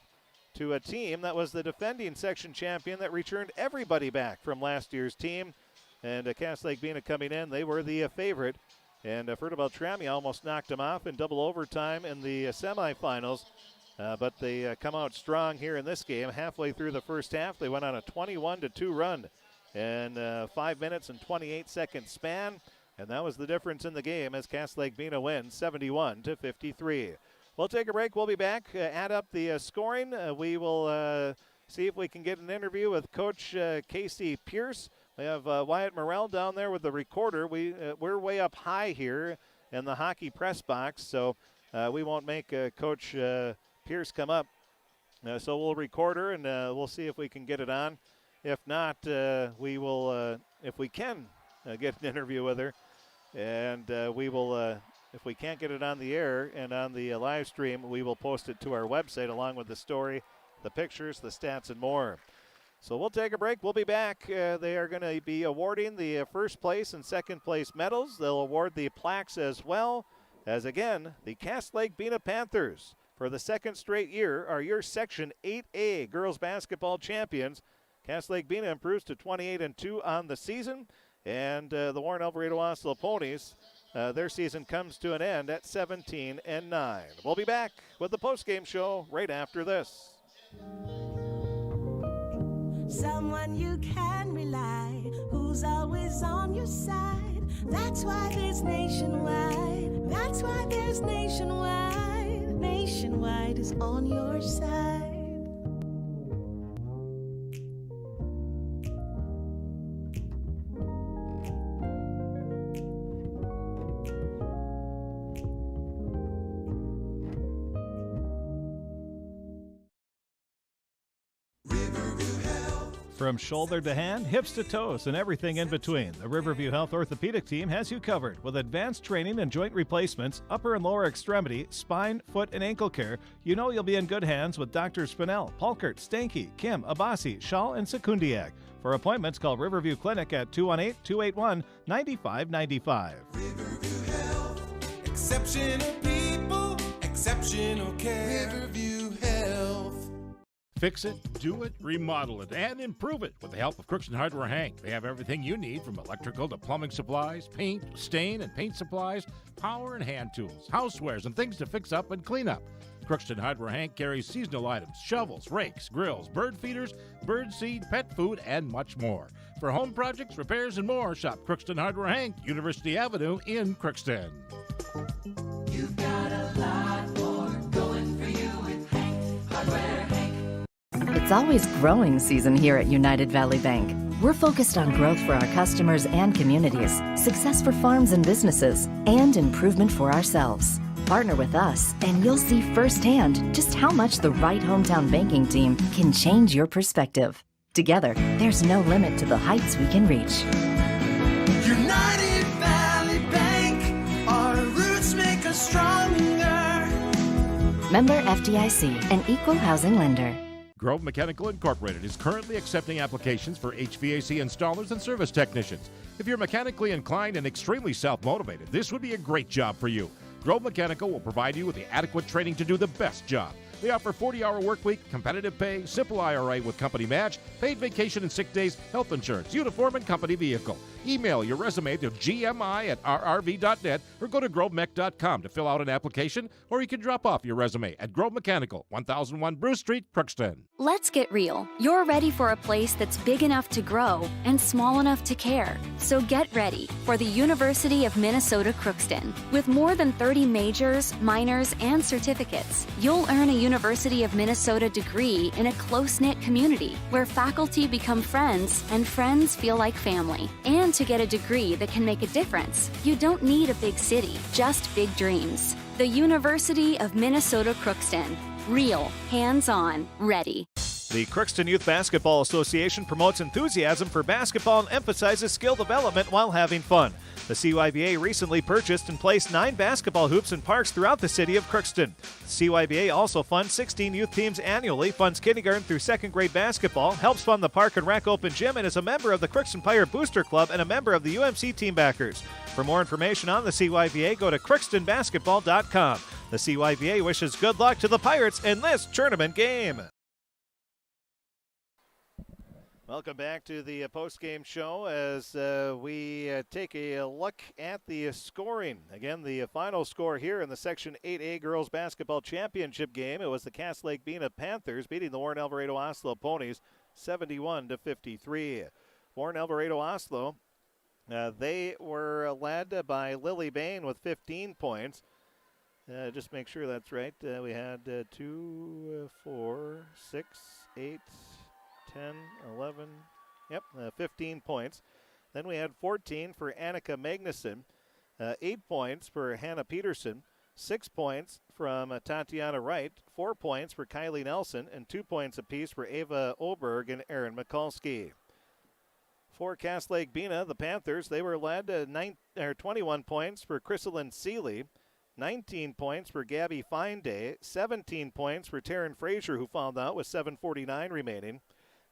to a team that was the defending section champion that returned everybody back from last year's team. And Cass Lake-Bena coming in, they were the favorite. And Fertile-Beltrami almost knocked them off in double overtime in the semifinals. But they come out strong here in this game. Halfway through the first half, they went on a 21-2 run in 5 minutes and 28 second span. And that was the difference in the game as Cass Lake-Bena wins 71-53. We'll take a break. We'll be back. Add up the scoring. We will see if we can get an interview with Coach Casey Pierce. We have Wyatt Morrell down there with the recorder. We're way up high here in the hockey press box, so we won't make Coach Pierce come up. So we'll record her, and we'll see if we can get it on. If not, we will, if we can get an interview with her, and we will, if we can't get it on the air and on the live stream, we will post it to our website along with the story, the pictures, the stats, and more. So we'll take a break. We'll be back. They are going to be awarding the first place and second place medals. They'll award the plaques as well as, again, the Cass Lake-Bena Panthers for the second straight year are your Section 8A girls basketball champions. Cass Lake-Bena improves to 28-2 on the season, and the Warren-Alvarado-Oslo Ponies, their season comes to an end at 17-9. We'll be back with the postgame show right after this. Someone you can rely, who's always on your side. That's why there's Nationwide. That's why there's Nationwide. Nationwide is on your side. From shoulder to hand, hips to toes, and everything in between, the Riverview Health Orthopedic Team has you covered with advanced training and joint replacements, upper and lower extremity, spine, foot, and ankle care. You know you'll be in good hands with Dr. Spinell, Palkert, Stanky, Kim, Abasi, Schall, and Sekundiak. For appointments, call Riverview Clinic at 218-281-9595. Riverview Health, exceptional people, exceptional care. Riverview Health. Fix it, do it, remodel it, and improve it with the help of Crookston Hardware Hank. They have everything you need from electrical to plumbing supplies, paint, stain, and paint supplies, power and hand tools, housewares, and things to fix up and clean up. Crookston Hardware Hank carries seasonal items, shovels, rakes, grills, bird feeders, bird seed, pet food, and much more. For home projects, repairs, and more, shop Crookston Hardware Hank, University Avenue in Crookston. You've got a lot more going for you with Hank Hardware Hank. It's always growing season here at United Valley Bank. We're focused on growth for our customers and communities, success for farms and businesses, and improvement for ourselves. Partner with us, and you'll see firsthand just how much the right hometown banking team can change your perspective. Together, there's no limit to the heights we can reach. United Valley Bank, our roots make us stronger. Member FDIC, an equal housing lender. Grove Mechanical Incorporated is currently accepting applications for HVAC installers and service technicians. If you're mechanically inclined and extremely self-motivated, this would be a great job for you. Grove Mechanical will provide you with the adequate training to do the best job. They offer 40-hour work week, competitive pay, simple IRA with company match, paid vacation and sick days, health insurance, uniform, and company vehicle. Email your resume to gmi@rrv.net or go to grovemech.com to fill out an application, or you can drop off your resume at Grove Mechanical, 1001 Bruce Street, Crookston. Let's get real. You're ready for a place that's big enough to grow and small enough to care. So get ready for the University of Minnesota Crookston. With more than 30 majors, minors, and certificates, you'll earn a University of Minnesota degree in a close-knit community where faculty become friends and friends feel like family. And to get a degree that can make a difference, you don't need a big city, just big dreams. The University of Minnesota Crookston. Real, hands-on, ready. The Crookston Youth Basketball Association promotes enthusiasm for basketball and emphasizes skill development while having fun. The CYBA recently purchased and placed 9 basketball hoops in parks throughout the city of Crookston. CYBA also funds 16 youth teams annually, funds kindergarten through 2nd grade basketball, helps fund the Park and Rec Open Gym, and is a member of the Crookston Pirate Booster Club and a member of the UMC Team Backers. For more information on the CYBA, go to crookstonbasketball.com. The CYBA wishes good luck to the Pirates in this tournament game. Welcome back to the post-game show as we take a look at the scoring. Again, the final score here in the Section 8A Girls Basketball Championship game. It was the Cass Lake-Bena Panthers beating the Warren-Alvarado-Oslo Ponies 71-53. Warren-Alvarado-Oslo, they were led by Lily Bain with 15 points. Just make sure that's right. We had 2, 4, 6, 8, 10, 11, 15 points. Then we had 14 for Annika Magnuson, 8 points for Hannah Peterson, 6 points from Tatiana Wright, 4 points for Kylie Nelson, and 2 points apiece for Ava Oberg and Erin Mikulski. For Cass Lake-Bena, the Panthers, they were led 21 points for Chrysalyn Seeley, 19 points for Gabby Fineday, 17 points for Taryn Frazier, who fouled out with 7:49 remaining.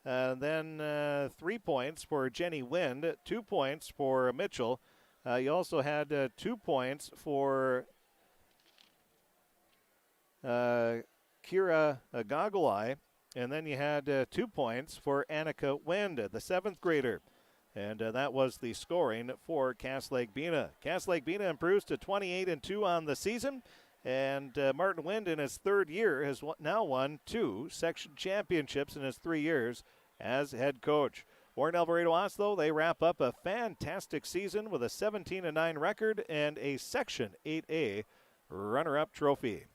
Then 3 points for Jenny Wind, 2 points for Mitchell. You also had 2 points for Kira Goggle-Eye. And then you had 2 points for Annika Wind, the 7th grader. And that was the scoring for Cass Lake-Bena. Cass Lake-Bena improves to 28-2 on the season. And Martin Wind, in his 3rd year, has now won 2 section championships in his 3 years as head coach. Warren-Alvarado-Oslo, they wrap up a fantastic season with a 17-9 record and a Section 8A runner-up trophy.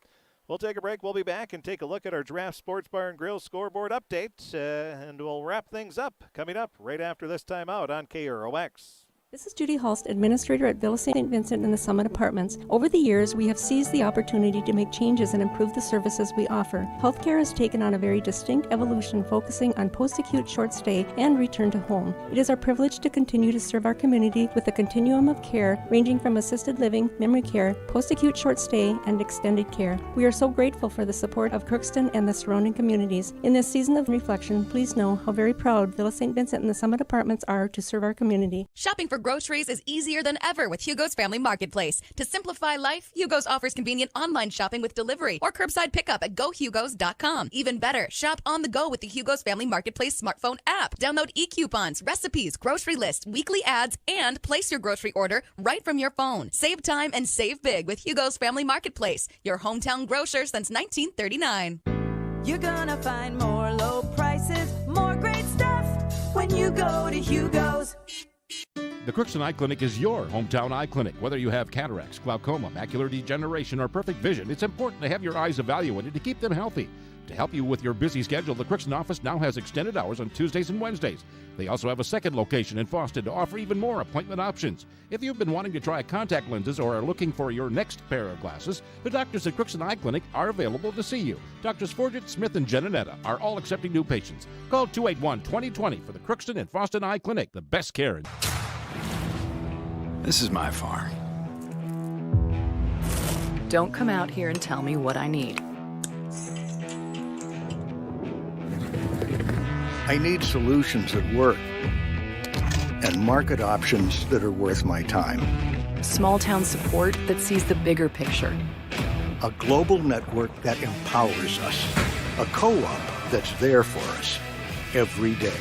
We'll take a break. We'll be back and take a look at our Giraffe Sports Bar and Grill scoreboard update, and we'll wrap things up coming up right after this timeout on KROX. This is Judy Hulst, Administrator at Villa St. Vincent in the Summit Apartments. Over the years, we have seized the opportunity to make changes and improve the services we offer. Healthcare has taken on a very distinct evolution, focusing on post-acute short stay and return to home. It is our privilege to continue to serve our community with a continuum of care ranging from assisted living, memory care, post-acute short stay, and extended care. We are so grateful for the support of Crookston and the surrounding communities. In this season of reflection, please know how very proud Villa St. Vincent and the Summit Apartments are to serve our community. Shopping for groceries is easier than ever with Hugo's Family Marketplace. To simplify life, Hugo's offers convenient online shopping with delivery or curbside pickup at gohugos.com. Even better, shop on the go with the Hugo's Family Marketplace smartphone app. Download e-coupons, recipes, grocery lists, weekly ads, and place your grocery order right from your phone. Save time and save big with Hugo's Family Marketplace, your hometown grocer since 1939. You're gonna find more low prices, more great stuff when you go to Hugo's. The Crookston Eye Clinic is your hometown eye clinic. Whether you have cataracts, glaucoma, macular degeneration, or perfect vision, it's important to have your eyes evaluated to keep them healthy. To help you with your busy schedule, the Crookston office now has extended hours on Tuesdays and Wednesdays. They also have a second location in Fawsted to offer even more appointment options. If you've been wanting to try contact lenses or are looking for your next pair of glasses, the doctors at Crookston Eye Clinic are available to see you. Doctors Forget, Smith, and Genanetta are all accepting new patients. Call 281-2020 for the Crookston and Fawsted Eye Clinic, the best care in. This is my farm. Don't come out here and tell me what I need. I need solutions that work and market options that are worth my time. Small town support that sees the bigger picture. A global network that empowers us. A co-op that's there for us every day.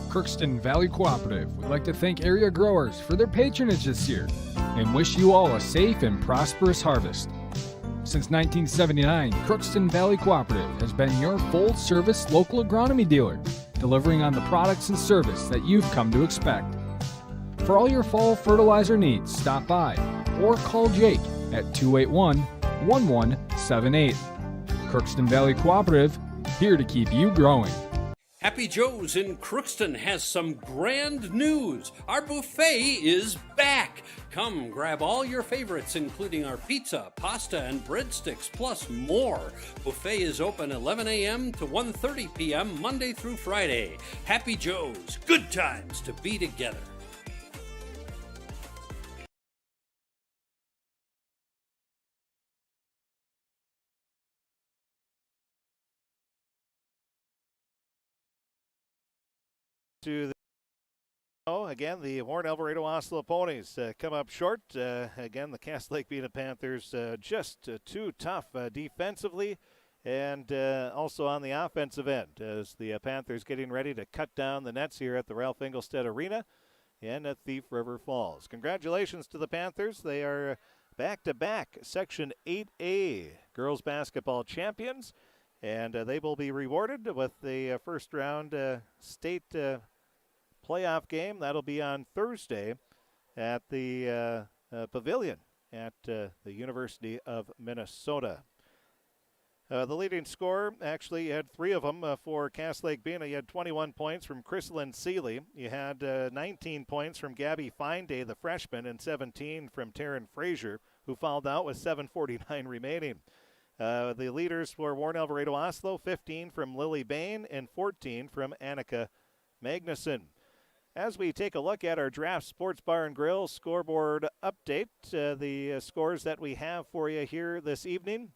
Crookston Valley Cooperative would like to thank area growers for their patronage this year and wish you all a safe and prosperous harvest. Since 1979, Crookston Valley Cooperative has been your full-service local agronomy dealer, delivering on the products and service that you've come to expect. For all your fall fertilizer needs, stop by or call Jake at 281-1178. Crookston Valley Cooperative, here to keep you growing. Happy Joe's in Crookston has some grand news. Our buffet is back. Come grab all your favorites, including our pizza, pasta, and breadsticks, plus more. Buffet is open 11 a.m. to 1:30 p.m. Monday through Friday. Happy Joe's, good times to be together. To again, the Warren-Alvarado-Oslo ponies come up short. Again, the Cass Lake-Bena Panthers just too tough defensively and also on the offensive end as the Panthers getting ready to cut down the nets here at the Ralph Engelstad Arena and at Thief River Falls. Congratulations to the Panthers. They are back-to-back Section 8A girls basketball champions, and they will be rewarded with the first round state playoff game. That'll be on Thursday at the Pavilion at the University of Minnesota. The leading scorer, actually, you had three of them for Cass Lake-Bena. You had 21 points from Chrysalyn Seeley. You had 19 points from Gabby Fineday, the freshman, and 17 from Taryn Frazier, who fouled out with 7:49 remaining. The leaders for Warren-Alvarado-Oslo, 15 from Lily Bain and 14 from Annika Magnuson. As we take a look at our Draft Sports Bar and Grill scoreboard update, the scores that we have for you here this evening.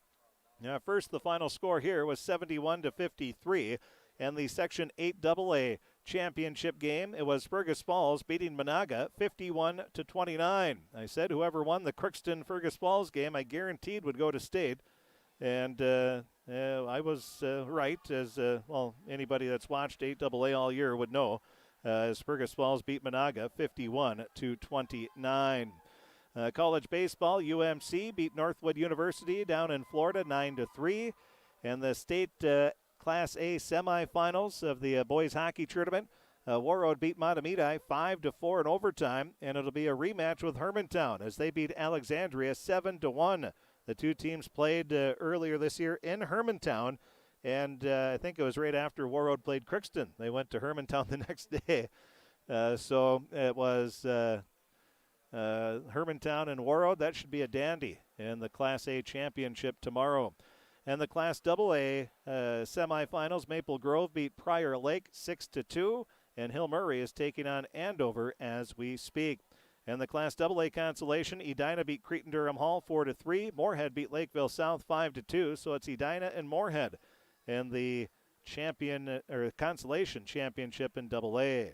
First, the final score here was 71-53, and the Section 8AA championship game, it was Fergus Falls beating Monaga 51-29. I said whoever won the Crookston Fergus Falls game, I guaranteed would go to state. And I was right, as well, anybody that's watched 8AA all year would know, as Fergus Falls beat Monaga 51-29. College baseball, UMC beat Northwood University down in Florida 9-3. And the state Class A semifinals of the boys hockey tournament, Warroad beat Matamidi 5-4 in overtime, and it'll be a rematch with Hermantown as they beat Alexandria 7-1. The two teams played earlier this year in Hermantown, and I think it was right after Warroad played Crookston. They went to Hermantown the next day. So it was Hermantown and Warroad. That should be a dandy in the Class A championship tomorrow. And the Class AA semifinals, Maple Grove beat Prior Lake 6-2, and Hill Murray is taking on Andover as we speak. And the Class AA consolation, Edina beat Cretin-Durham Hall 4-3. Moorhead beat Lakeville South 5-2. So it's Edina and Moorhead in the consolation championship in AA.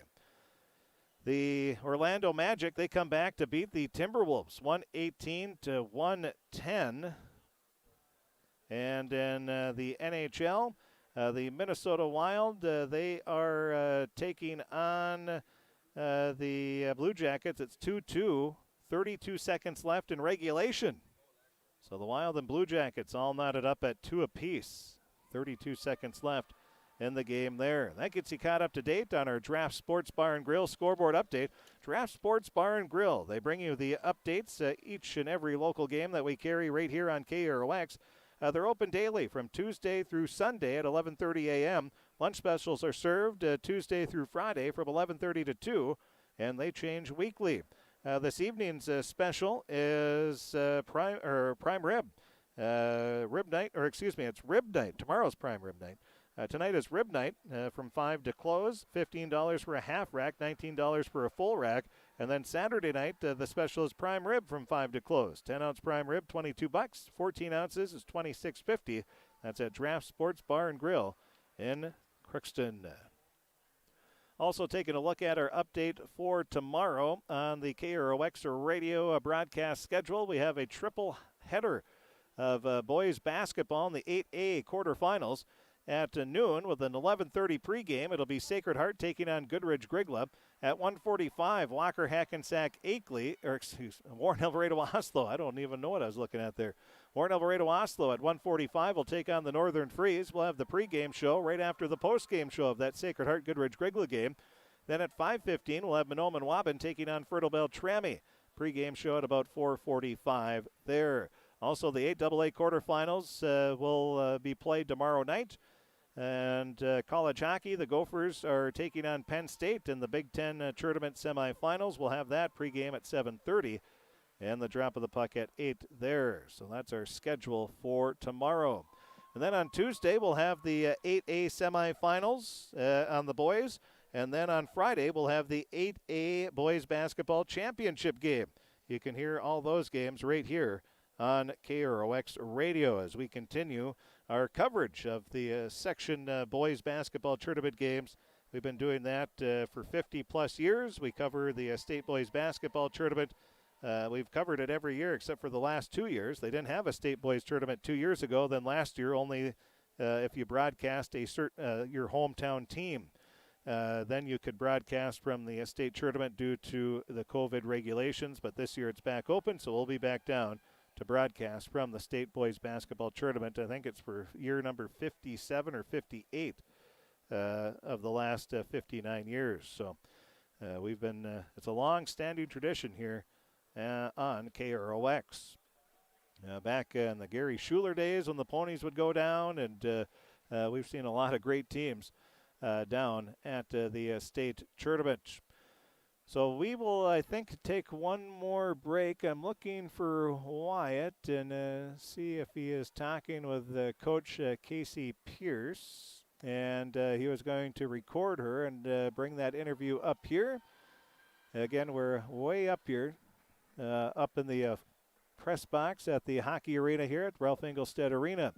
The Orlando Magic, they come back to beat the Timberwolves 118-110. And in the NHL, the Minnesota Wild, they are taking on the Blue Jackets. It's 2-2, 32 seconds left in regulation. So the Wild and Blue Jackets all knotted up at 2 apiece. 32 seconds left in the game there. That gets you caught up to date on our Draft Sports Bar and Grill scoreboard update. Draft Sports Bar and Grill, they bring you the updates each and every local game that we carry right here on KROX. They're open daily from Tuesday through Sunday at 11:30 a.m. Lunch specials are served Tuesday through Friday from 11:30 to 2, and they change weekly. This evening's special is prime rib. Rib night, or excuse me, it's rib night. Tomorrow's prime rib night. Tonight is rib night from 5 to close. $15 for a half rack, $19 for a full rack. And then Saturday night, the special is prime rib from 5 to close. 10-ounce prime rib, $22. 14 ounces is $26.50. That's at Draft Sports Bar and Grill in Crookston. Also taking a look at our update for tomorrow on the KROX radio broadcast schedule. We have a triple header of boys basketball in the 8A quarterfinals at noon with an 11:30 pregame. It'll be Sacred Heart taking on Goodridge Grigla. At 1:45, Walker Hackensack Akeley, Warren-Alvarado-Oslo. I don't even know what I was looking at there. Warren-Alvarado-Oslo at 1:45 will take on the Northern Freeze. We'll have the pregame show right after the postgame show of that Sacred Heart Goodridge Grigla game. Then at 5:15, we'll have Mahnomen Waban taking on Fertile Beltrami. Pregame show at about 4:45 there. Also, the 8AA quarterfinals will be played tomorrow night. And college hockey, the Gophers are taking on Penn State in the Big Ten tournament semifinals. We'll have that pregame at 7:30 and the drop of the puck at 8 there. So that's our schedule for tomorrow. And then on Tuesday, we'll have the 8A semifinals on the boys. And then on Friday, we'll have the 8A boys basketball championship game. You can hear all those games right here on KROX Radio as we continue our coverage of the section boys basketball tournament games. We've been doing that for 50-plus years. We cover the state boys basketball tournament. We've covered it every year except for the last 2 years. They didn't have a state boys tournament 2 years ago. Then last year, only if you broadcast a your hometown team, then you could broadcast from the state tournament due to the COVID regulations. But this year it's back open, so we'll be back down to broadcast from the state boys basketball tournament. I think it's for year number 57 or 58 of the last 59 years. So we've been, it's a long-standing tradition here on KROX. Back in the Gary Schuler days when the Ponies would go down, and we've seen a lot of great teams down at the state tournament. So we will, I think, take one more break. I'm looking for Wyatt and see if he is talking with Coach Casey Pierce. And he was going to record her and bring that interview up here. Again, we're way up here, up in the press box at the hockey arena here at Ralph Engelstad Arena.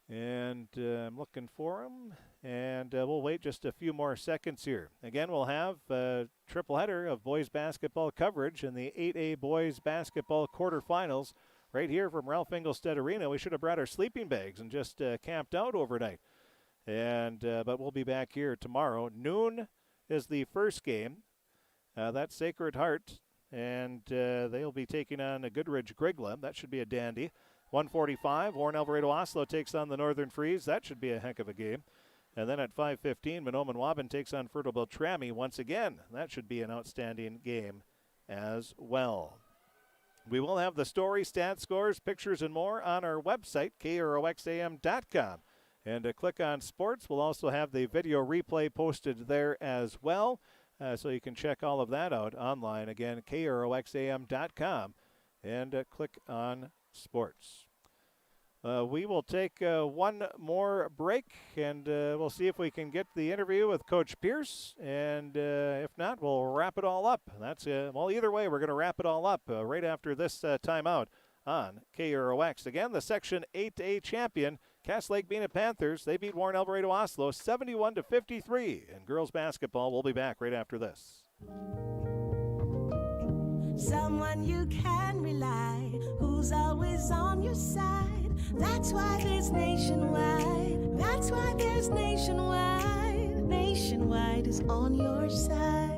And I'm looking for him, and we'll wait just a few more seconds here. Again, we'll have a triple header of boys basketball coverage in the 8A boys basketball quarterfinals right here from Ralph Engelstad Arena. We should have brought our sleeping bags and just camped out overnight. And but we'll be back here tomorrow. Noon is the first game. That's Sacred Heart, and they'll be taking on a Goodridge Grigla. That should be a dandy. 1:45, Warren-Alvarado-Oslo takes on the Northern Freeze. That should be a heck of a game. And then at 5:15, Mahnomen Waban takes on Fertile Beltrami once again. That should be an outstanding game as well. We will have the story, stats, scores, pictures, and more on our website, KROXAM.com. And click on sports. We'll also have the video replay posted there as well. So you can check all of that out online. Again, KROXAM.com. And click on sports. We will take one more break, and we'll see if we can get the interview with Coach Pierce. And if not, we'll wrap it all up. That's well, either way, we're going to wrap it all up right after this timeout on KROX. Again, the Section 8A champion, Cass Lake-Bena Panthers. They beat Warren-Alvarado-Oslo 71-53. And girls basketball will be back right after this. Someone you can rely, who's always on your side. That's why there's Nationwide. That's why there's Nationwide. Nationwide is on your side.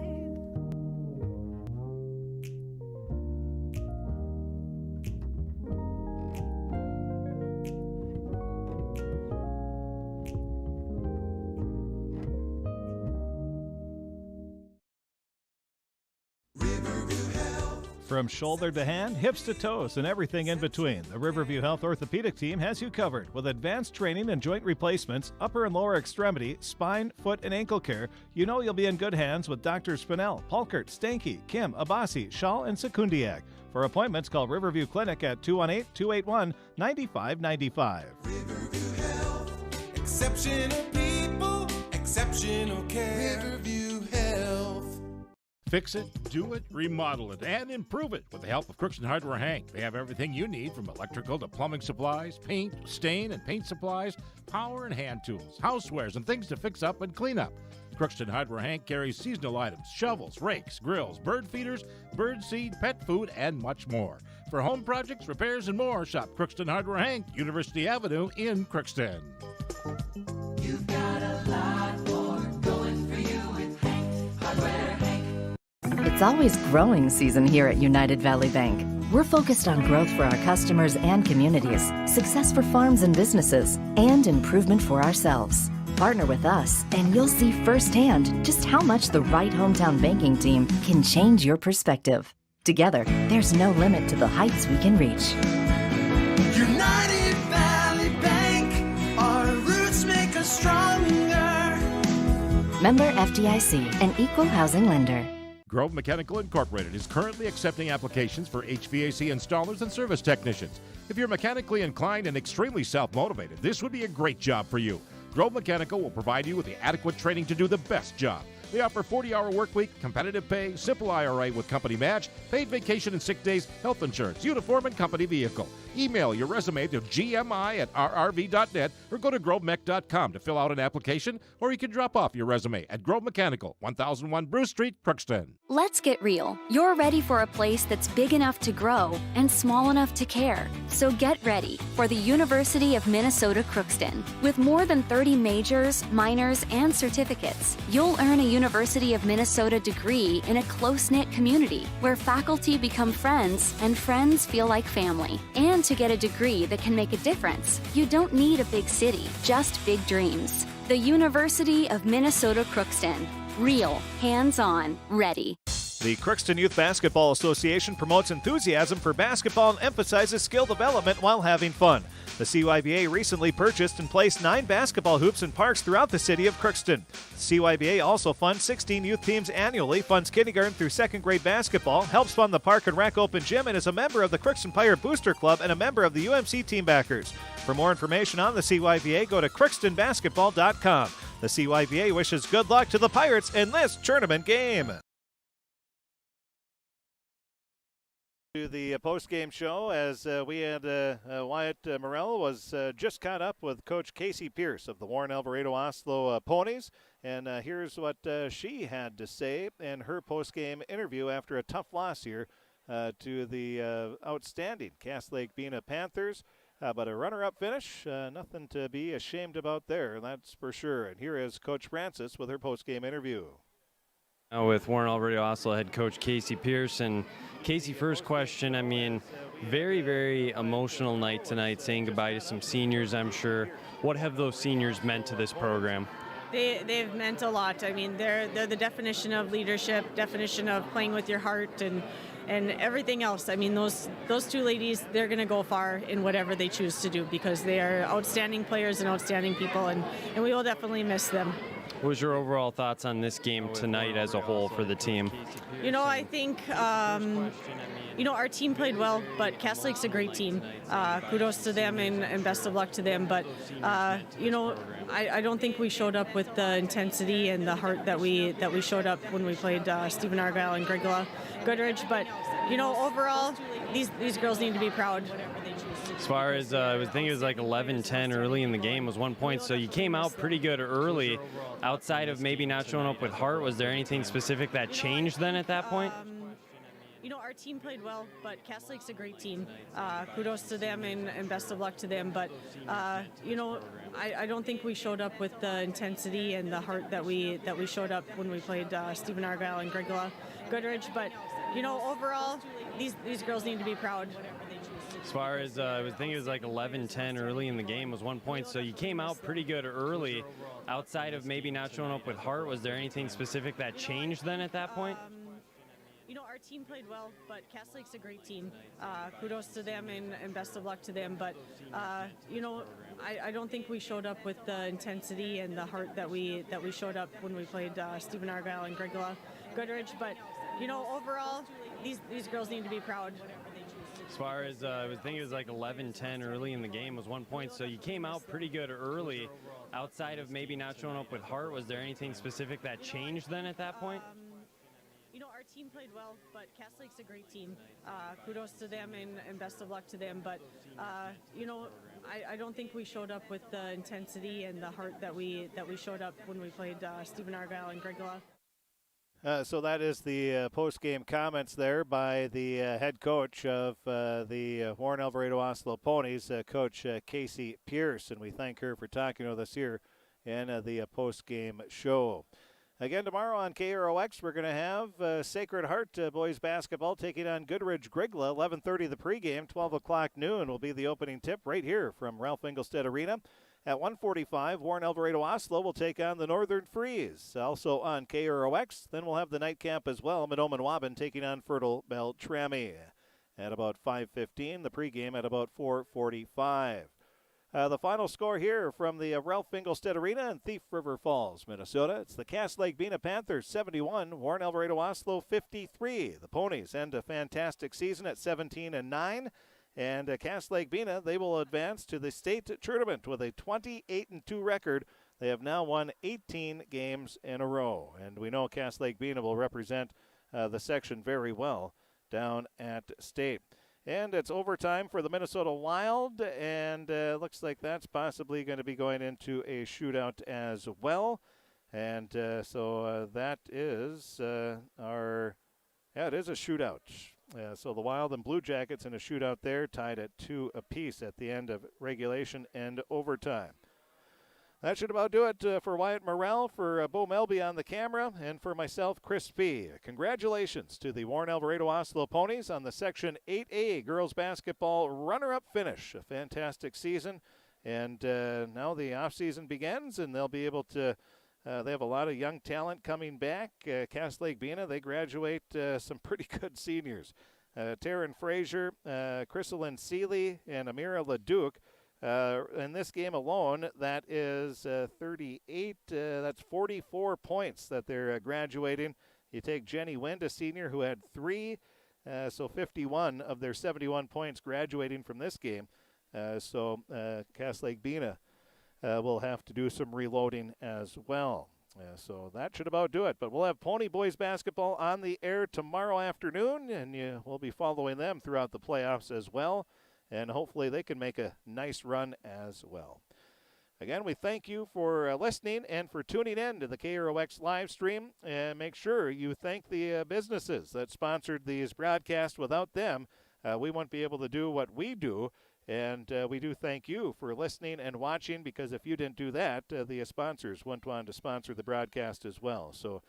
From shoulder to hand, hips to toes, and everything in between, the Riverview Health Orthopedic Team has you covered with advanced training and joint replacements, upper and lower extremity, spine, foot, and ankle care. You know you'll be in good hands with Drs. Spinell, Polkert, Stanky, Kim, Abasi, Shaw, and Sekundiak. For appointments, call Riverview Clinic at 218-281-9595. Riverview Health, exceptional people, exceptional care. Riverview Health. Fix it, do it, remodel it, and improve it with the help of Crookston Hardware Hank. They have everything you need from electrical to plumbing supplies, paint, stain, and paint supplies, power and hand tools, housewares, and things to fix up and clean up. Crookston Hardware Hank carries seasonal items, shovels, rakes, grills, bird feeders, bird seed, pet food, and much more. For home projects, repairs, and more, shop Crookston Hardware Hank, University Avenue in Crookston. You've got a lot more going for you with Hank, Hardware Hank. It's always growing season here at United Valley Bank. We're focused on growth for our customers and communities, success for farms and businesses, and improvement for ourselves. Partner with us, and you'll see firsthand just how much the right hometown banking team can change your perspective. Together, there's no limit to the heights we can reach. United Valley Bank, our roots make us stronger. Member FDIC, an equal housing lender. Grove Mechanical Incorporated is currently accepting applications for HVAC installers and service technicians. If you're mechanically inclined and extremely self-motivated, this would be a great job for you. Grove Mechanical will provide you with the adequate training to do the best job. They offer 40-hour work week, competitive pay, simple IRA with company match, paid vacation and sick days, health insurance, uniform, and company vehicle. Email your resume to gmi@rrv.net or go to grovemech.com to fill out an application, or you can drop off your resume at Grove Mechanical, 1001 Bruce Street, Crookston. Let's get real. You're ready for a place that's big enough to grow and small enough to care. So get ready for the University of Minnesota Crookston. With more than 30 majors, minors, and certificates, you'll earn a University of Minnesota degree in a close-knit community where faculty become friends and friends feel like family. And to get a degree that can make a difference, you don't need a big city, just big dreams. The University of Minnesota Crookston. Real, hands-on, ready. The Crookston Youth Basketball Association promotes enthusiasm for basketball and emphasizes skill development while having fun. The CYBA recently purchased and placed 9 basketball hoops in parks throughout the city of Crookston. The CYBA also funds 16 youth teams annually, funds kindergarten through 2nd grade basketball, helps fund the Park and Rec Open Gym, and is a member of the Crookston Pirate Booster Club and a member of the UMC Team Backers. For more information on the CYBA, go to crookstonbasketball.com. The CYBA wishes good luck to the Pirates in this tournament game. To the post-game show, as we had Wyatt Morell was just caught up with Coach Casey Pierce of the Warren-Alvarado-Oslo Ponies, and here's what she had to say in her post-game interview after a tough loss here to the outstanding Lake-Bena Panthers. But a runner-up finish, nothing to be ashamed about there, that's for sure. And here is Coach Francis with her post-game interview. With Warren-Alvarado-Oslo head coach Casey Pierce. And Casey, first question, I mean, very, very emotional night tonight, saying goodbye to some seniors, I'm sure. What have those seniors meant to this program? They've meant a lot. I mean, they're the definition of leadership, definition of playing with your heart, and everything else. I mean, those two ladies, they're going to go far in whatever they choose to do because they are outstanding players and outstanding people, and we will definitely miss them. What was your overall thoughts on this game tonight as a whole for the team? You know, I think, our team played well, but Cass Lake's a great team. Kudos to them and best of luck to them. But, I don't think we showed up with the intensity and the heart that we showed up when we played Stephen Argyle and Greg Goodrich. But, overall, these girls need to be proud. As far as I think it was like 11-10 early in the game was 1 point, so you came out pretty good early. Outside of maybe not showing up with heart, was there anything specific that changed then at that point? Our team played well, but Cass Lake's a great team. Kudos to them and best of luck to them. But, I don't think we showed up with the intensity and the heart that we showed up when we played Stephen Argyle and Greg Goodrich. But, overall, these girls need to be proud. As far as I think it was like 11-10 early in the game was 1 point, so you came out pretty good early. Outside of maybe not showing up with heart, was there anything specific that changed then at that point? Our team played well, but Cass Lake's a great team. Kudos to them and best of luck to them. But, I don't think we showed up with the intensity and the heart that we showed up when we played Stephen Argyle and Goodrich. But, overall, these girls need to be proud. As far as, I think it was like 11-10 early in the game was 1 point, so you came out pretty good early. Outside of maybe not showing up with heart, was there anything specific that changed then at that point? Our team played well, but Cass Lake's a great team. Kudos to them and best of luck to them. But, I don't think we showed up with the intensity and the heart that we showed up when we played Stephen Argyle and So that is the post-game comments there by the head coach of the Warren-Alvarado-Oslo Ponies, Coach Casey Pierce, and we thank her for talking with us here in the post-game show. Again, tomorrow on KROX, we're going to have Sacred Heart boys basketball taking on Goodrich Grigla. 11:30 the pregame, 12 o'clock noon will be the opening tip right here from Ralph Engelstad Arena. At 1:45, Warren-Alvarado-Oslo will take on the Northern Freeze. Also on KROX, then we'll have the nightcap as well. Mahnomen Waban taking on Fertile Beltrami. At about 5:15, the pregame at about 4:45. The final score here from the Ralph Engelstad Arena in Thief River Falls, Minnesota. It's the Cass Lake-Bena Panthers 71, Warren-Alvarado-Oslo 53. The Ponies end a fantastic season at 17-9. And Cass Lake-Bena, they will advance to the state tournament with a 28-2 record. They have now won 18 games in a row. And we know Cass Lake-Bena will represent the section very well down at state. And it's overtime for the Minnesota Wild, and looks like that's possibly going to be going into a shootout as well. And so that is it is a shootout. So the Wild and Blue Jackets in a shootout there, tied at 2 apiece at the end of regulation and overtime. That should about do it for Wyatt Morrell, for Bo Melby on the camera, and for myself, Chris P. Congratulations to the Warren-Alvarado-Oslo Ponies on the Section 8A girls basketball runner-up finish. A fantastic season, and now the off-season begins, and they'll be able to they have a lot of young talent coming back. Cass Lake-Bena, they graduate some pretty good seniors. Taryn Frazier, Chrysalyn Seeley, and Amira Leduc. In this game alone, that is 38, that's 44 points that they're graduating. You take Jenny Wind, a senior who had 3, so 51 of their 71 points graduating from this game. So Cass Lake-Bena will have to do some reloading as well. So that should about do it. But we'll have Pony Boys basketball on the air tomorrow afternoon, and we'll be following them throughout the playoffs as well. And hopefully they can make a nice run as well. Again, we thank you for listening and for tuning in to the KROX live stream. And make sure you thank the businesses that sponsored these broadcasts. Without them, we wouldn't be able to do what we do. And we do thank you for listening and watching, because if you didn't do that, the sponsors wouldn't want to sponsor the broadcast as well. So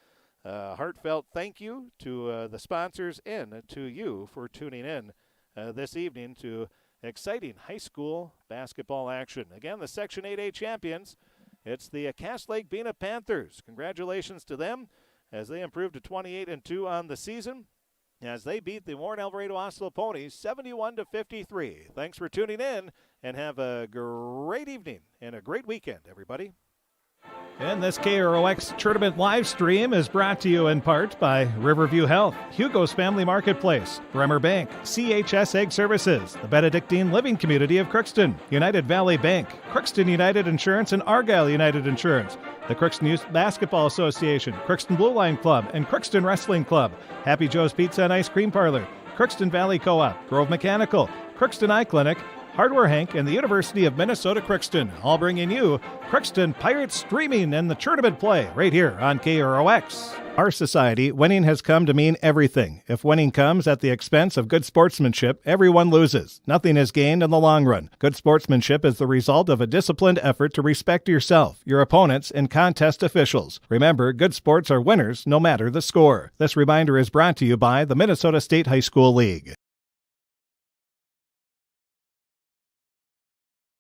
heartfelt thank you to the sponsors and to you for tuning in this evening to exciting high school basketball action. Again, the Section 8A champions, it's the Cass Lake-Bena Panthers. Congratulations to them as they improved to 28-2 on the season, as they beat the Warren-Alvarado-Oslo Ponies 71-53. Thanks for tuning in, and have a great evening and a great weekend, everybody. And this KROX tournament live stream is brought to you in part by Riverview Health, Hugo's Family Marketplace, Bremer Bank, CHS Egg Services, the Benedictine Living Community of Crookston, United Valley Bank, Crookston United Insurance and Argyle United Insurance, the Crookston Youth Basketball Association, Crookston Blue Line Club, and Crookston Wrestling Club, Happy Joe's Pizza and Ice Cream Parlor, Crookston Valley Co-op, Grove Mechanical, Crookston Eye Clinic, Hardware Hank, and the University of Minnesota Crookston, all bringing you Crookston Pirates streaming and the tournament play right here on KROX. Our society, winning has come to mean everything. If winning comes at the expense of good sportsmanship, everyone loses. Nothing is gained in the long run. Good sportsmanship is the result of a disciplined effort to respect yourself, your opponents, and contest officials. Remember, good sports are winners no matter the score. This reminder is brought to you by the Minnesota State High School League.